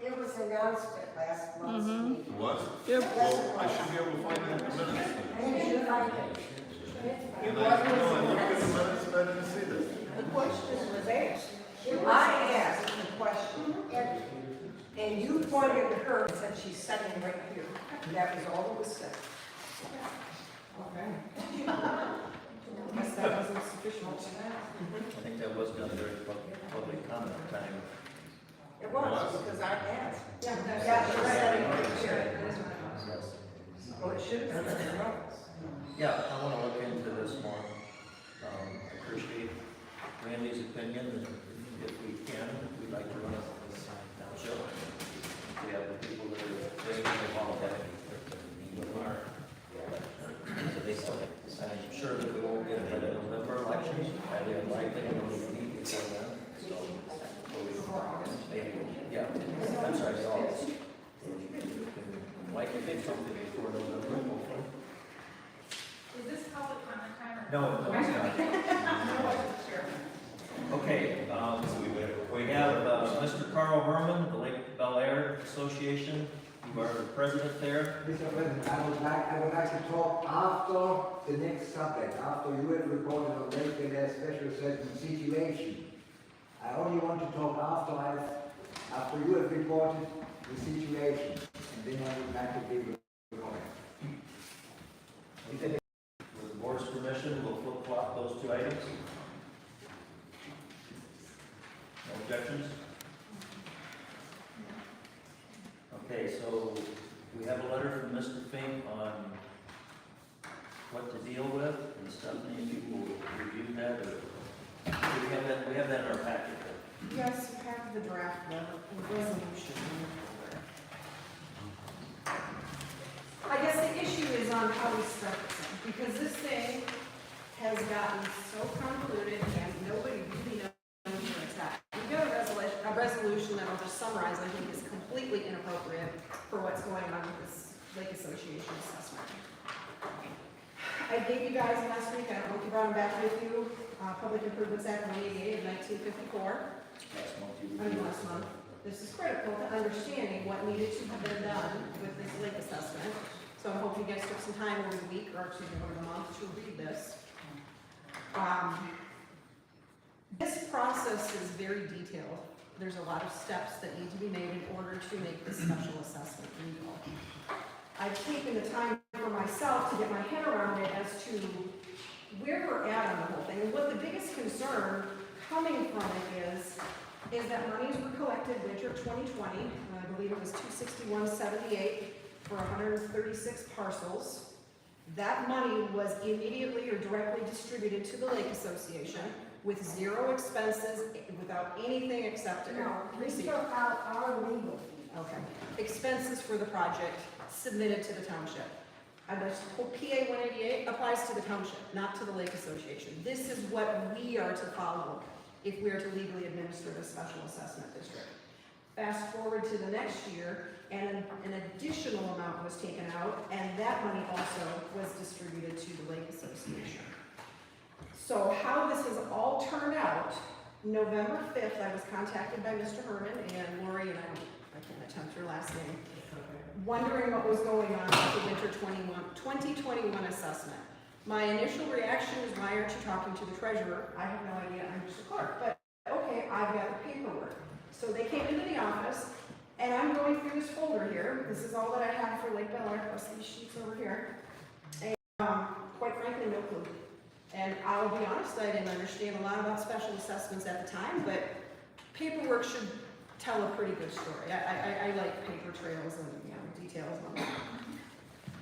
It was announced at last month's meeting. was? Well, I should be able to find that in the minutes. And you should find it. And I looked at the minutes and I didn't see this. The question was asked. I asked the question, and you pointed to her and said she's sitting right here. That was all that was said. Okay. Guess that wasn't sufficient. I think that was done during public comment time. It was, because I asked. Yeah, Yeah, she's you're right. sitting right here. That is what it was. Well, it should have been in the notes. Yeah, I wanna look into this more. I appreciate Randy's opinion, and if we can, we'd like to run this township. We have the people that are very involved in it. So I'm sure that we won't get it by the November elections, highly unlikely, we'll need it before then, so. Maybe, yeah, I'm sorry, it's August. Likely get something before November, hopefully. Is this public comment time or? No, it's not. Okay, we have Mr. Carl Herman, the Lake Bel Air Association. You are the president there. Mr. President, I would like to talk after the next subject, after you have reported on Lake Bel Air special assessment situation. I only want to talk after you have reported the situation, and then I would like to give you a comment. With the board's permission, we'll flip-flop those two items. No objections? Okay, so We have a letter from Mr. Fink on what to deal with, and Stephanie, if you will review that, or, we have that in our packet. Yes, you have the draft resolution. I guess the issue is on how we start this thing, because this thing has gotten so convoluted and nobody really knows where it's at. We've got a resolution that I'll just summarize, I think is completely inappropriate for what's going on with this Lake Association assessment. I gave you guys last week, I don't know if you brought them back with you, Public Improvements Act 188 of 1954. Last month. This is critical to understanding what needed to have been done with this lake assessment. So I hope you guys took some time over the week, or excuse me, over the month to read this. This process is very detailed. There's a lot of steps that need to be made in order to make this special assessment legal. I've taken the time for myself to get my head around it as to where we're at on the whole thing. And what the biggest concern coming from it is that monies were collected winter 2020. I believe it was $261.78 for 136 parcels. That money was immediately or directly distributed to the Lake Association with zero expenses, without anything except a receipt. took out our legal fees. Okay. Expenses for the project submitted to the township. And this whole PA 188 applies to the township, not to the Lake Association. This is what we are to follow if we are to legally administer the special assessment district. Fast forward to the next year, and an additional amount was taken out, and that money also was distributed to the Lake Association. So how this has all turned out, November 5th, I was contacted by Mr. Herman and Lori, and I can't attempt her last name, wondering what was going on with the winter 2021 assessment. My initial reaction was, why aren't you talking to the treasurer? I have no idea, I'm just a clerk, but okay, I've got the paperwork. So they came into the office, and I'm going through this folder here. This is all that I have for Lake Bel Air, plus these sheets over here. And quite frankly, no clue. And I'll be honest, I didn't understand a lot about special assessments at the time, but paperwork should tell a pretty good story. I like paper trails and details and all that.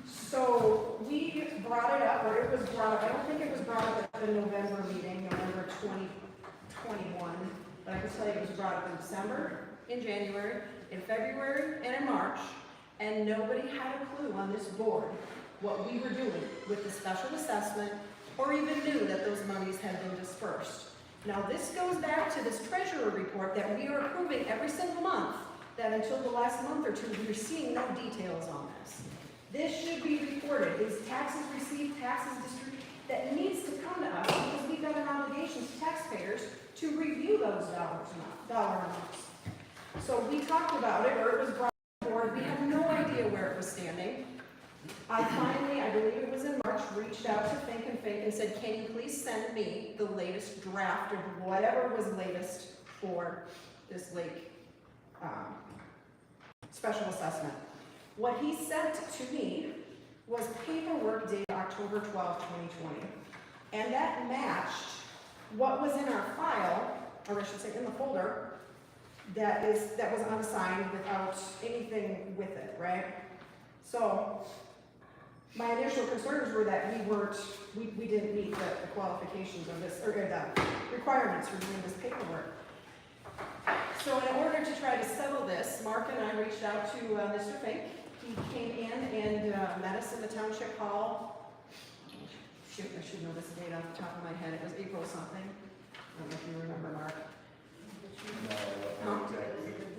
So we brought it up, or it was brought up, I don't think it was brought up at the November meeting, November 2021, but I can tell you it was brought up in December, in January, in February, and in March, and nobody had a clue on this board what we were doing with the special assessment, or even knew that those monies had been dispersed. Now this goes back to this treasurer report that we are approving every single month, that until the last month or two, we were seeing no details on this. This should be reported, is taxes received, taxes distributed, that needs to come to us because we've got an obligation to taxpayers to review those dollar amounts. So we talked about it, or it was brought to the board, we had no idea where it was standing. I finally, I believe it was in March, reached out to Fink and said, can you please send me the latest draft of whatever was latest for this lake special assessment. What he sent to me was paperwork dated October 12, 2020. And that matched what was in our file, or I should say in the folder, that was unsigned without anything with it, right? So my initial concerns were that we didn't meet the qualifications of this, or the requirements for doing this paperwork. So in order to try to settle this, Mark and I reached out to Mr. Fink. He came in and met us in the Township Hall. Shoot, I should know this date off the top of my head. It was April something. I don't know if you remember, Mark. No,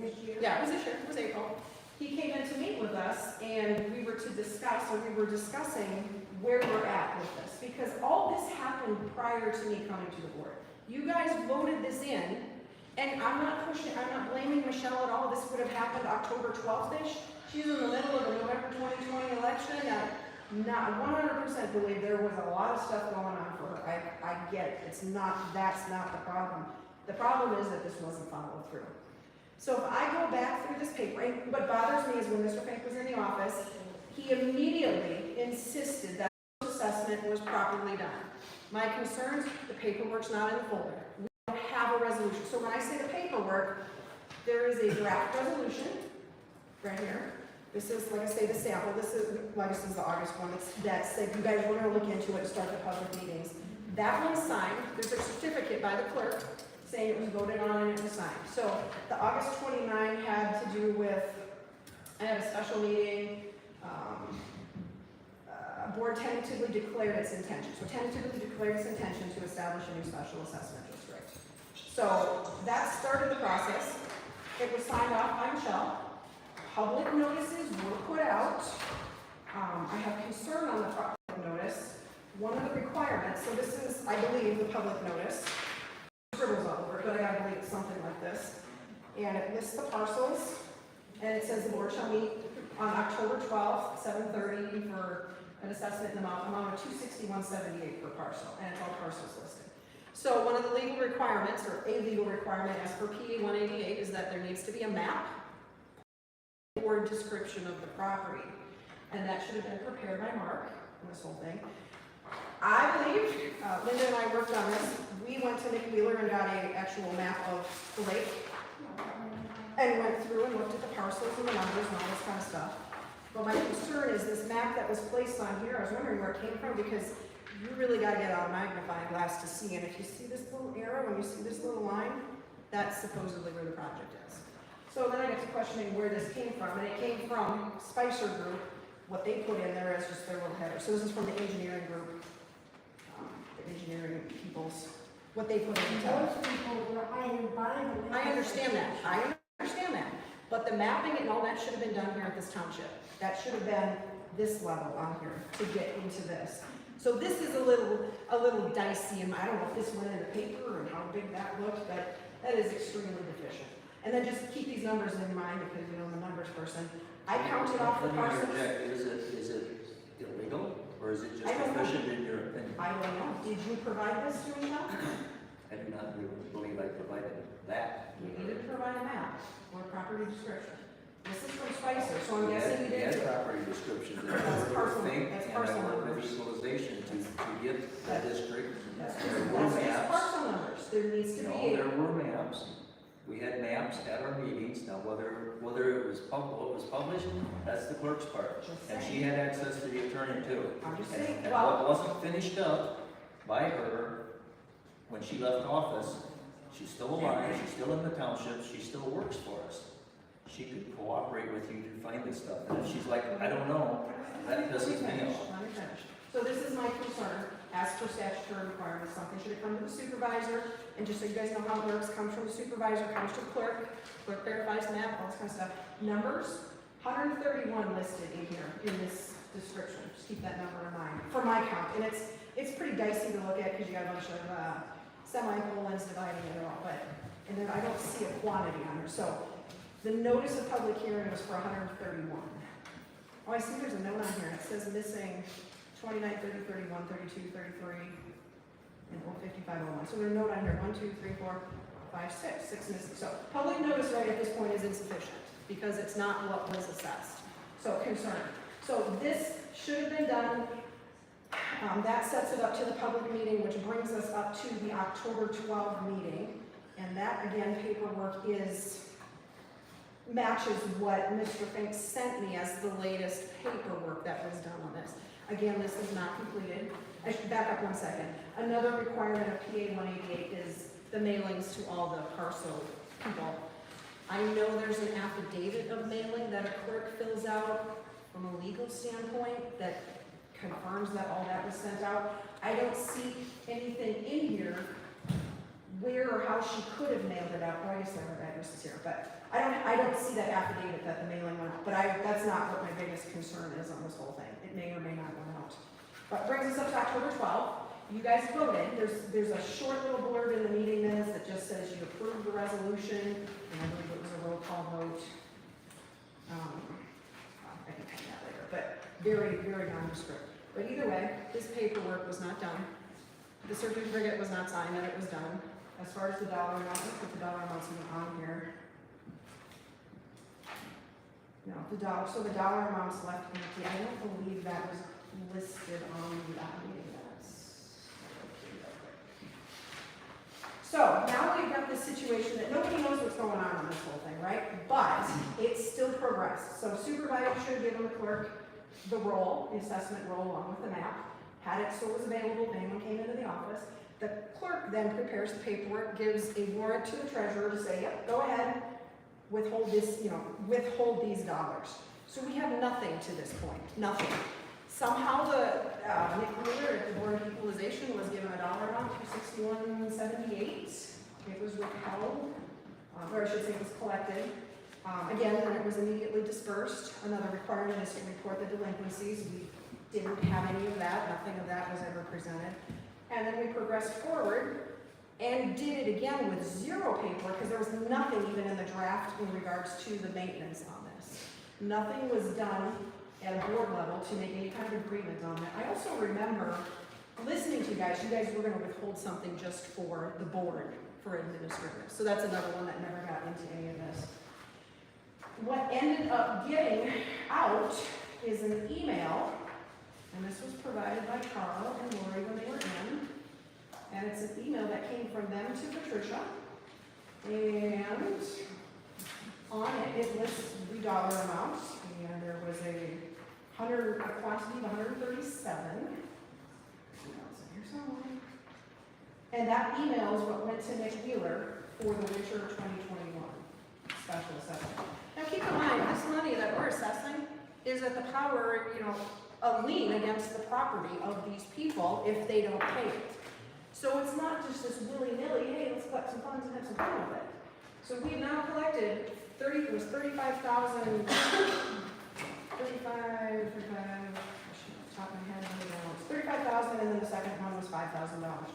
This year? Yeah, it was this year. It was April. He came in to meet with us, and we were to discuss, or we were discussing where we're at with this, because all this happened prior to me coming to the board. You guys voted this in, and I'm not blaming Michelle at all. This would have happened October 12th-ish. She's in the middle of the November 2020 election. I not 100% believe there was a lot of stuff going on for her. I get it. That's not the problem. The problem is that this wasn't followed through. So if I go back through this paper, and what bothers me is when Mr. Fink was in the office, he immediately insisted that the assessment was properly done. My concerns, the paperwork's not in the folder. We don't have a resolution. So when I say the paperwork, there is a draft resolution right here. This is, like I say, the sample, this is the August one, that said you guys were gonna look into it and start the public meetings. That one's signed, there's a certificate by the clerk saying it was voted on and it was signed. So the August 29 had to do with, I had a special meeting, board tentatively declared its intention. So tentatively declared its intention to establish a new special assessment district. So that started the process. It was signed off by Michelle. Public notices were put out. I have concern on the public notice. One of the requirements, so this is, I believe, the public notice. Scribbles all over it, but I believe it's something like this. And it lists the parcels, and it says the board shall meet on October 12th, 7:30 for an assessment in the amount of $261.78 per parcel, and it's all parcels listed. So one of the legal requirements, or a legal requirement as per PA 188, is that there needs to be a map or description of the property. And that should have been prepared by Mark in this whole thing. I believe, Linda and I worked on this. We went to Nick Wheeler and got an actual map of the lake and went through and looked at the parcels and the numbers and all this kind of stuff. But my concern is this map that was placed on here, I was wondering where it came from, because you really gotta get out a magnifying glass to see, and if you see this little arrow, when you see this little line, that's supposedly where the project is. So then I get to questioning where this came from, and it came from Spicer Group. What they put in there is just their little header. So this is from the engineering group, the engineering peoples, what they put in the Those people were hired by the. I understand that, but the mapping and all that should have been done here at this township. That should have been this level on here to get into this. So this is a little dicey, and I don't know if this went in the paper and how big that looked, but that is extremely deficient. And then just keep these numbers in mind, because you know I'm a numbers person. I counted off the parcels. Is it illegal, or is it just I don't know. deficient in your opinion? I don't know. Did you provide this to Michelle? I do not believe I provided that. You needed to provide a map or a property description. This is from Spicer, so I'm guessing you We did. had property description, That's parcel- and that's I parcel worked with numbers. equalization to get that district. That's There were that's maps. parcel numbers. There needs to No, be. there were maps. We had maps at our meetings. Now, whether it was what was published, that's the clerk's part. Just And saying. she had access to the attorney too. I'm just And- saying, And well- what wasn't finished up by her when she left office, she's still alive, she's still in the township, she still works for us. She could cooperate with you to find this stuff. And if she's like, I don't know, that pisses me off. Let me finish. So this is my concern, as per statutory requirements, something should have come to the supervisor, and just so you guys know how it works, comes from the supervisor, comes to the clerk verifies the map, all this kind of stuff. Numbers, 131 listed in here, in this description, just keep that number in mind, for my count, and it's pretty dicey to look at, because you got a bunch of semicolons dividing it all, and then I don't see a quantity on here, so the notice of public hearing was for 131. Oh, I see there's a note on here, it says missing 29, 30, 31, 32, 33, and 55, 01. So there's a note on here, 1, 2, 3, 4, 5, 6 missing. So public notice right at this point is insufficient, because it's not what was assessed. So concern. So this should have been done, that sets it up to the public meeting, which brings us up to the October 12 meeting. And that, again, paperwork matches what Mr. Fink sent me as the latest paperwork that was done on this. Again, this is not completed. I should back up one second. Another requirement of PA 188 is the mailings to all the parcel people. I know there's an affidavit of mailing that a clerk fills out from a legal standpoint that confirms that all that was sent out. I don't see anything in here where or how she could have mailed it out. Well, I guess her address is here, but I don't see that affidavit that the mailing went out. But that's not what my biggest concern is on this whole thing. It may or may not go out. But brings us up to October 12th. You guys voted. There's a short little blurb in the meeting minutes that just says you approved the resolution, and I believe it was a roll call vote. I can hang that later, but very, very nondescript. But either way, this paperwork was not done. The certificate was not signed that it was done. As far as the dollar amount, let's put the dollar amounts on here. No, so the dollar amounts left empty. I don't believe that was listed on the meeting minutes. So now we've got this situation that nobody knows what's going on this whole thing, right? But it's still progress. progress. So supervisor should give the clerk the roll, the assessment roll along with the map, had it so it was available if anyone came into the office. The clerk then prepares the paperwork, gives a warrant to the treasurer to say, yep, go ahead, withhold this, withhold these dollars. So we have nothing to this point, nothing. Somehow Nick Wheeler at the Board of Equalization was given a dollar amount, $261.78. It was withheld, or I should say it was collected. Again, then it was immediately dispersed. Another requirement is to report the delinquencies. We didn't have any of that, nothing of that was ever presented. And then we progressed forward and did it again with zero paperwork because there was nothing even in the draft in regards to the maintenance on this. Nothing was done at a board level to make any kind of agreement on that. I also remember listening to you guys were going to withhold something just for the board for administrative. So that's another one that never got into any of this. What ended up getting out is an email, and this was provided by Carl and Lori when they were in, and it's an email that came from them to Patricia, and on it lists the dollar amounts, and there was a quantity of 137. Here somewhere. And that email is what went to Nick Wheeler for the winter 2021 special assessment. Now keep in mind, this money that we're assessing is at the power, a lien against the property of these people if they don't pay it. So it's not just this willy-nilly, hey, let's collect some funds and have some fun with it. So we've now collected 35,000, top of my head, it's 35,000, and then the second one was $5,000.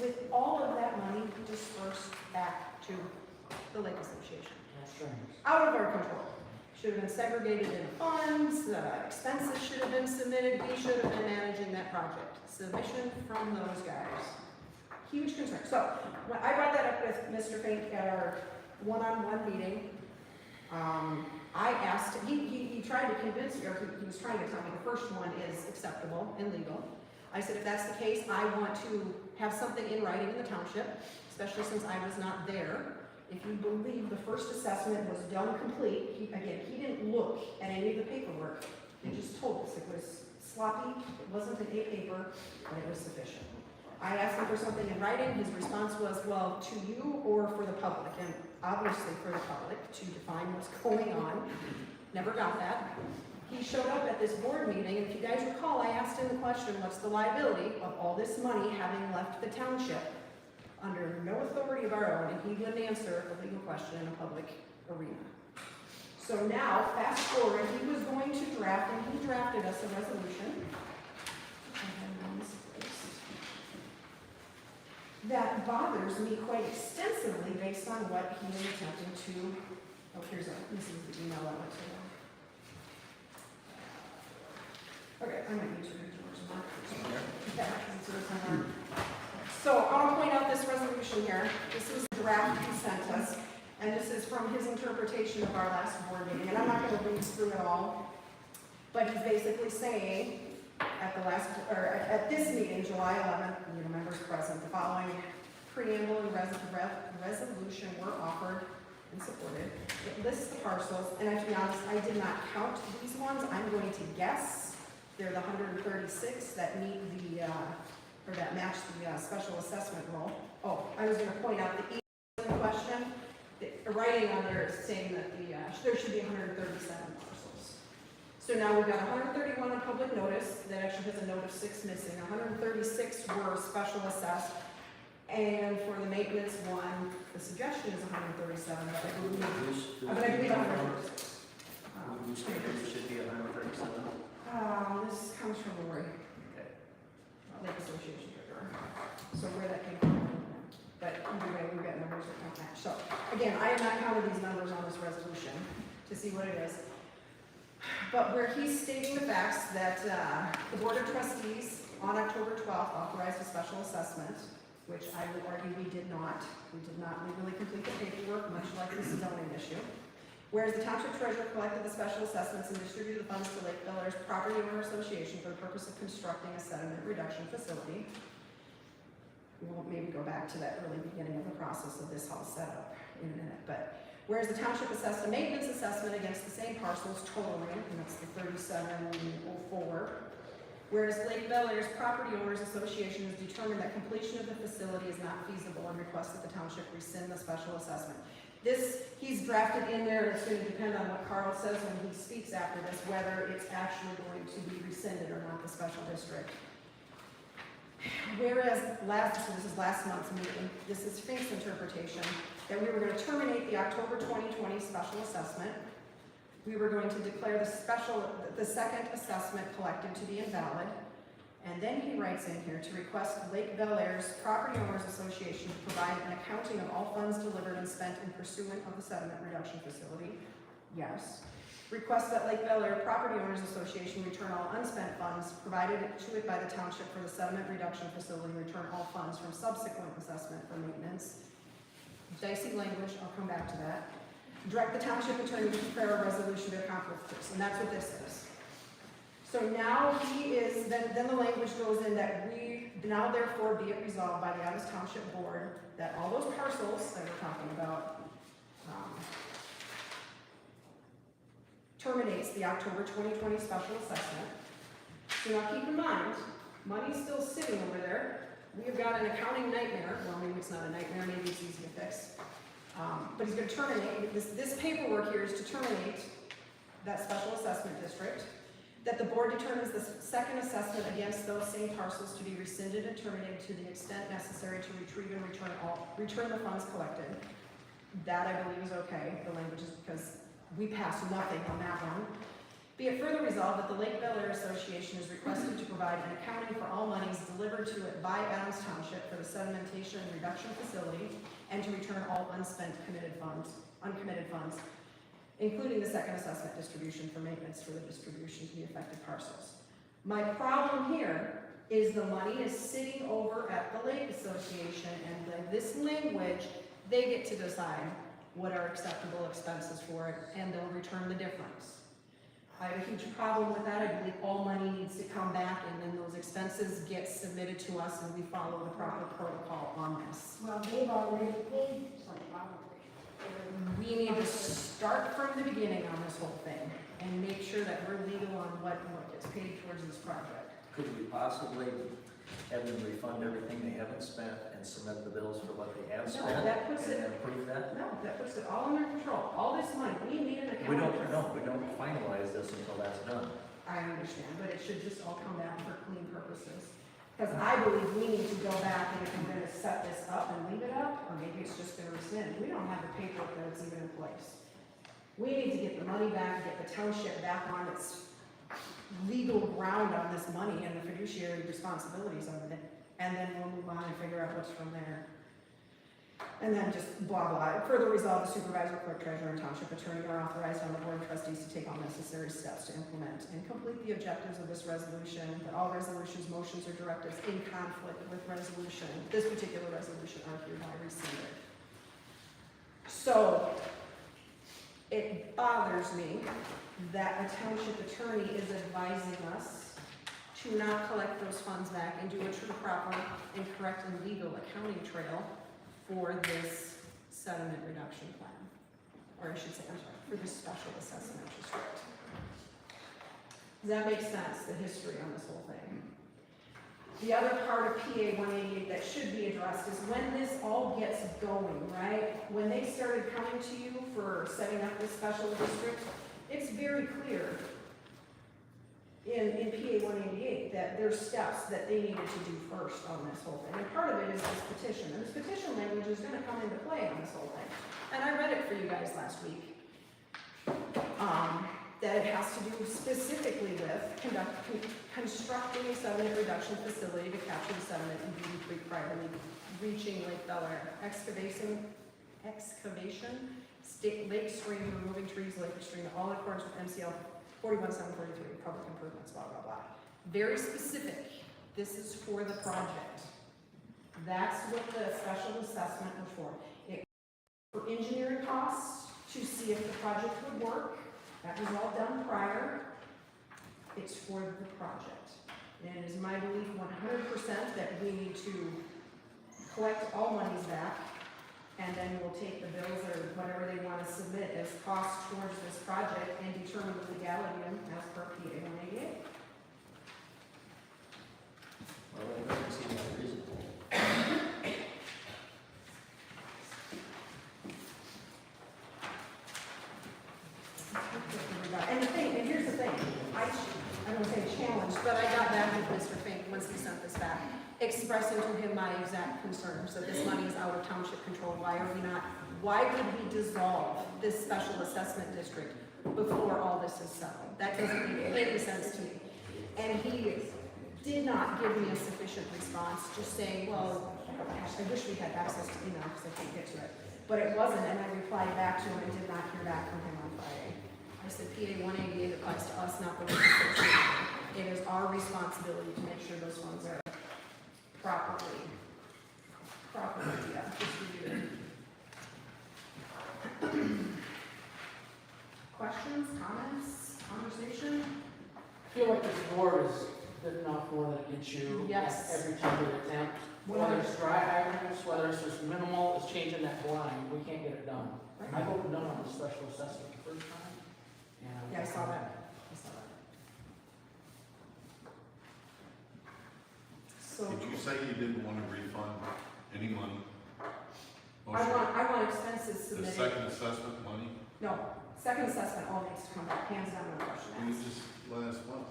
With all of that money dispersed back to the Lake Association. Out of our control. Should have been segregated in funds, expenses should have been submitted, we should have been managing that project. Submission from those guys. Huge concern. So, when I brought that up with Mr. Fink at our one-on-one meeting. I asked, he tried to convince me, or he was trying to tell me the first one is acceptable and legal. I said, if that's the case, I want to have something in writing in the township, especially since I was not there. If you believe the first assessment was done complete, he didn't look at any of the paperwork. He just told us it was sloppy, it wasn't an A paper, and it was sufficient. I asked him for something in writing. His response was, well, to you or for the public, and obviously for the public to define what's going on. Never got that. He showed up at this board meeting, and if you guys recall, I asked him the question, what's the liability of all this money having left the township under no authority of our own, and he wouldn't answer a legal question in a public arena. So now, fast forward, he was going to draft, and he drafted us a resolution that bothers me quite extensively based on what he is attempting to, this is the email I went to him. Okay, I'm going to use yours, Mark. So I want to point out this resolution here. This is the draft he sent us, and this is from his interpretation of our last board meeting. And I'm not going to read through it all, but he's basically saying at this meeting, July 11th, members present, the following preamble and resolution were offered and supported. It lists the parcels, and to be honest, I did not count these ones. I'm going to guess they're the 136 that meet that match the special assessment roll. Oh, I was going to point out the email in question. The writing on there is saying that there should be 137 parcels. So now we've got 131 on public notice that actually has a note of 6 missing. 136 were special assessed, and for the maintenance one, the suggestion is 137. But I believe 136. Newspapers should be 137. This comes from Lori. Okay. Lake Association treasurer. So where that came from, but either way, we've got numbers that don't match. So again, I have not counted these numbers on this resolution to see what it is. But where he's stating the facts that the Board of Trustees on October 12th authorized a special assessment, which I would argue we did not. We did not legally complete the paperwork, much like this zoning issue. Whereas the Township Treasurer collected the special assessments and distributed the funds to Lake Bel Air's Property Owner Association for the purpose of constructing a sediment reduction facility. We'll maybe go back to that early beginning of the process of this whole setup in a minute, but Whereas the township assessed a maintenance assessment against the same parcels totaling, and that's the 3704. Whereas Lake Bel Air's Property Owners Association has determined that completion of the facility is not feasible and requests that the township rescind the special assessment. This, he's drafted in there, it's going to depend on what Carl says when he speaks after this, whether it's actually going to be rescinded or not, the special district. Whereas this is last month's meeting, this is Fink's interpretation, that we were going to terminate the October 2020 special assessment. We were going to declare the second assessment collected to be invalid. And then he writes in here to request Lake Bel Air's Property Owners Association to provide an accounting of all funds delivered and spent in pursuant of the sediment reduction facility. Yes. Request that Lake Bel Air Property Owners Association return all unspent funds provided to it by the township for the sediment reduction facility, return all funds from subsequent assessment for maintenance. Dicey language, I'll come back to that. Direct the township attorney to prepare a resolution to accomplish this, and that's what this is. So now then the language goes in that we, now therefore be it resolved by the Adams Township Board that all those parcels that we're talking about terminates the October 2020 special assessment. So now keep in mind, money's still sitting over there. We have got an accounting nightmare. Well, maybe it's not a nightmare, maybe it's easy to fix. But he's going to terminate, this paperwork here is to terminate that special assessment district, that the board determines the second assessment against those same parcels to be rescinded and terminated to the extent necessary to retrieve and return the funds collected. That I believe is okay, the language is because we passed nothing on that one. Be it further resolved that the Lake Bel Air Association is requested to provide an accounting for all monies delivered to it by Adams Township for the sedimentation and reduction facility and to return all uncommitted funds, including the second assessment distribution for maintenance for the distribution to the affected parcels. My problem here is the money is sitting over at the Lake Association, and this language, they get to decide what are acceptable expenses for it, and they'll return the difference. I have a huge problem with that. I believe all money needs to come back, and then those expenses get submitted to us, and we follow the proper protocol on this. Well, they've already paid some probably. We need to start from the beginning on this whole thing and make sure that we're legal on what gets paid towards this project. Could we possibly have them refund everything they haven't spent and submit the bills for what they have spent? No, that puts it, and approve that? no, that puts it all under control. All this money, we need an account. We don't finalize this until that's done. I understand, but it should just all come back for clean purposes. Because I believe we need to go back, and if we're gonna set this up and leave it up, or maybe it's just gonna rescind, we don't have the paperwork that's even in place. We need to get the money back, get the township back on its legal ground on this money and the fiduciary responsibilities of it, and then we'll move on and figure out what's from there. And then just blah, blah. Further resolve, the supervisor, clerk, treasurer, and township attorney are authorized on the board of trustees to take all necessary steps to implement and complete the objectives of this resolution, that all resolutions, motions, or directives in conflict with this particular resolution are hereby rescinded. So, it bothers me that a township attorney is advising us to not collect those funds back and do a true, proper, and correct and legal accounting trail for this sediment reduction plan. Or I should say, I'm sorry, for this special assessment district. Does that make sense, the history on this whole thing? The other part of PA 188 that should be addressed is when this all gets going, right? When they started coming to you for setting up this special district, it's very clear in PA 188 that there's steps that they needed to do first on this whole thing. And part of it is this petition. And this petition language is going to come into play on this whole thing. And I read it for you guys last week. That it has to do specifically with constructing a sediment reduction facility to capture the sediment in Beauty Creek prior to reaching Lake Bel Air. Excavation, state lake stream, removing trees, lake stream, all in accordance with MCL 41743, public improvements, blah, blah, blah. Very specific. This is for the project. That's what the special assessment was for. For engineering costs, to see if the project would work. That was all done prior. It's for the project. And it is my belief 100% that we need to collect all monies back And then we'll take the bills or whatever they want to submit as costs towards this project and determine the legality of them as per PA 188. Well, that doesn't seem that reasonable. And here's the thing, I don't want to say challenged, but I got back with Mr. Fink once he sent this back, expressing to him my exact concerns, that this money is out of township control. Why would we dissolve this special assessment district before all this is settled? That doesn't make any sense to me. And he did not give me a sufficient response, just saying, well, gosh, I wish we had access to email because I can't get to it. But it wasn't, and I replied back to him and did not hear back from him on Friday. I said, PA 188 applies to us, not the local association. It is our responsibility to make sure those funds are properly distributed. Questions, comments, conversation? I feel like this board is good enough more than it gets you. Yes. Every time we attempt, whether it's dry hydrants, whether it's just minimal, it's changing that blind, we can't get it done. I voted no on the special assessment the first time. And Yeah, I saw that. So, Did you say you didn't want to refund any money? I want expenses The submitted. second assessment money? No, second assessment all needs to come back, hands down, no question We asked. just, last month,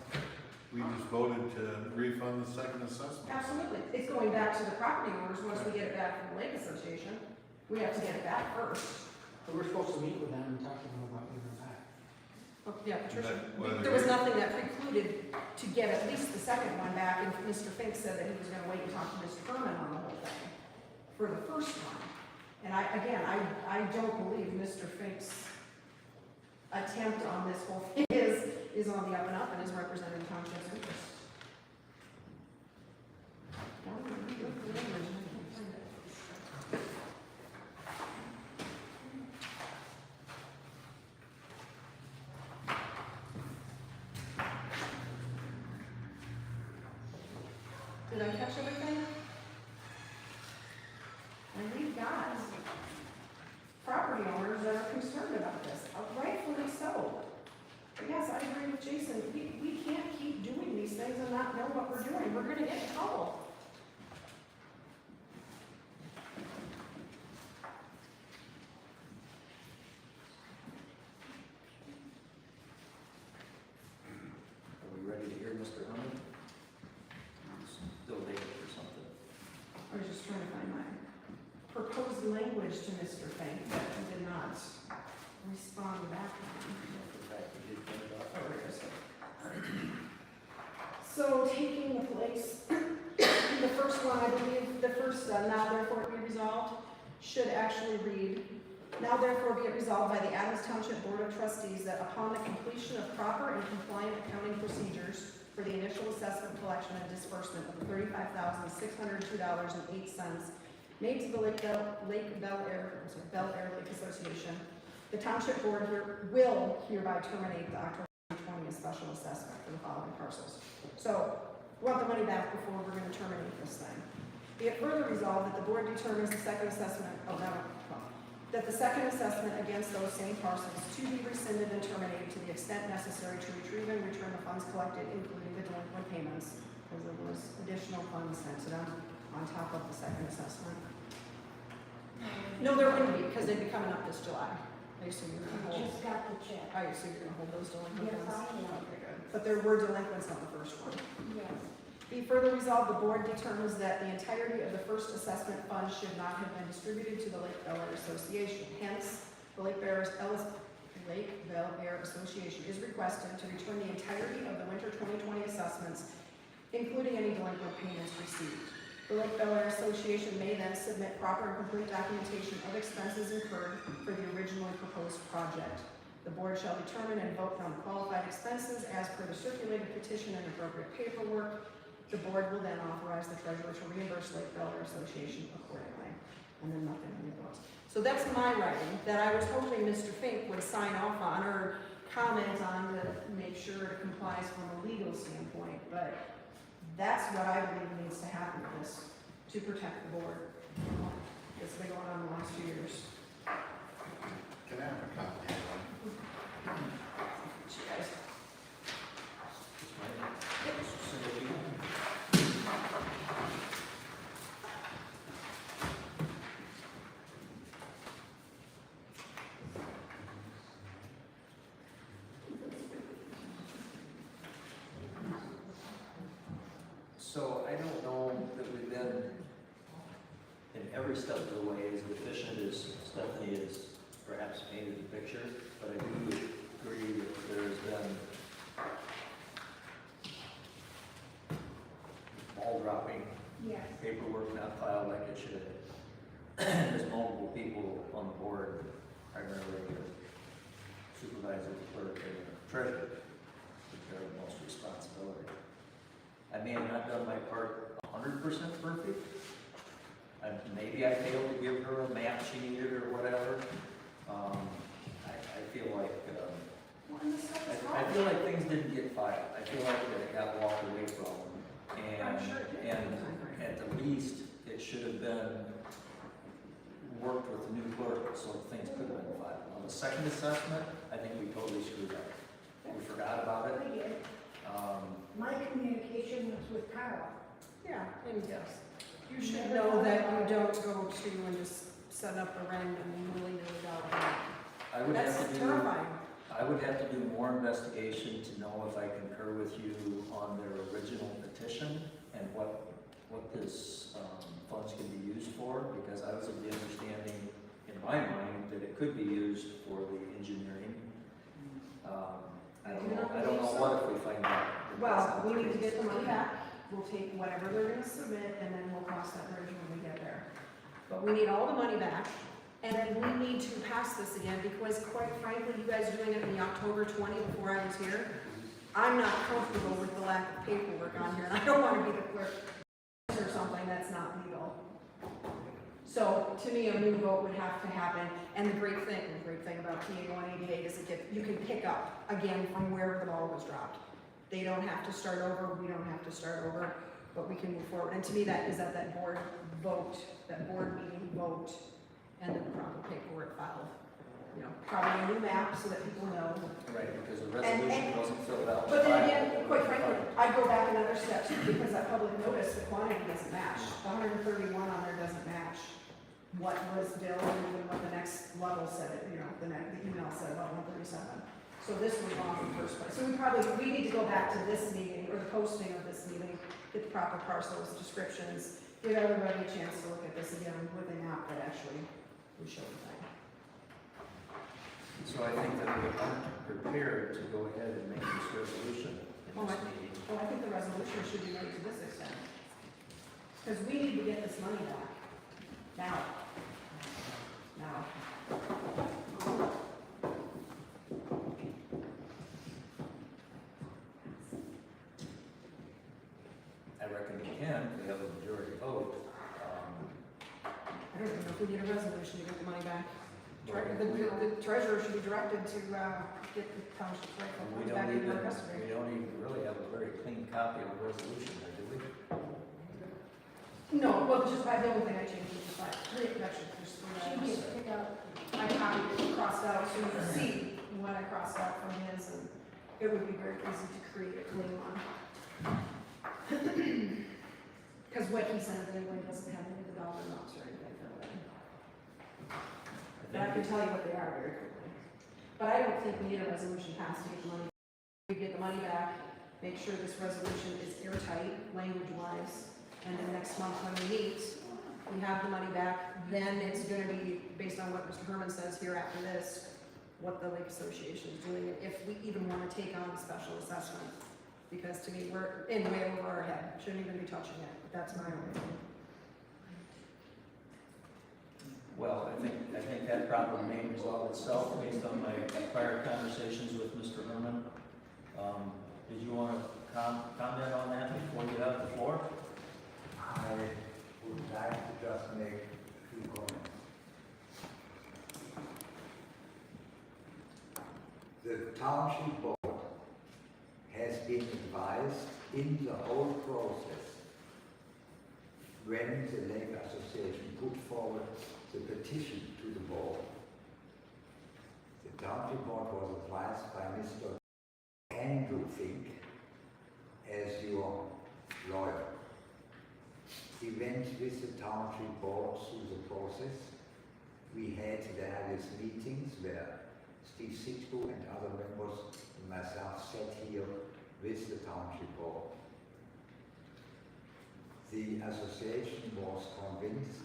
we just voted to refund the second assessment. Absolutely, it's going back to the property owners once we get it back from the Lake Association. We have to get it back first. we were supposed to meet with them and talk to them about giving it back. Oh, yeah, Patricia, Whether there was we- nothing that precluded to get at least the second one back, and Mr. Fink said that he was gonna wait and talk to Mr. Herman on the whole thing for the first one. And I don't believe Mr. Fink's attempt on this whole thing is on the up and up and is representing the township's interest. Did I catch everything? And we've got property owners that are concerned about this, rightfully so. But yes, I agree with Jason, we can't keep doing these things and not know what we're doing, we're gonna get in trouble. Are we ready to hear Mr. Herman? Still waiting for something. I was just trying to find my proposed language to Mr. Fink, but he did not respond back on. Oh, there it is. So taking the place, the first one, I believe, the first, now therefore be resolved, should actually read, now therefore be it resolved by the Adams Township Board of Trustees that upon the completion of proper and compliant accounting procedures for the initial assessment, collection, and disbursement of $35,602.08 made to the Bel Air Lake Association, the Township Board will hereby terminate the October 2020 special assessment for the following parcels. So, we want the money back before we're going to terminate this thing. Be it further resolved that the board determines the second assessment that the second assessment against those same parcels to be rescinded and terminated to the extent necessary to retrieve and return the funds collected, including the delinquent payments, because there was additional funds sent to them on top of the second assessment. No, there wouldn't be, because they'd be coming up this July. I assume you're gonna hold. Just got the check. I assume you're gonna hold those delinquent Yes, ones? I am. Okay, good. But there were delinquents on the first one. Yes. Be further resolved, the board determines that the entirety of the first assessment fund should not have been distributed to the Lake Bel Air Association. Hence, the Lake Bel Air Association is requested to return the entirety of the winter 2020 assessments, including any delinquent payments received. The Lake Bel Air Association may then submit proper and complete documentation of expenses incurred for the originally proposed project. The board shall determine and vote on qualified expenses as per the circulated petition and appropriate paperwork. The board will then authorize the treasurer to reimburse Lake Bel Air Association accordingly. And then nothing in the books. So that's my writing, that I was hoping Mr. Fink would sign off on or comment on to make sure it complies from a legal standpoint, but that's what I believe needs to happen with this, to protect the board. It's been going on the last few years. Can I have a copy? Cheers. So I don't know that we've been in every step of the way as efficient as Stephanie has perhaps painted the picture, but I do agree that there's been ball dropping, Yes. paperwork not filed like it should. There's multiple people on the board, primarily the supervisor, the clerk, and the treasurer, who bear the most responsibility. I may have not done my part 100% perfect. Maybe I failed to give her a map she needed or whatever. I feel like, I feel like things didn't get filed. I feel like that it got walked away from. I'm sure it did. And at the least, it should have been worked with the new clerk so things could have been filed. On the second assessment, I think we totally screwed up. We forgot about it. I did. My communication was with Carl. Yeah, and yes. You should know that you don't go to and just set up a random willy-nilly dog. I would have That's to do, terrifying. I would have to do more investigation to know if I concur with you on their original petition and what this, funds can be used for, because I was of the understanding in my mind that it could be used for the engineering. I don't know what if we find out. that Well, that's not we the need to case. get the money back. We'll take whatever they're gonna submit and then we'll cross that bridge when we get there. But we need all the money back. And then we need to pass this again because quite frankly, you guys doing it in the October 20 before I was here, I'm not comfortable with the lack of paperwork on here and I don't wanna be the clerk or something that's not legal. So to me, a new vote would have to happen. And the great thing about PA 188 is you can pick up again from where the ball was dropped. They don't have to start over, we don't have to start over, but we can move forward. And to me, that is that board vote, that board meeting vote, and then the proper paperwork filed. You know, probably a new map so that people know. Right, because the resolution wasn't filled out. But then again, quite frankly, I'd go back another step too, because that public notice, the quantity doesn't match. The 131 on there doesn't match what was billed and even what the next level said, the email said about 137. So this was wrong in the first place. So we need to go back to this meeting, or the posting of this meeting, get the proper parcels, descriptions, give everybody a chance to look at this again with a map that actually would show the thing. So I think that we aren't prepared to go ahead and make this resolution in this meeting. Well, I think the resolution should be made to this extent. Because we need to get this money back. Now. I reckon we can, we have a majority vote. I don't even know if we need a resolution to get the money back. The treasurer should be directed to get the township right We back don't into our even, custody. we don't even really have a very clean copy of the resolution, do we? No, well, just the only thing I changed was the fact, actually, there's three She items. did pick up. I copied it, crossed out, so you can see what I crossed out from his, and it would be very easy to create a clean one. Because what he sent anyway doesn't have any of the dollar amounts or anything for that. But I can tell you what they are very quickly. But I don't think we need a resolution passed to get the money. We get the money back, make sure this resolution is airtight, language-wise, and then next month when we meet, we have the money back, then it's gonna be based on what Mr. Herman says here after this, what the Lake Association is doing, and if we even wanna take on a special assessment. Because to me, we're in way over our head, shouldn't even be touching it, but that's my opinion. Well, I think that problem may resolve itself based on my prior conversations with Mr. Herman. Did you want to comment on that before you have the floor? I would like to just make a few comments. The township board has been advised in the whole process when the Lake Association put forward the petition to the board, the township board was advised by Mr. Andrew Fink as your lawyer. He went with the township board through the process. We had various meetings where Steve Sitko and other members and myself sat here with the township board. The association was convinced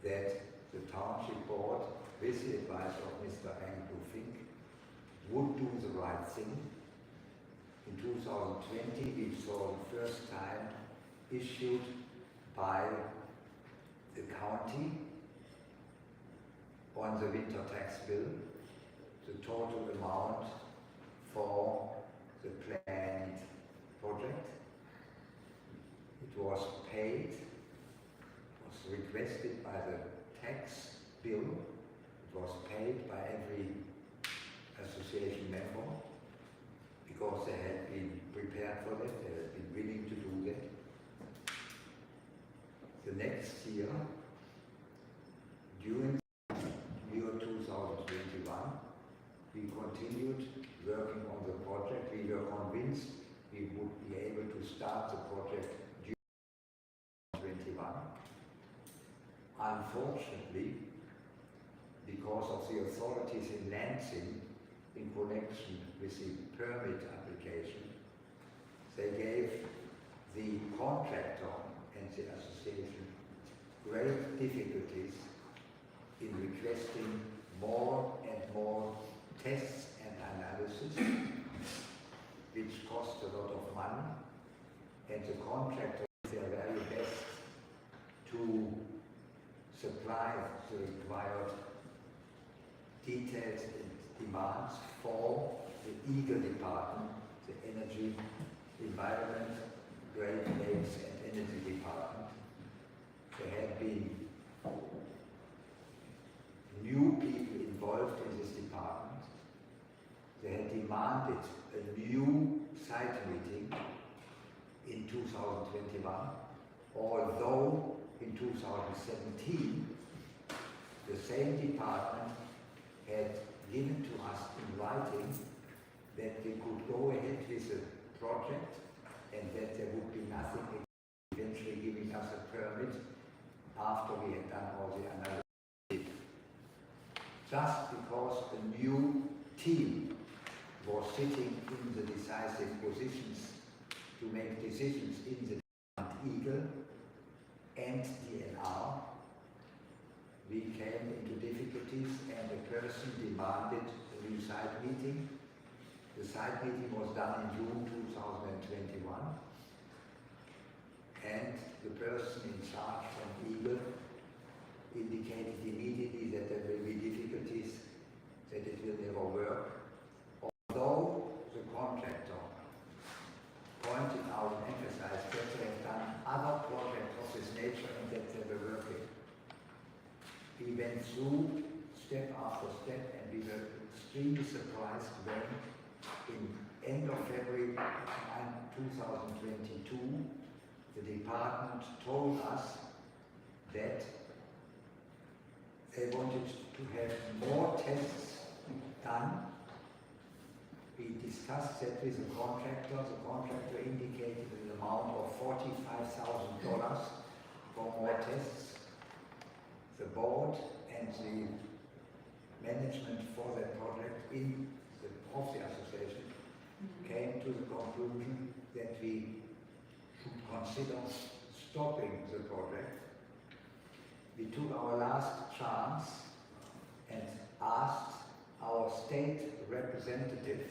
that the township board, with the advice of Mr. Andrew Fink, would do the right thing. In 2020, we saw the first time issued by the county on the winter tax bill the total amount for the planned project. It was paid, was requested by the tax bill, it was paid by every association member because they had been prepared for that, they had been willing to do that. The next year, during the year 2021, we continued working on the project. We were convinced we would be able to start the project during 2021. Unfortunately, because of the authorities in Lansing, in connection with the permit application, they gave the contractor and the association great difficulties in requesting more and more tests and analysis, which cost a lot of money, and the contractor did their very best to supply the required details and demands for the EAGLE department, the Energy, Environment, Great Lakes and Energy Department. There had been new people involved in this department. They had demanded a new site meeting in 2021, although in 2017 the same department had given to us in writing that we could go ahead with the project and that there would be nothing eventually giving us a permit after we had done all the analysis. Just because a new team was sitting in the decisive positions to make decisions in the EAGLE and DNR, we came into difficulties and a person demanded a new site meeting. The site meeting was done in June 2021, and the person in charge from EAGLE indicated immediately that there will be difficulties, that it will never work, although the contractor pointed out and emphasized that they have done other projects of this nature and that they were working. We went through step after step and we were extremely surprised when in end of February 2022 the department told us that they wanted to have more tests done. We discussed that with the contractor. The contractor indicated an amount of $45,000 for more tests. The board and the management for that project of the association came to the conclusion that we should consider stopping the project. We took our last chance and asked our state representative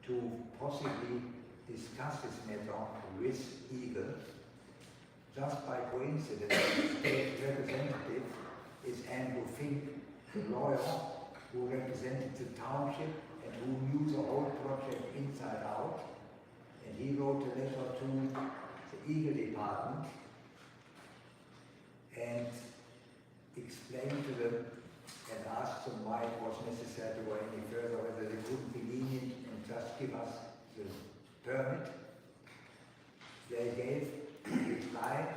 to possibly discuss this matter with EAGLE. Just by coincidence, the state representative is Andrew Fink, the lawyer who represented the township and who knew the whole project inside out. And he wrote a letter to the EAGLE department and explained to them and asked them why it was necessary to go any further, whether they couldn't be lenient and just give us the permit. They gave a reply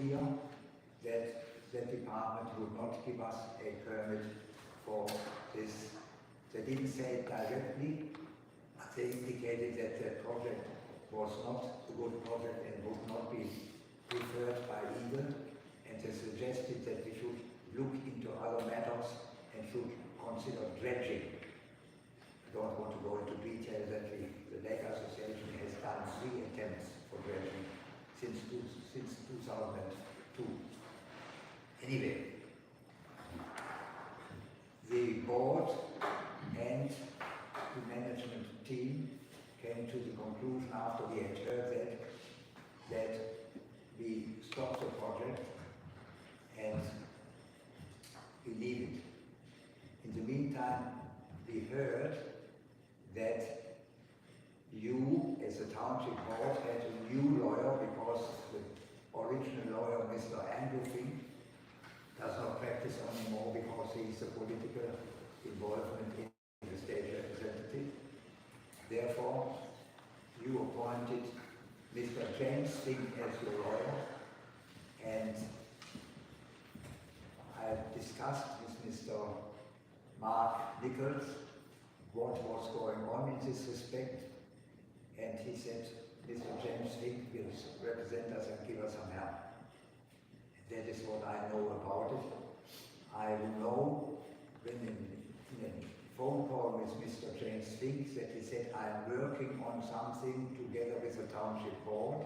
clear that the department would not give us a permit for this. They didn't say it directly, but they indicated that the project was not a good project and would not be preferred by either, and they suggested that we should look into other matters and should consider dredging. I don't want to go into detail that the Lake Association has done 3 attempts for dredging since 2002. Anyway, the board and the management team came to the conclusion after we had heard that we stop the project and we leave it. In the meantime, we heard that you, as a township board, had a new lawyer because the original lawyer, Mr. Andrew Fink, does not practice anymore because he is a political involvement in the state representative. Therefore, you appointed Mr. James Fink as your lawyer, and I discussed with Mr. Mark Nichols what was going on in this respect, and he said Mr. James Fink will represent us and give us some help. That is what I know about it. I know when in a phone call with Mr. James Fink that he said, I am working on something together with the township board,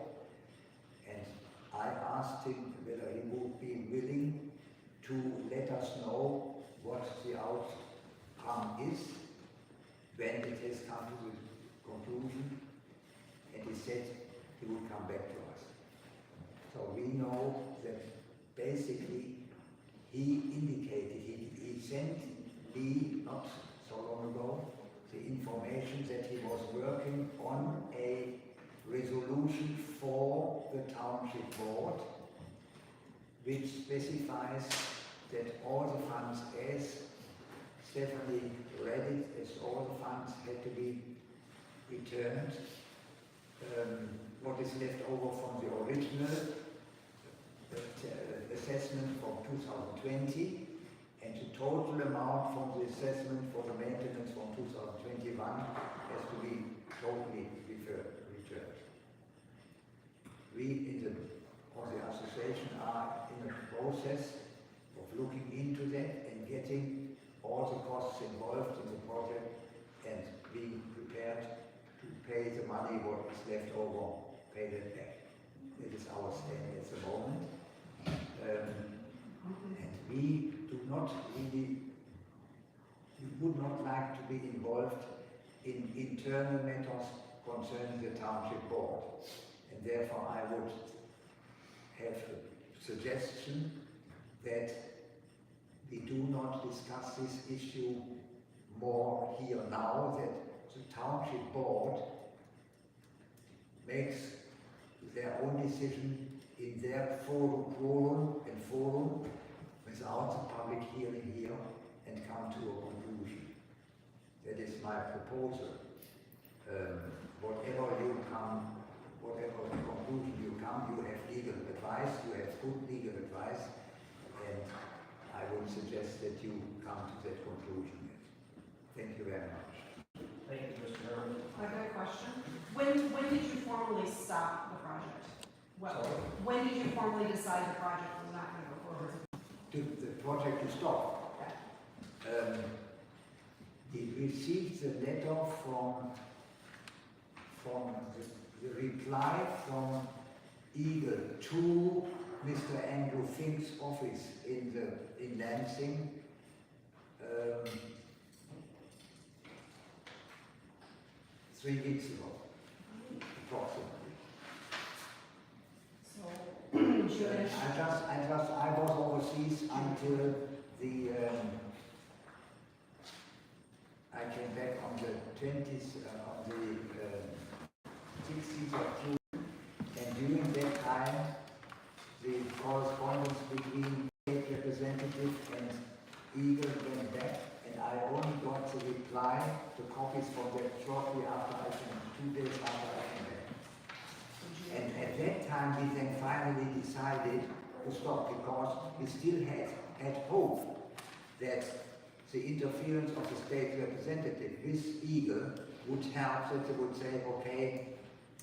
and I asked him whether he would be willing to let us know what the outcome is when it has come to the conclusion, and he said he would come back to us. So we know that basically he indicated, he sent me not so long ago the information that he was working on a resolution for the township board which specifies that all the funds, as Stephanie read it, as all the funds had to be returned. What is left over from the original assessment from 2020 and the total amount from the assessment for the maintenance from 2021 has to be totally returned. We on the association are in the process of looking into that and getting all the costs involved in the project and being prepared to pay the money what is left over, pay that back. That is our stand at the moment. And we do not really, we would not like to be involved in internal matters concerning the township board. And therefore I would have a suggestion that we do not discuss this issue more here now, that the township board makes their own decision in their forum without the public hearing here and come to a conclusion. That is my proposal. Whatever conclusion you come, you have legal advice, you have good legal advice, and I would suggest that you come to that conclusion. Thank you very much. Thank you, Mr. Chairman. I've got a question. When did you formally stop the project? Well, when did you formally decide the project was not going to go forward? The project is stopped. We received the letter from the reply from Eagle to Mr. Andrew Fink's office in Lansing. 3 weeks ago, approximately. So, I was overseas until I came back on the 16th of June, and during that time, the correspondence between state representative and Eagle went back, and I only got the reply, the copies from that shortly after I came, 2 days after I came back. And at that time, we then finally decided to stop because we still had hope that the interference of the state representative with Eagle would help, that they would say, okay,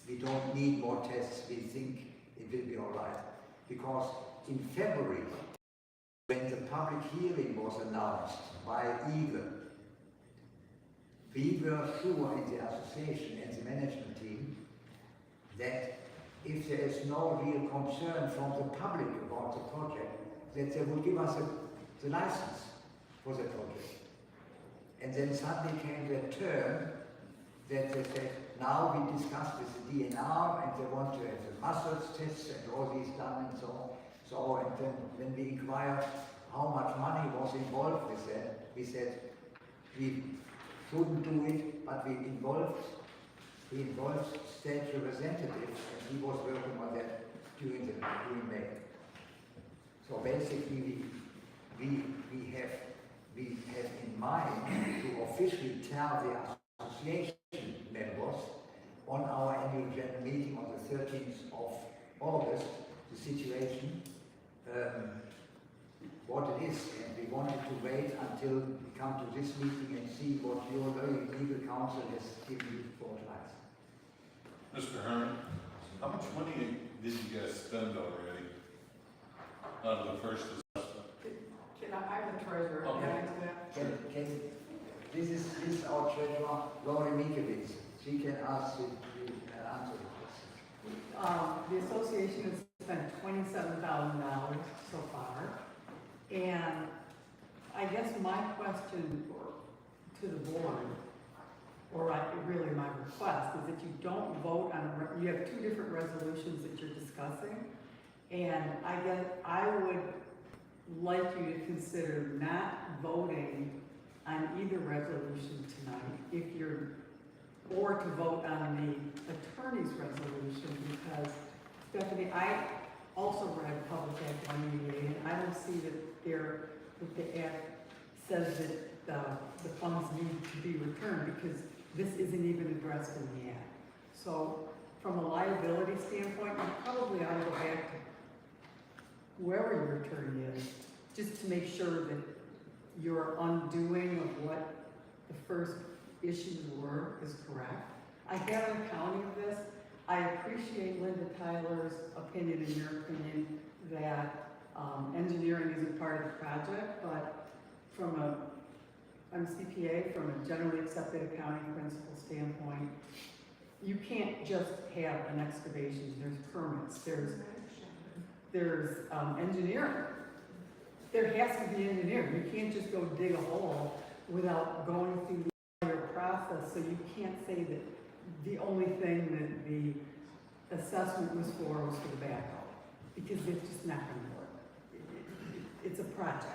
we don't need more tests, we think it will be all right. Because in February, when the public hearing was announced by Eagle, we were sure in the association and the management team that if there is no real concern from the public about the project, that they would give us the license for the project. And then suddenly came the turn that they said, now we discussed with the DNR and they want to have the muscles tests and all these done and so on. So, and then when we inquired how much money was involved with that, we said we shouldn't do it, but we involved state representatives and he was working on that during May. So basically we have in mind to officially tell the association members on our annual general meeting on the 13th of August the situation, what it is, and we wanted to wait until we come to this meeting and see what your legal counsel has given you for advice. Mr. Hearn, how much money did you guys spend already out of the first assessment? I'm the treasurer. Okay. This is our treasurer, Lori Minkowitz. She can answer the question. The association has spent $27,000 so far. And I guess my question to the board, or really my request, is that you don't vote on, you have two different resolutions that you're discussing. And I guess I would like you to consider not voting on either resolution tonight, or to vote on the attorney's resolution, because Stephanie, I also read Public Act 188, and I don't see that the act says that the funds need to be returned, because this isn't even addressed in the act. So from a liability standpoint, you probably ought to go back to whoever your attorney is, just to make sure that your undoing of what the first issues were is correct. I have an accounting of this. I appreciate Linda Tyler's opinion and your opinion that engineering isn't part of the project, but I'm a CPA, from a generally accepted accounting principle standpoint, you can't just have an excavation. There's permits, there's engineering. There has to be engineering. You can't just go dig a hole without going through the entire process. So you can't say that the only thing that the assessment was for the backhoe, because it's just not going to work. It's a project.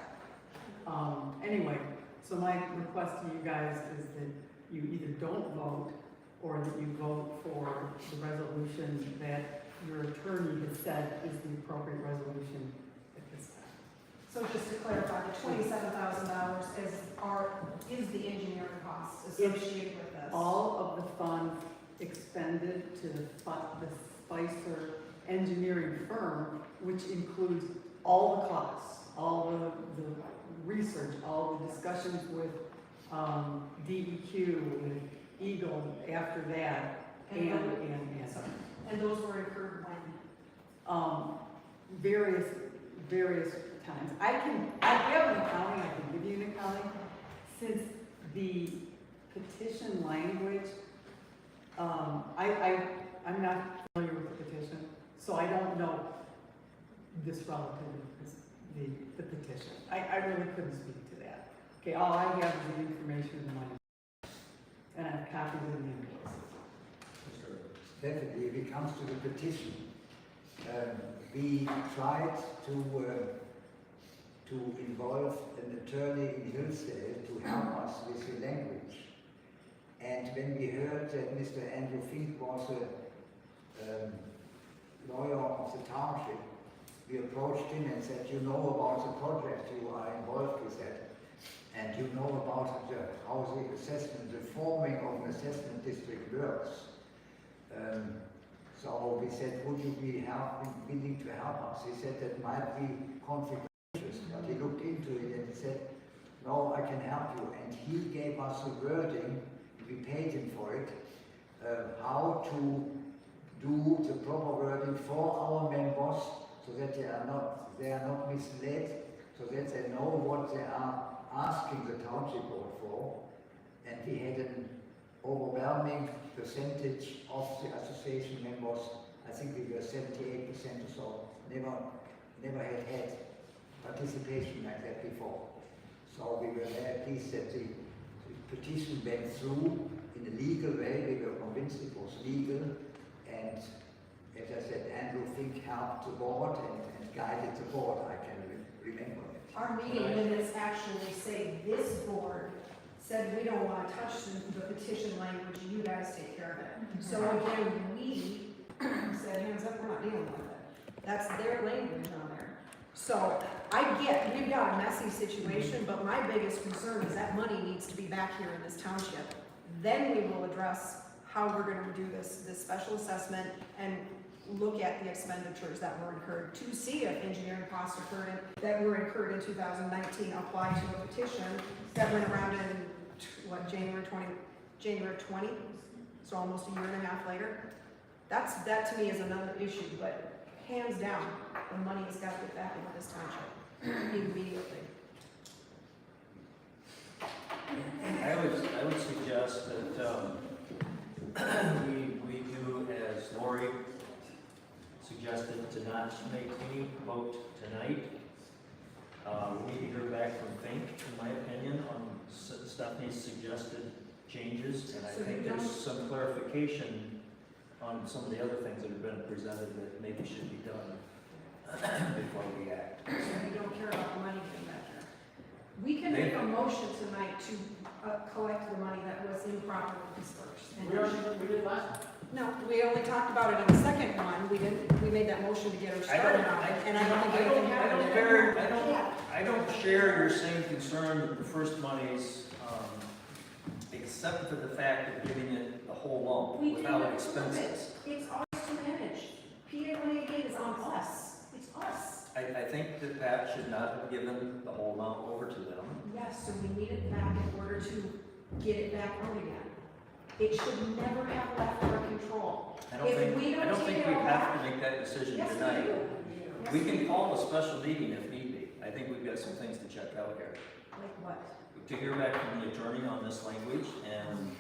Anyway, so my request to you guys is that you either don't vote, or that you vote for the resolution that your attorney has said is the appropriate resolution at this time. So just to clarify, the $27,000 is the engineering costs associated with this? All of the funds expended to the Spicer engineering firm, which includes all the costs, all the research, all the discussions with DEQ, with Eagle after that, and those were incurred when? Various times. I have an accounting, I can give you an accounting. Since the petition language, I'm not familiar with the petition, so I don't know this relative to the petition. I really couldn't speak to that. Okay, all I have is the information in the money, and I have copies of the invoices. Definitely, if it comes to the petition, we tried to involve an attorney in Hillsdale to help us with the language. And when we heard that Mr. Andrew Fink was a lawyer of the Township, we approached him and said, you know about the project, you are involved with that, and you know about how the assessment, the forming of an assessment district works. So we said, would you be willing to help us? He said that might be conflict of interest, but he looked into it and he said, no, I can help you. And he gave us a wording, we paid him for it, how to do the proper wording for our members so that they are not misled, so that they know what they are asking the township board for. And we had an overwhelming percentage of the association members, I think we were 78% or so, never had participation like that before. So we were very pleased that the petition went through in a legal way. We were convinced it was legal, and as I said, Andrew Fink helped the board and guided the board. I can remember it. Our meeting minutes actually say this board said we don't want to touch the petition language, you guys take care of it. So again, we said, hands up, we're not dealing with it. That's their language on there. So I get, we've got a messy situation, but my biggest concern is that money needs to be back here in this township. Then we will address how we're gonna do this special assessment and look at the expenditures that were incurred to see if engineering costs that were incurred in 2019 apply to a petition that went around in, what, January 20, so almost a year and a half later. That to me is another issue, but hands down, the money has got to get back into this township immediately. I would suggest that we do as Lori suggested, to not make any vote tonight. We need to hear back from Fink, in my opinion, on Stephanie's suggested changes, and I think there's some clarification on some of the other things that have been presented that maybe should be done before we act. So we don't care about the money getting back here. We can make a motion tonight to collect the money that was improperly dispersed. We did last time. No, we only talked about it in the second one. We made that motion to get her started on it, and I don't think anything happened. I don't share your same concern with the first monies, except for the fact of giving it the whole lump without expenses. It's ours to manage. PA 188 is on us. It's us. I think that Pat should not have given the whole amount over to them. Yes, so we need it back in order to get it back on again. It should never have left our control. I don't think we have to make that decision tonight. We can call a special meeting if need be. I think we've got some things to check out here. Like what? To hear back from the attorney on this language and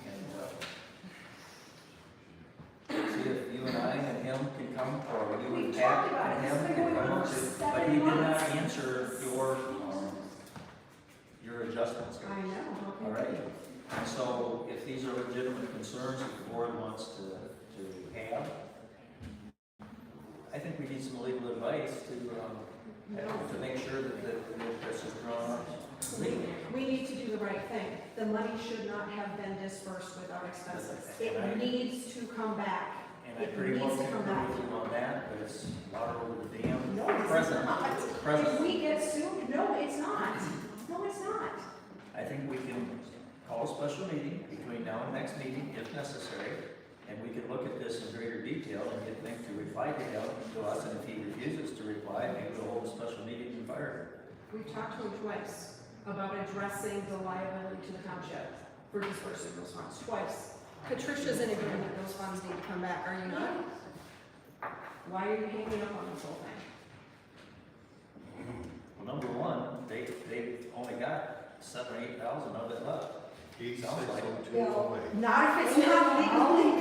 see if you and I and him can come, or you and Pat and him can come up to, but he did not answer your adjustments. I know. All right. And so if these are legitimate concerns that the board wants to have, I think we need some legal advice to make sure that this is drawn up. We need to do the right thing. The money should not have been dispersed without expenses. It needs to come back. And I pretty much agree with you on that, but it's water over the dam. No, it's Present. not. If we get sued, no, it's not. No, it's not. I think we can call a special meeting between now and next meeting, if necessary, and we can look at this in greater detail and get Nick to reply to us, and if he refuses to reply, maybe we'll hold a special meeting and fire him. We've talked to him twice about addressing the liability to the township for dispersing those funds, twice. Patricia's in agreement those funds need to come back, are you not? Why are you hanging up on this whole thing? Well, number one, they only got 7,000 or 8,000 of it left. Sounds like it. Not if it's not legally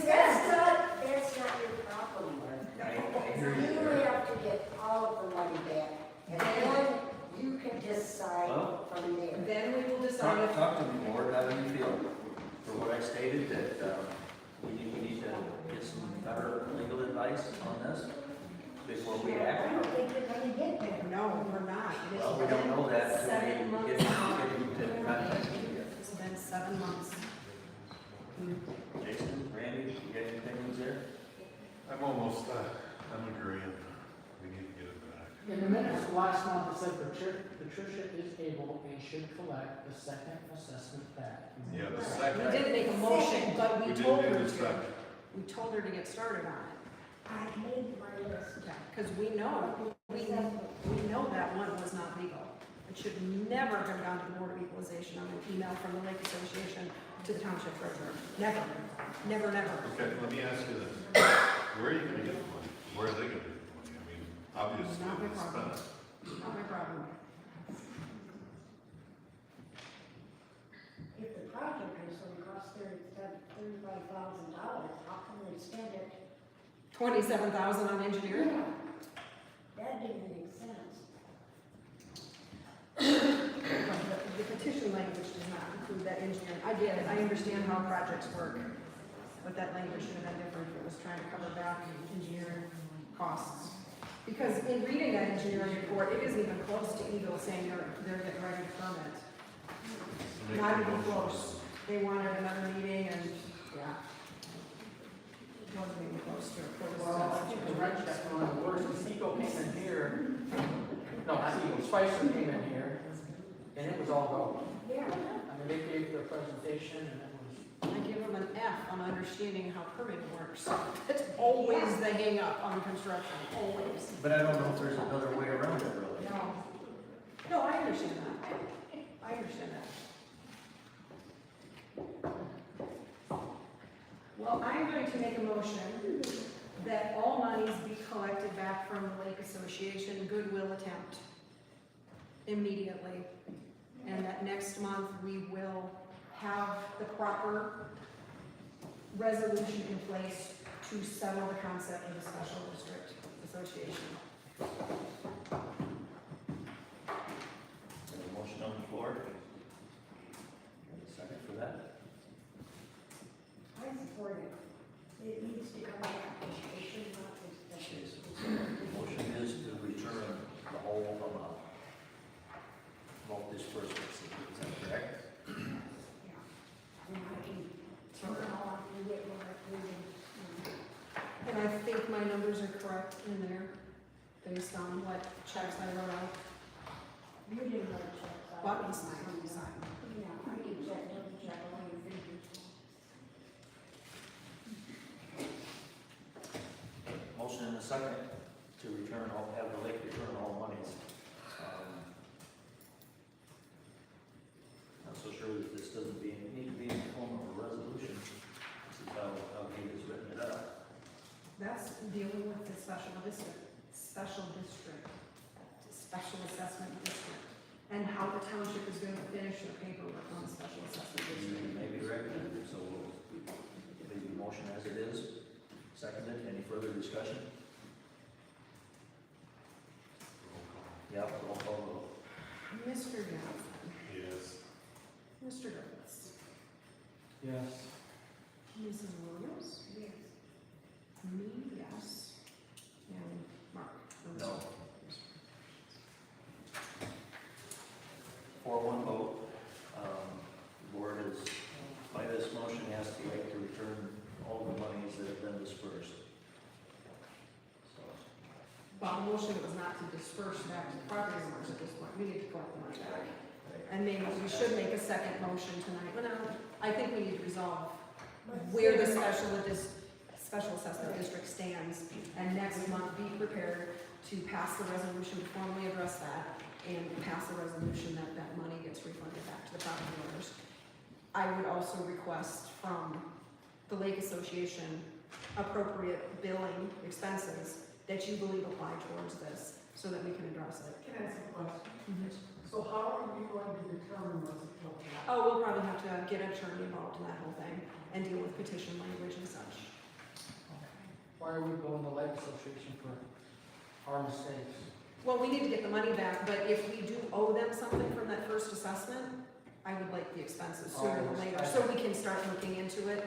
That's not your problem, Mark. I hear you. You have to get all of the money back, and then you can decide from there. Then we will decide if. Talk to me, board, how do you feel? For what I stated, that we need to get some better legal advice on this before we I act? don't think you're gonna get there. No, we're not. It has Well, we don't know that until 7 we months. get into contact. It's been 7 months. Jason, Randy, you got any opinions there? I'm agreeing. We need to get it back. In the minutes last month, it said Patricia is able and should collect the second assessment back. Yeah, the We second. didn't make a motion, but we We told didn't her do the to. second. We told her to get started on it. I made my list. Because we know that one was not legal. It should never have gone to the Board of Equalization on an email from the Lake Association to the Township Treasurer. Never, never, never. Okay, let me ask you this. Where are you gonna get the money? Where are they gonna get the money? I mean, obviously, Not my they problem. spent it. Not my problem. If the project is gonna cost $35,000, how come they spend it? 27,000 on engineering? That didn't make sense. The petition language does not include that engineering. I get it, I understand how projects work, but that language should have been different if it was trying to cover back engineering costs. Because in reading that engineering report, it isn't even close to Eagle saying they're getting ready to permit. Not even close. They wanted another meeting and, yeah. It wasn't even close to it. Well, I think the red check one of the worst, Seco came in here, no, not Seco, Spicer came in here, and it was all go. Yeah. I mean, they gave their presentation and it was, I give them an F on understanding how permitting works. That's always the hang up on construction, always. But I don't know if there's another way around it, really. No. No, I understand that. I understand that. Well, I'm going to make a motion that all monies be collected back from the Lake Association goodwill attempt immediately. And that next month we will have the proper resolution in place to settle the concept of the special district association. There's a motion on the floor. Any second for that? I support it. It needs to come back. It should not be Okay, special. so the motion is to return the whole amount. Both disbursements, is that correct? Yeah. And I can turn it off and get what I And I think my numbers are correct in there, based on what checks I wrote out. You didn't know checks. What was mine? Yeah, I can check, double check all your figures. Motion and a second to return all, have the lake return all monies. Not so sure that this doesn't need to be in the form of a resolution. This is how he has written it up. That's dealing with the special assessment district, and how the township is going to finish their paperwork on the special assessment district. You may be recommended, so we'll leave the motion as it is. Seconded, any further discussion? Yep, roll call vote. Mr. Johnson, Yes. Mr. Douglas, yes. Mrs. Williams, Yes. me, yes, and Mark. No. 4-1 vote. The board is, by this motion, asked the lake to return all the monies that have been dispersed. So, Bob, motion was not to disperse back to property owners at this point, we need to collect the money back. And maybe we should make a second motion tonight, well, no, I think we need to resolve where the special assessment district stands, and next month be prepared to pass the resolution to formally address that, and pass the resolution that that money gets refunded back to the property owners. I would also request from the Lake Association appropriate billing expenses that you believe apply towards this, so that we can address it. Can I ask a question? So how are you going to determine what's appropriate? Oh, we'll probably have to get an attorney involved in that whole thing, and deal with petition language and such. Why are we going to the Lake Association for our mistakes? Well, we need to get the money back, but if we do owe them something from that first assessment, I would like the expenses sooner than later, so we can start looking into it,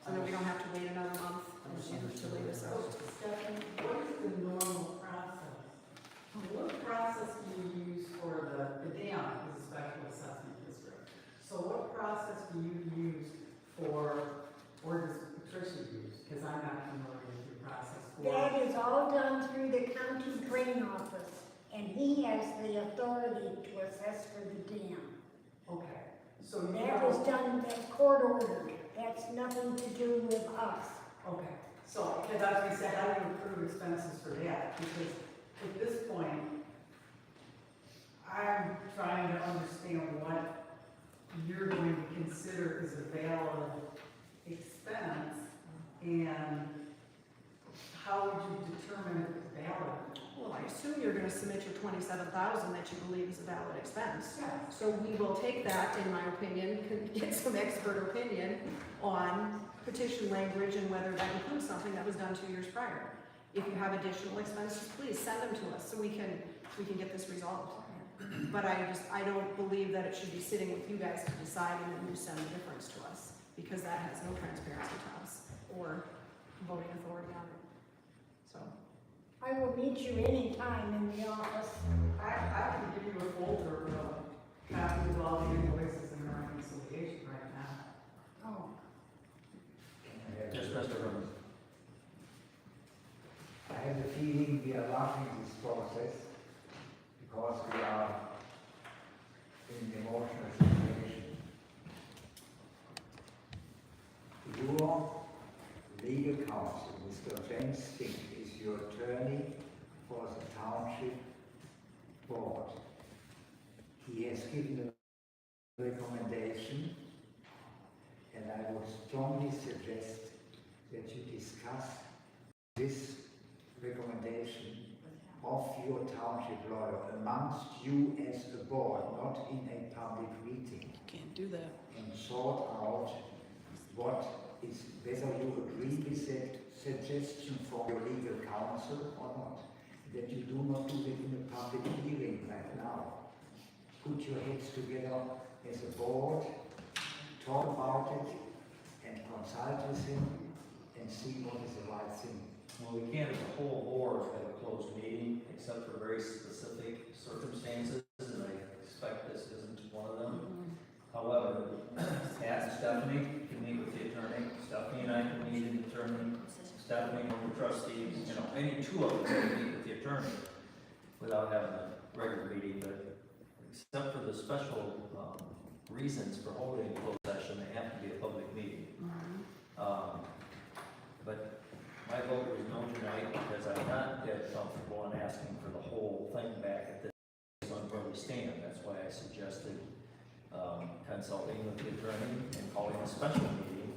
so that we don't have to wait another month to lay this out. Stephanie, what is the normal process? What process do you use for the dam is a special assessment district? So what process do you use for, or does Patricia use? Because I'm not familiar with your process for. That is all done through the county drain office, and he has the authority to assess for the dam. Okay, so you That was done, that's court ordered, that's nothing to do with us. Okay, so, because I was gonna say, how do you approve expenses for that? Because at this point, I'm trying to understand what you're going to consider as a valid expense, and how would you determine if it's valid? Well, I assume you're gonna submit your 27,000 that you believe is a valid expense. Yes. So we will take that, in my opinion, get some expert opinion on petition language and whether that includes something that was done 2 years prior. If you have additional expenses, please send them to us so we can get this resolved. But I don't believe that it should be sitting with you guys to decide and then you send the difference to us, because that has no transparency to us or voting authority on it. So. I will meet you anytime in the office. I can give you a folder of copies of all the invoices and reconciliation right now. Oh. Yes, Mr. Herman. I have the feeling we are rushing this process because we are in an emotional situation. Your legal counsel, Mr. James Fink, is your attorney for the Township Board. He has given a recommendation, and I would strongly suggest that you discuss this recommendation of your township lawyer amongst you as a board, not in a public meeting. Can't do that. And sort out what is, whether you agree with that suggestion from your legal counsel or not. That you do not do it in a public hearing right now. Put your heads together as a board, talk about it, and consult with him, and see what is the right thing. Well, we can't as a whole board have a closed meeting, except for very specific circumstances, and I expect this isn't one of them. However, Pat and Stephanie can meet with the attorney, Stephanie and I can meet with the attorney, Stephanie and the trustees, any two of them can meet with the attorney without having a regular meeting, but except for the special reasons for holding a closed session, they have to be a public meeting. But my vote was no tonight because I'm not yet comfortable in asking for the whole thing back at this on where we stand. That's why I suggested consulting with the attorney and calling a special meeting,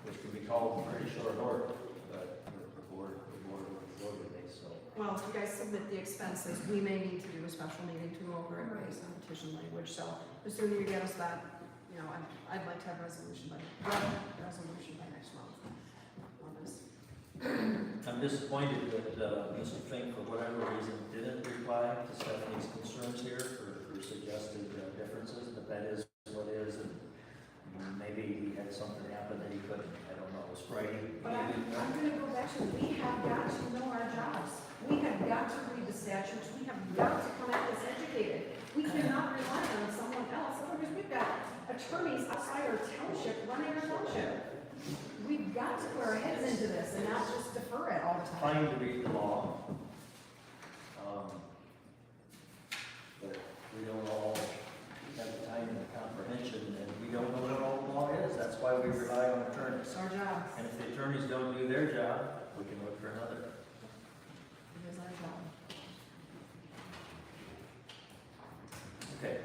which could be called in pretty short order, but the board today, so. Well, if you guys submit the expenses, we may need to do a special meeting to go over it based on petition language. So the sooner you get us that, I'd like to have a resolution by next month on this. I'm disappointed that Mr. Fink, for whatever reason, didn't reply to Stephanie's concerns here for suggested differences, but that is what it is, and maybe he had something happen that he couldn't, I don't know, it was Friday. But I'm gonna go back to, we have got to know our jobs. We have got to read the statutes, we have got to come at this educated. We cannot rely on someone else, otherwise we've got attorneys outside our township running our township. We've got to put our heads into this and not just defer it all the time. Trying to read the law. But we don't all have the time and the comprehension, and we don't know what all the law is. That's why we rely on attorneys. It's our job. And if the attorneys don't do their job, we can look for another. It is our job. Okay.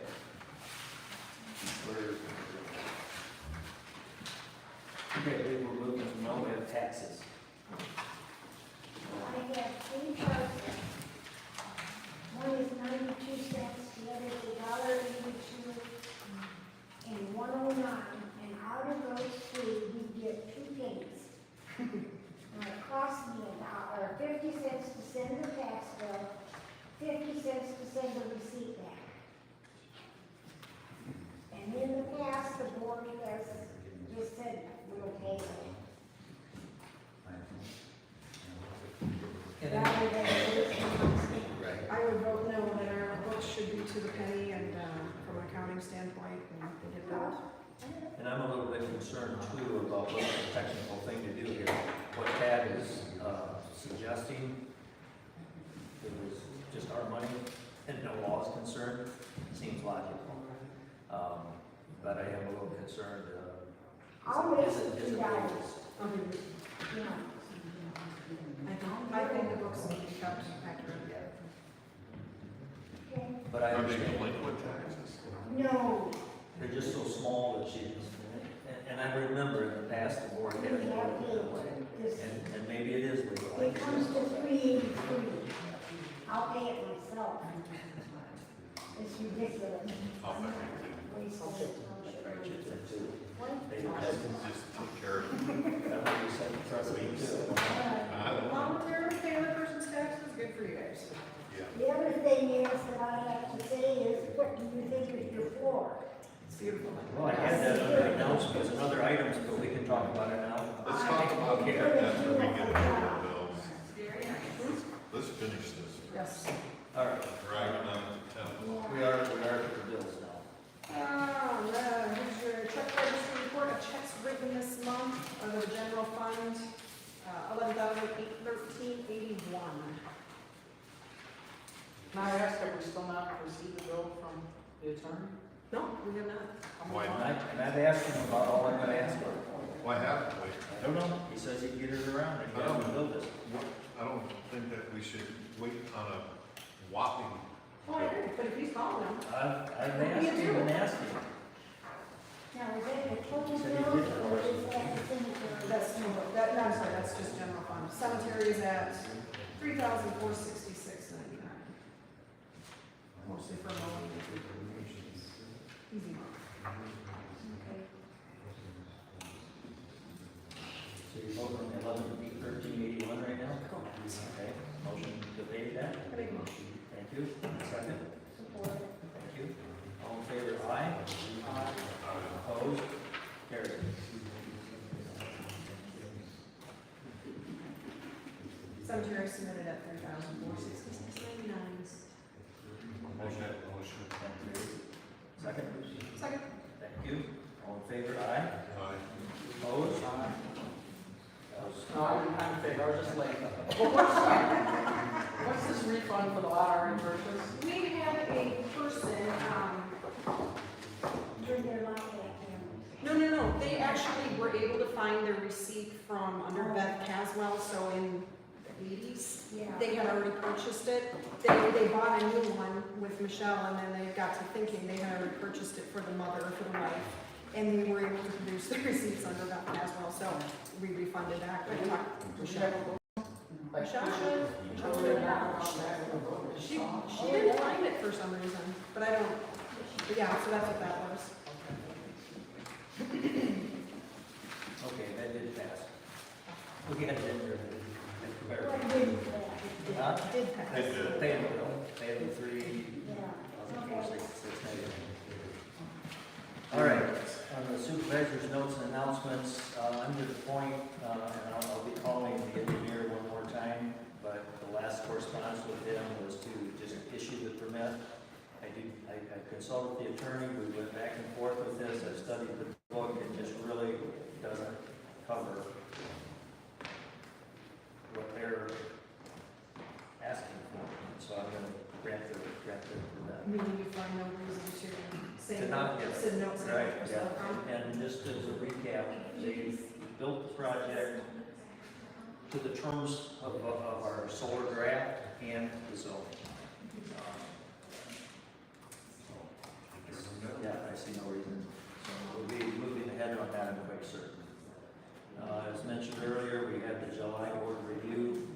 Okay, we're moving to now we have taxes. I have three charges. One is 92 cents, the other is $1.82, and 109. And out of those three, we get 2 pennies. Now, it costs me $50 to send the tax bill, 50 cents to send the receipt back. And in the past, the board has just said, we'll pay it. Rather than I would vote no, that our books should be to the penny and from an accounting standpoint, and get that. And I'm a little bit concerned too about what's the technical thing to do here. What Pat is suggesting, it was just our money and no law is concerned, seems logical. But I am a little concerned. I'll make Is it it $2. legal? I think the books need to be kept accurate. But I Are they understand, delinquent taxes? No. they're just so small that and I remember in the past, the board had it that way. And maybe it is legal. It comes to $383. I'll pay it myself. It's ridiculous. I'll bet Wasteful. They you just take care of it. That's what you said, trust me, too. I don't know. Volunteer to pay the person's taxes, good for you guys. Yeah. The other thing is that I have to say is, what do you think is your floor? It's beautiful. Well, I had that under announcements and other items, but we can talk about it now. Let's talk about it after we get into the bills. Very nice. Let's finish this. Yes. All right, Dragging on to 10. we are at the bills now. Here's your check registry report of checks written this month under the general fund, $11,813.81. Can I ask, have we still not received the bill from the attorney? No, we have not. Why And not? I've asked him about all I'm gonna ask him. Why haven't we? I don't know, he says he can get it around, and he hasn't built it. I don't think that we should wait on a whopping. Oh, I agree, but if he's calling them, I've What do asked you him do? and asked him. Now, is that the total Said he bill did it or is that the cemetery? that's, no, I'm sorry, that's just general fund. Cemetery is at $3,466.99. Mostly for mowing and food donations. Easy month. Okay. So you're voting on 11,813.81 right now? Okay, motion to pay that? I make a motion. Thank you. Second? Support. Thank you. All in favor, aye? Opposed? Carried. Cemetery submitted at $3,466.99. Motion. Thank you. Second? Second. Thank you. All in favor, aye? Aye. Opposed? No, I'm in favor, I was just late. What's this refund for the lot already purchased? We have a person, Turn their light back no, they actually were able to find their receipt from under Beth Caswell, so in the 80s. Yeah. They had already purchased it. They bought a new one with Michelle, and then they got to thinking they had already purchased it for the mother, for the wife. And they were able to produce the receipts under Beth Caswell, so we refunded that. I talked to Michelle. Michelle should. She didn't find it for some reason, but I don't, but yeah, so that's what that was. Okay, that did pass. We had it there. What there. did that? Huh? Did pass. Paid the Yeah. $3,466.99. All right, on the supervisor's notes and announcements, I'm to the point, and I'll be calling the engineer one more time, but the last correspondence with him was to just issue the permit. I consulted the attorney, we went back and forth with this, I studied the book, it just really doesn't cover what they're asking for, so I'm gonna grant the permit. Meaning you find no reason to say. To not get it. Send notes. Right, yeah, and just as a recap, they built the project to the terms of our solar draft and the zone. Yeah, I see no reason, so we'll be moving ahead on that, I'm quite certain. As mentioned earlier, we had the July board review,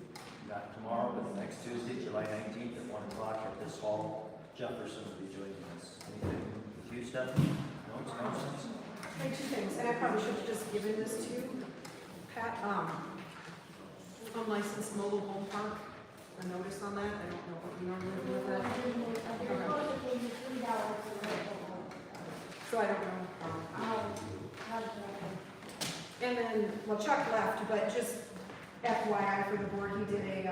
not tomorrow, but next Tuesday, July 19th at 1 o'clock at this hall. Jefferson will be joining us. Anything with you, Stephanie? Notes, announcements? Hey, two things, and I probably should have just given this to you. Pat, unlicensed mobile home park, a notice on that, I don't know what you normally do with that. They're supposed to pay you $3 for it. So I don't know. How does that happen? And then, well, Chuck left, but just FYI for the board, he did a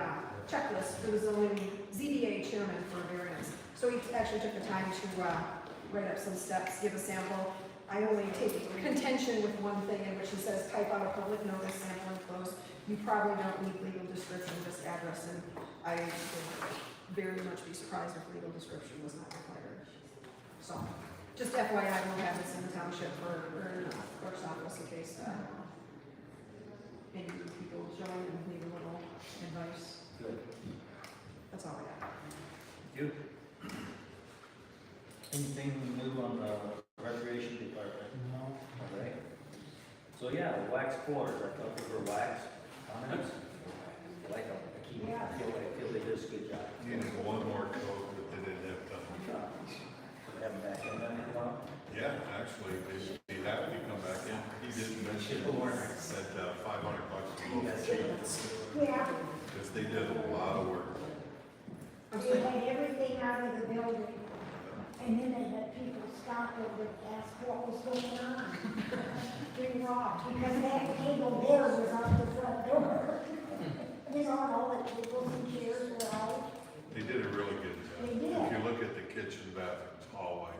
checklist for the zoning ZBA chairman for a variance. So he actually took the time to write up some steps, give a sample. I only take contention with one thing in which he says type out a public notice, sample enclosed. You probably don't need legal description, just address, and I would very much be surprised if legal description was not required. So, just FYI, we'll have this in the township or in the clerk's office in case maybe people join and leave a little advice. Good. That's all I got. You? Anything new on the recreation department? No. All right. So yeah, the wax floors, I thought they were wax comments. I like them. I feel they did a good job. Needed one more coat, but they didn't have time. Have them back in there now? Yeah, actually, they'd be happy to come back in. He didn't mention that $500 a little cheap, Yeah, because they did a lot of work. they had everything out of the building, and then they had people stop over and ask what was going on. Pretty wrong, because that table there was out the front door. You know, and all the tables and chairs were out. They did a really good job. They did. If you look at the kitchen, bathrooms, hallway,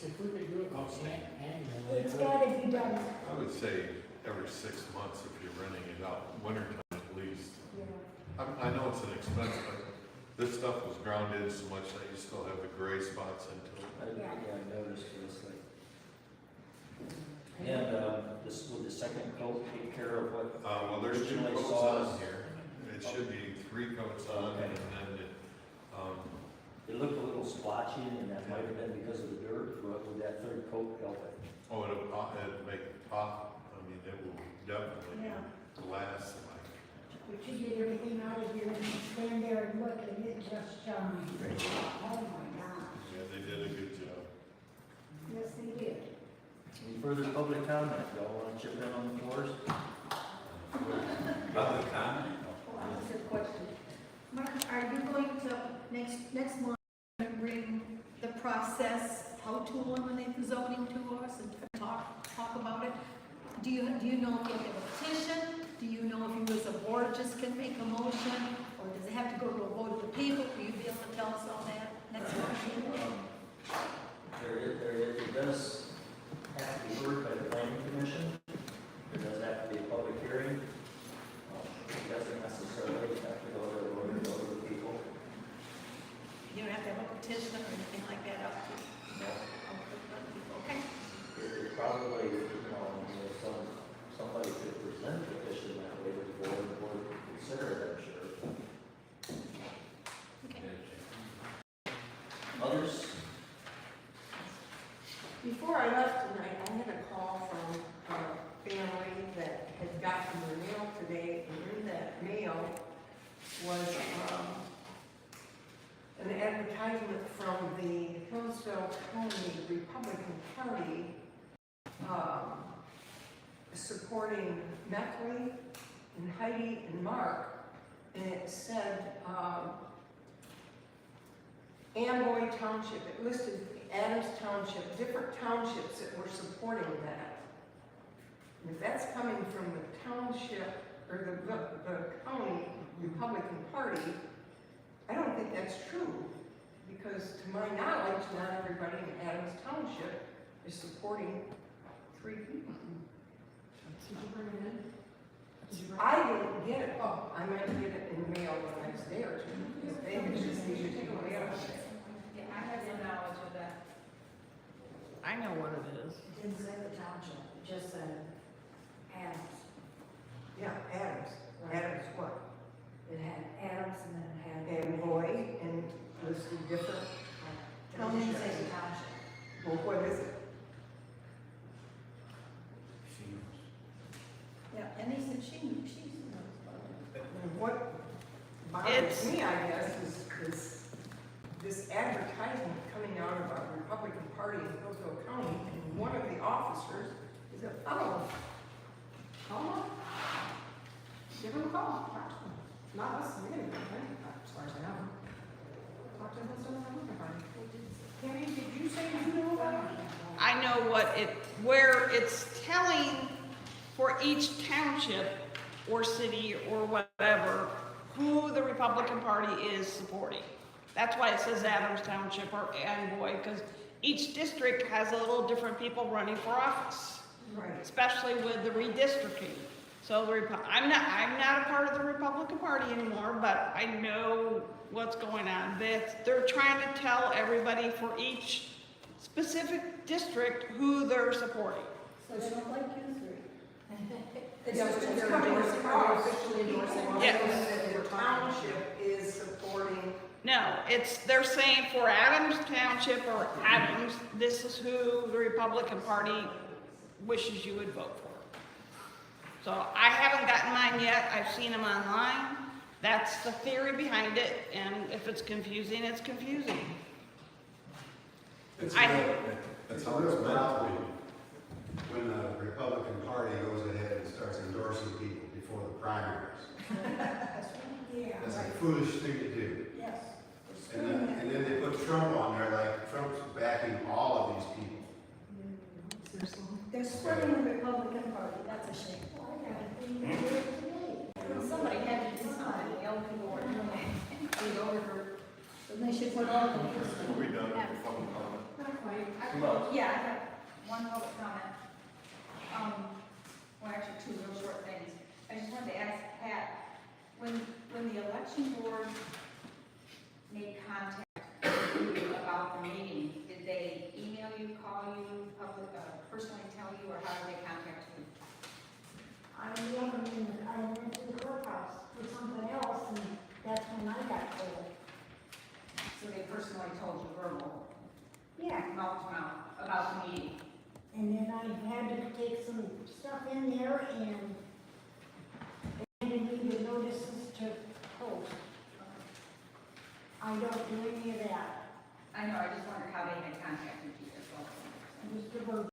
If we could do it annually. It's gotta be done. I would say every 6 months if you're renting it out, wintertime at least. Yeah. I know it's an expense, but this stuff was ground in so much that you still have the gray spots into it. I noticed this, like. And, this, will the second coat take care of what? Well, there's 2 originally coats saw on us? here. It should be 3 coats on, Okay. and then It looked a little splotchy, and that might have been because of the dirt, but would that third coat help it? it'll pop, it'll make it pop. I mean, it will definitely Yeah. last like. But you get everything out of here and you stand there and look and it just shines. Oh my God. Yeah, they did a good job. Yes, they did. Any further public comment? Y'all want to chip in on the floors? Public comment? I'll ask a question. Mark, are you going to, next month, bring the process, how to eliminate the zoning to us and talk about it? Do you know if you have a petition? Do you know if you as a board just can make a motion? Or does it have to go to a vote of the people? Will you be able to tell us all that next month? It does have to be heard by the planning commission. There does have to be a public hearing. It doesn't necessarily have to go to the people. You don't have to have a petition or anything like that up to? No. Okay. It probably, somebody could present a petition that way to the board, and the board would consider it, I'm sure. Others? Before I left tonight, I had a call from a family that had gotten their mail today, and in that mail was, an advertisement from the Hillsville County Republican Party, supporting Meckley and Heidi and Mark, and it said, Amboy Township, it listed Adams Township, different townships that were supporting that. And if that's coming from the township, or the county Republican Party, I don't think that's true, because to my knowledge, not everybody in Adams Township is supporting 3 people. Did you bring it in? I didn't get it, oh, I might get it in the mail the next day or two. They just need to take a mail. Yeah, I have no knowledge of that. I know what it is. It didn't say the township, it just said Adams. Yeah, Adams. Adams what? It had Adams and then it had. Amboy and listed different It didn't say townships. the township. Well, what is it? Yeah, and they said she knows about it. What bothers me, I guess, is this advertisement coming out of a Republican Party in Hillsville County, and one of the officers is a fellow. Call them. Give them a call. Talk to them. Not us, we didn't, as far as I know. Talk to them, what's on the party. Tammy, did you say you know about it? I know where it's telling for each township or city or whatever, who the Republican Party is supporting. That's why it says Adams Township or Amboy, because each district has a little different people running for office, Right. especially with the redistricting. So I'm not a part of the Republican Party anymore, but I know what's going on. They're trying to tell everybody for each specific district who they're supporting. So they don't like you three. It's Yeah, just, but it's they're coming endorsing, across. are they officially endorsing what Yes. it was that they were The talking about? township is supporting, No, they're saying for Adams Township or Adams, this is who the Republican Party wishes you would vote for. So I haven't gotten mine yet, I've seen them online, that's the theory behind it, and if it's confusing, it's confusing. That's I- It's a real problem when the Republican Party goes ahead and starts endorsing people before the primaries. Yeah, That's a right, foolish thing to do. yes. And then they put Trump on there like Trump's backing all of these people. They're splitting the Republican Party, that's a shame. Well, I got a thing to do it today. Somebody had to do something, the old people weren't doing it. We over for. So they should put all the. Are we done with the public comment? Not quite. Yeah, I have one public comment. Well, actually, two real short things. I just wanted to ask Pat, when the election board made contact with you about the meeting, did they email you, call you, personally tell you, or how did they contact you? I went to the courthouse for something else, and that's when I got told. So they personally told you verbal, Yeah, mouth to mouth, about the meeting? and then I had to take some stuff in there, and they handed me the notices to post. I don't do any of that. I know, I just wondered how they had contacted you as well. Just the vote.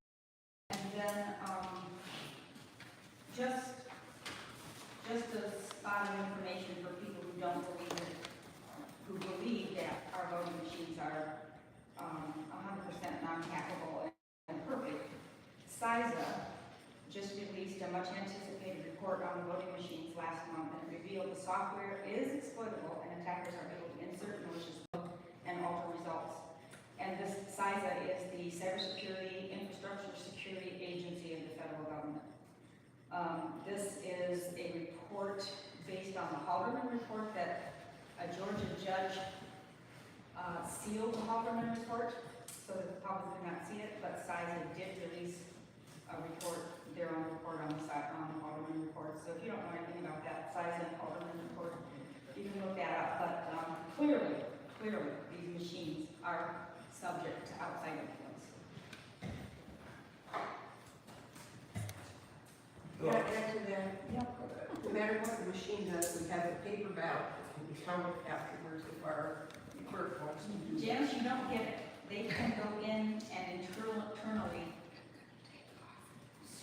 And then, just a spot of information for people who don't believe it, who believe that our voting machines are, 100% non-hackable and perfect. CISA just released a much anticipated report on the voting machines last month, and it revealed the software is exploitable and attackers are able to insert malicious code and alter results. And this CISA is the Cybersecurity Infrastructure Security Agency of the federal government. This is a report based on the Halderman report that a Georgia judge sealed the Halderman report so that the public could not see it, but CISA did release a report, their own report on the Halderman report. So if you don't know anything about that CISA and Halderman report, you can look that up. But clearly, these machines are subject to outside influence. yeah, add to that. No matter what the machine does, we have a paper ballot that can be counted afterwards if our clerk wants to do that. Janice, you don't get it. They can go in and internally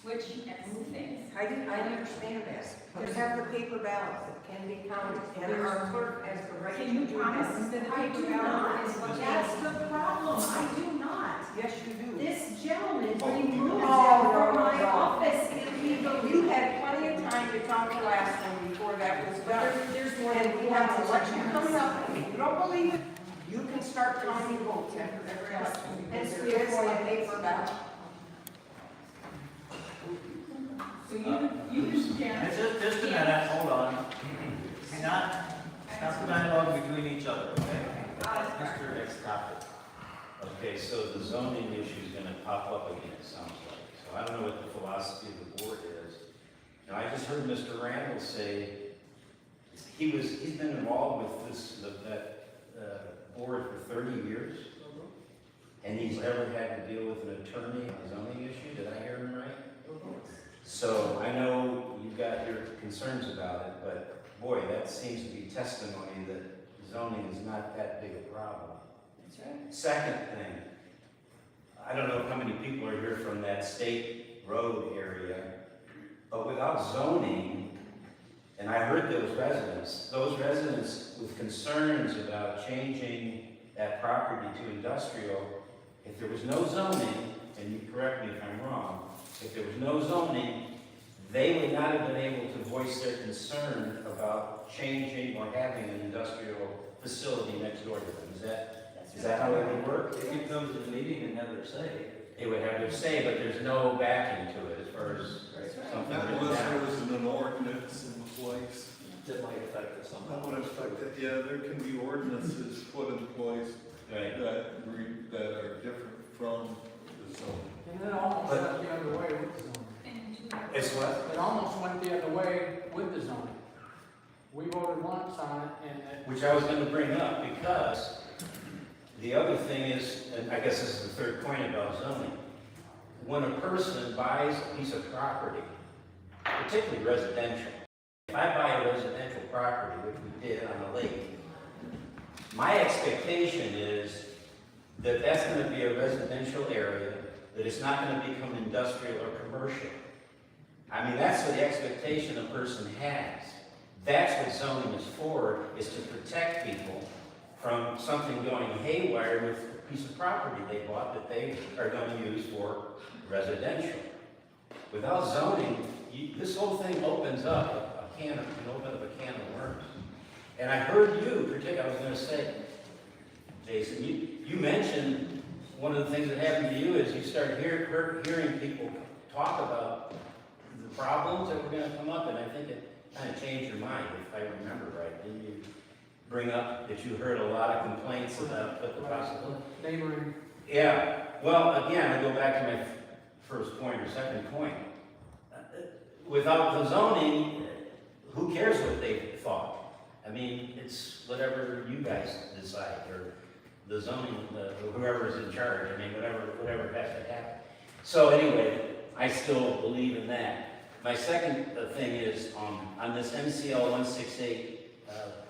switch and move things. I didn't understand that. We have the paper ballots that can be counted, and our clerk has the right to Can you do promise that. that the I paper do ballot not. is what That's the problem. I do not. Yes, you do. This gentleman removed Oh, that from no, my no. office illegally. You had plenty of time to talk to last one before that was done. There's more than we have an election coming up, and if you don't believe it, you can start counting votes after every election, because there is a paper ballot. So you just, Janice. Just a minute, hold on. Not the dialogue between each other, okay? Mr. Next topic. Okay, so the zoning issue is gonna pop up again, it sounds like. So I don't know what the philosophy of the board is. Now, I just heard Mr. Randall say, he's been involved with that board for 30 years. And he's never had to deal with an attorney on a zoning issue, did I hear him right? So I know you've got your concerns about it, but boy, that seems to be testimony that zoning is not that big a problem. That's right. Second thing, I don't know how many people are here from that state road area, but without zoning, and I heard those residents with concerns about changing that property to industrial, if there was no zoning, and you correct me if I'm wrong, if there was no zoning, they would not have been able to voice their concern about changing or having an industrial facility next door to them. Is that how it would work? They could come to the meeting and have their say. They would have their say, but there's no backing to it as far as something Not written unless there down. was an ordinance in place. That might affect us somehow. That would affect it, yeah, there can be ordinances put in place Right. that are different from the zone. And then almost But- the other way with zoning. And to It's what? It almost went the other way with the zoning. We voted once on it, and it Which I was gonna bring up, because the other thing is, and I guess this is the third point about zoning. When a person buys a piece of property, particularly residential, if I buy a residential property, which we did on the lake, my expectation is that that's gonna be a residential area, that it's not gonna become industrial or commercial. I mean, that's what the expectation a person has. That's what zoning is for, is to protect people from something going haywire with a piece of property they bought that they are going to use for residential. Without zoning, this whole thing opens up a can of worms. And I heard you, particularly, I was going to say, Jason, you mentioned one of the things that happened to you is you started hearing people talk about the problems that were going to come up, and I think it kind of changed your mind, if I remember right. Didn't you bring up that you heard a lot of complaints about the possibility? neighboring. Yeah, well, again, I go back to my first point or second point. Without the zoning, who cares what they thought? I mean, it's whatever you guys decide, or the zoning, whoever's in charge. I mean, whatever has to happen. So anyway, I still believe in that. My second thing is on this MCL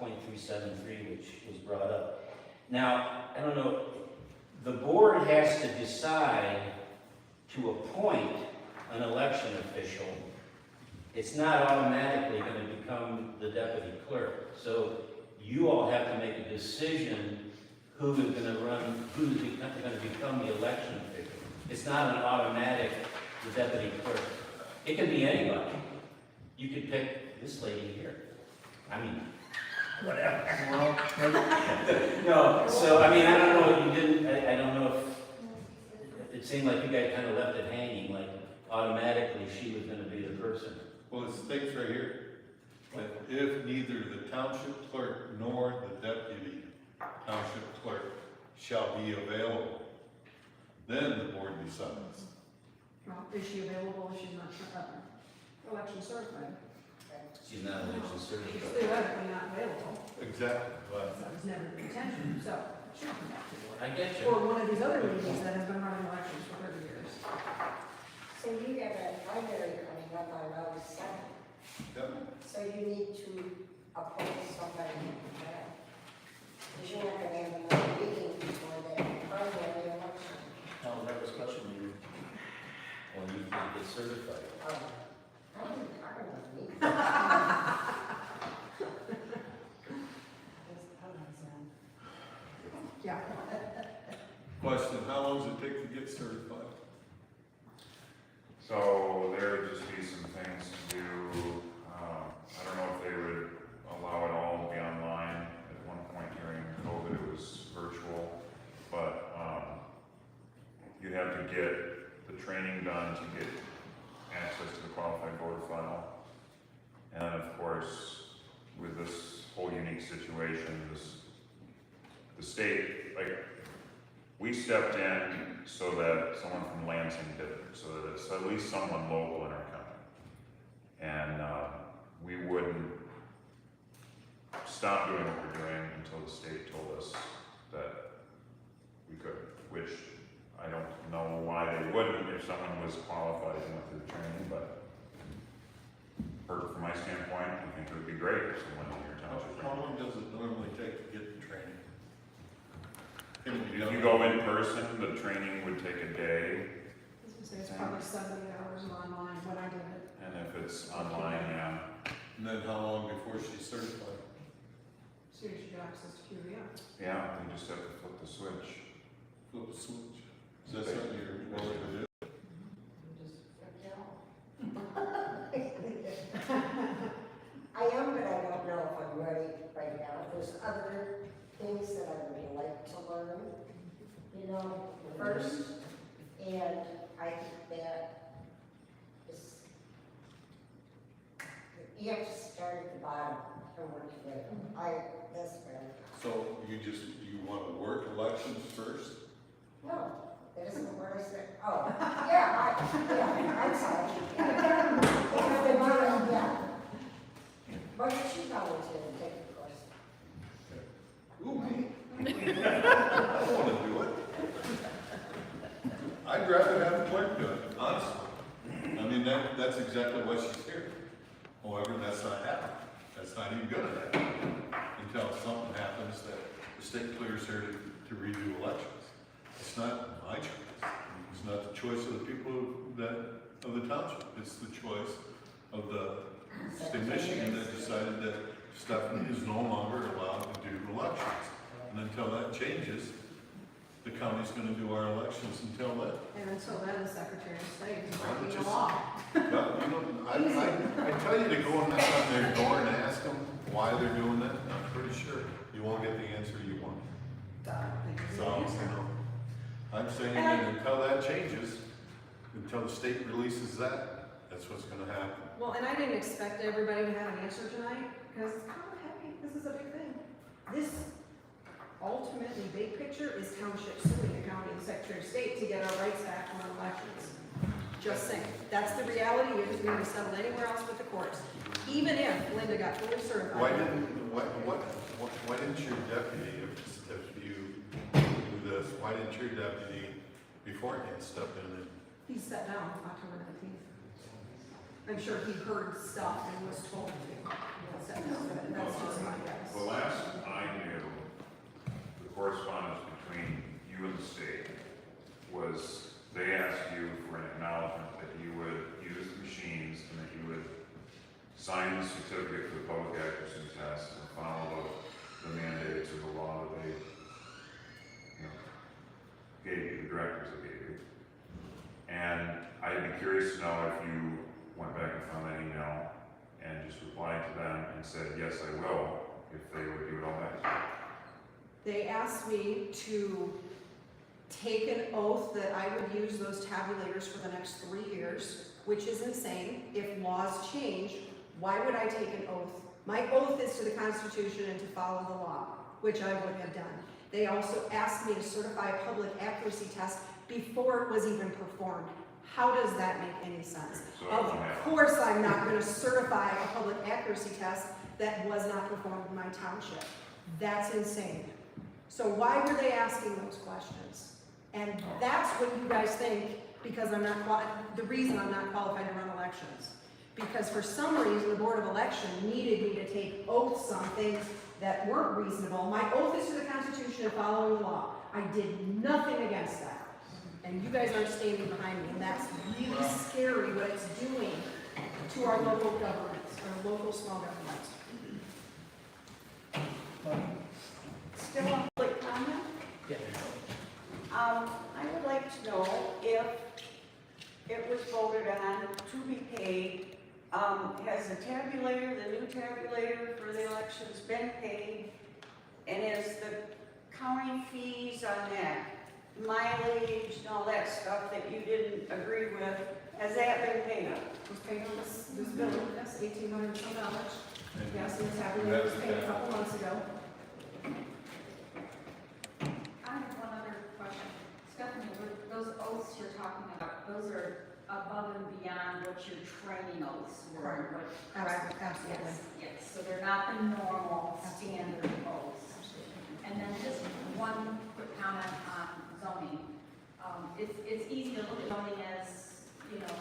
168.373, which was brought up. Now, I don't know, the board has to decide to appoint an election official. It's not automatically going to become the deputy clerk. So you all have to make a decision who is going to run, who's going to become the election official. It's not an automatic deputy clerk. It can be anybody. You could pick this lady here. I mean, whatever. No, so I mean, I don't know if you didn't, I don't know if, it seemed like you guys kind of left it hanging, like automatically she was gonna be the person. Well, it states right here, that if neither the township clerk nor the deputy township clerk shall be available, then the board decides. Well, is she available if she's not election certified? She's not election She's certified. theoretically not available. Exactly, but That was never the intention, so she'll come back to work. I get you. Or one of these other ladies that has been running elections for 30 years. So you have a primary coming up on August 7th. yep. So you need to appoint somebody for that. Because you're not going to have another meeting before that primary election. No, that was special meeting. When you can get certified. I didn't talk about me. Yeah. Question, how long does it take to get certified? So there would just be some things to do. I don't know if they would allow it all to be online. At one point during COVID, it was virtual, but you have to get the training done to get access to the qualified voter file. And then, of course, with this whole unique situation, the state, like, we stepped in so that someone from Lansing did it, so that it's at least someone local in our county. And we wouldn't stop doing what we're doing until the state told us that we could, which I don't know why they wouldn't if someone was qualified and went through the training, but from my standpoint, I think it would be great if someone in your township. How long does it normally take to get the training? If you go in person, the training would take a day, I was gonna say it's probably 70 hours online when I did it. and if it's online, yeah. And then how long before she's certified? So you should get access to QVM. Yeah, you just have to flip the switch. Flip the switch. Is that something you're willing to do? I am, but I don't know if I'm ready right now. There's other things that I would like to learn, you know, first. And I think that is, you have to start at the bottom and work your way up. That's fair. So you want to work elections first? No, that isn't what I said. Oh, yeah, I'm sorry. I'd rather have the clerk do it, honestly. I mean, that's exactly what she's here. However, that's not happening. That's not even gonna happen until something happens that the state clears here to redo elections. It's not my choice. It's not the choice of the people of the township. It's the choice of the state of Michigan that decided that Stephanie is no longer allowed to do elections. And until that changes, the county's gonna do our elections until then. And until then, the Secretary of State is I would breaking the just- law. Well, you know, I tell you to go and knock on their door and ask them why they're doing that, and I'm pretty sure you won't get the answer you want. So, you know, I'm saying that until that changes, until the state releases that, that's what's gonna happen. Well, and I didn't expect everybody to have an answer tonight, because it's kind of heavy, this is a big thing. This ultimately, big picture, is Township suing the county and the Secretary of State to get our rights back on elections. Just saying, that's the reality, it is going to be settled anywhere else but the courts. Even if Linda got fully certified. Why didn't your deputy, if you do this, why didn't your deputy beforehand step in and? He sat down October 19th. I'm sure he heard stuff and was told to. Sat down, but that's just my guess. The last I knew, the correspondence between you and the state was they asked you for an acknowledgement that you would use the machines and that you would sign the certificate for the public accuracy test and follow the mandates of the law that they, you know, gave you, the directives that gave you. And I'd be curious to know if you went back and found that email and just replied to them and said, yes, I will, if they would do it all back. They asked me to take an oath that I would use those tabulators for the next 3 years, which is insane. If laws change, why would I take an oath? My oath is to the Constitution and to follow the law, which I would have done. They also asked me to certify a public accuracy test before it was even performed. How does that make any sense? Of course I'm not going to certify a public accuracy test that was not performed in my township. That's insane. So why were they asking those questions? And that's what you guys think, because I'm not, the reason I'm not qualified to run elections. Because for some reason, the Board of Election needed me to take oaths on things that weren't reasonable. My oath is to the Constitution and following the law. I did nothing against that. And you guys aren't standing behind me, and that's really scary what it's doing to our local governments, our local small governments. Still on public comment? I would like to know if it was voted on to be paid, has the tabulator, the new tabulator for the elections been paid? And is the county fees on that, mileage and all that stuff that you didn't agree with, has that been paid? Was paid on this bill, yes, $1,800 some dollars. Yes, and the tabulator was paid a couple months ago. I have one other question. Stephanie, those oaths you're talking about, those are above and beyond what your training oaths were. Absolutely. Yes, so they're not the normal standard oaths. And then just one quick comment on zoning. It's easy to look at zoning as, you know,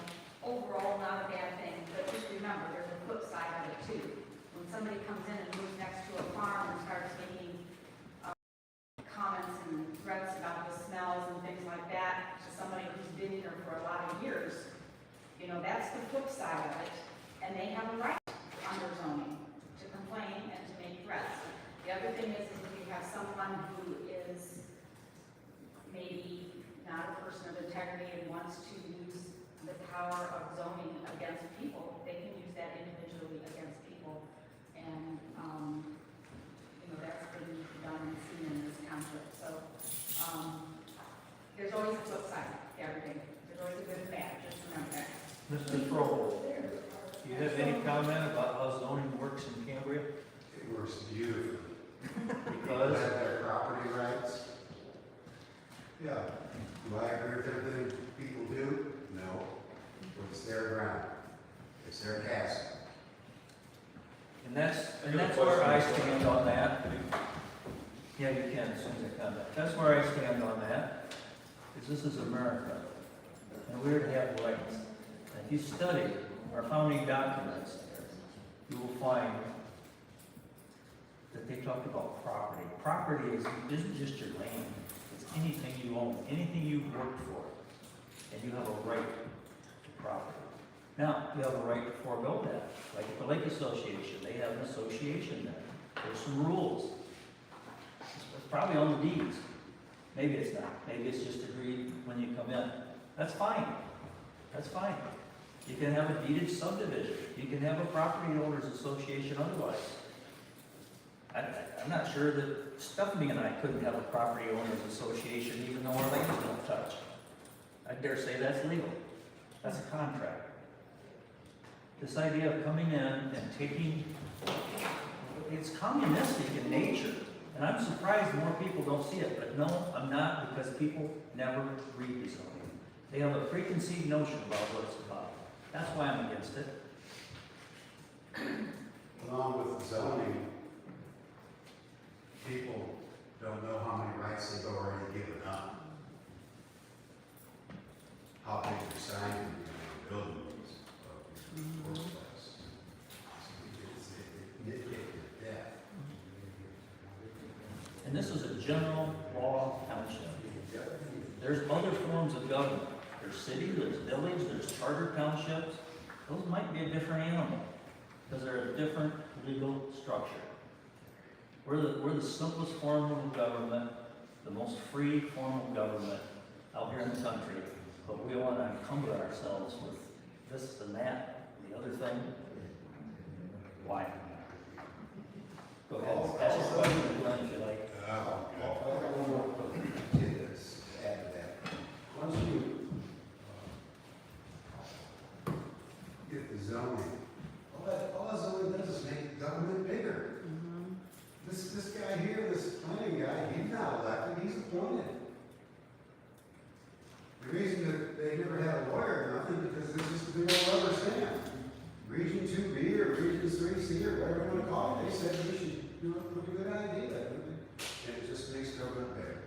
overall not a bad thing, but just remember, there's a flip side of it too. When somebody comes in and moves next to a farm and starts making comments and threats about the smells and things like that to somebody who's been here for a lot of years, you know, that's the flip side of it. And they have a right under zoning to complain and to make threats. The other thing is if you have someone who is maybe not a person of integrity and wants to use the power of zoning against people, they can use that individually against people. And, you know, that's been done and seen in this township. So, there's always a flip side to everything. There's always a good and bad, just remember that. Mr. Froholt, do you have any comment about how zoning works in Cambria? It works beautifully. Because? They have their property rights. Yeah. Do I agree with everything people do? No. But it's their ground. It's their castle. And that's where I stand on that. Yeah, you can, as soon as I comment. That's where I stand on that, is this is America. and we're to have rights. And if you study our founding documents, you will find that they talked about property. Property isn't just your land, it's anything you own, anything you've worked for, and you have a right to property. Now, you have a right to forego that, like at the Lake Association, they have an association there. There's some rules. It's probably on the deeds. Maybe it's not. Maybe it's just agreed when you come in. That's fine. That's fine. You can have a deeded subdivision. You can have a property owners association otherwise. I'm not sure that Stephanie and I couldn't have a property owners association even though our lands don't touch. I dare say that's legal. That's a contract. This idea of coming in and taking, it's communistic in nature. And I'm surprised more people don't see it, but no, I'm not, because people never read the zoning. They have a preconceived notion about what it's about. That's why I'm against it. Along with the zoning, people don't know how many rights they've already given up. How big the sign can be on a building is of the first place. It nitpicked to death. And this is a general law township. There's other forms of government. There's city, there's village, there's charter townships. Those might be a different animal, because they're a different legal structure. We're the simplest form of government, the most free form of government out here in the country, but we want to encumber ourselves with this and that, and the other thing. Why? Go ahead, ask your question, if you like. Add to that. Once you get the zoning, all that zoning does is make government bigger. This guy here, this planning guy, he's not elected, he's appointed. The reason that they never had a lawyer or nothing, because this is the big old rubber stamp. Region 2B or Region 3C or whatever you want to call it, they said we should do it with a good idea. And it just makes government bigger.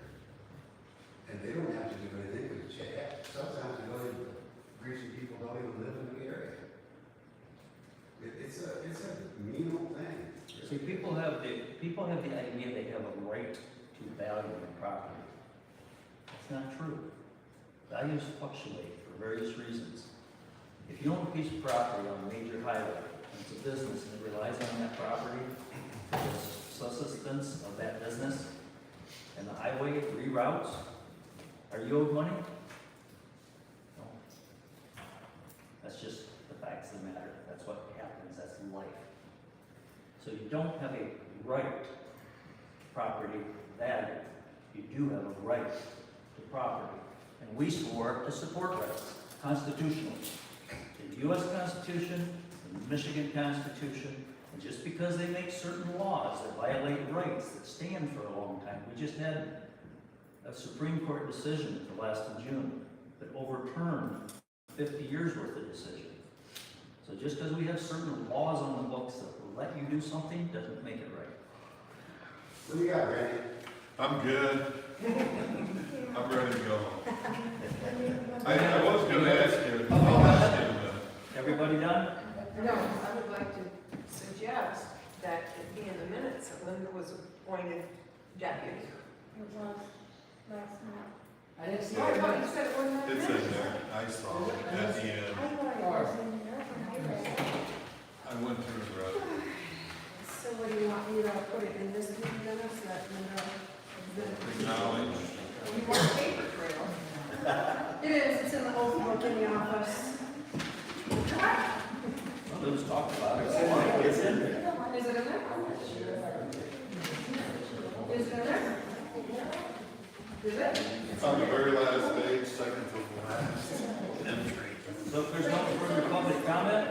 And they don't have to do anything, but sometimes they don't even, region people don't even live in the area. It's a mean old thing. See, people have the idea they have a right to value their property. That's not true. Values fluctuate for various reasons. If you own a piece of property on a major highway, and it's a business and it relies on that property for the subsistence of that business, and the highway reroutes, are you owed money? No. That's just the facts of the matter. That's what happens. That's life. So you don't have a right to property value. You do have a right to property. And we swore to support rights constitutionally. In the U.S. Constitution, in the Michigan Constitution, and just because they make certain laws that violate rights that stand for a long time, we just had a Supreme Court decision at the last of June that overturned 50 years worth of decision. So just because we have certain laws on the books that will let you do something doesn't make it right. What do you got, Randy? I'm good. I'm ready to go. I was gonna ask you. Everybody done? No, I would like to suggest that it be in the minutes that Linda was appointed deputy. It was last night. I didn't see Oh, I thought it. you said it wasn't in the It's minutes. in there. I saw it at the end. I thought it was in there, and I read it. I went through it, right? So what do you want me to put it in this meeting minutes that Linda? Acknowledge. You want a paper trail? It is, it's in the old book in the office. Well, it was talked about. It's in there. Is it in there? Is it in there? Is it? It's on the very last page, second to the last entry. So if there's no further public comment,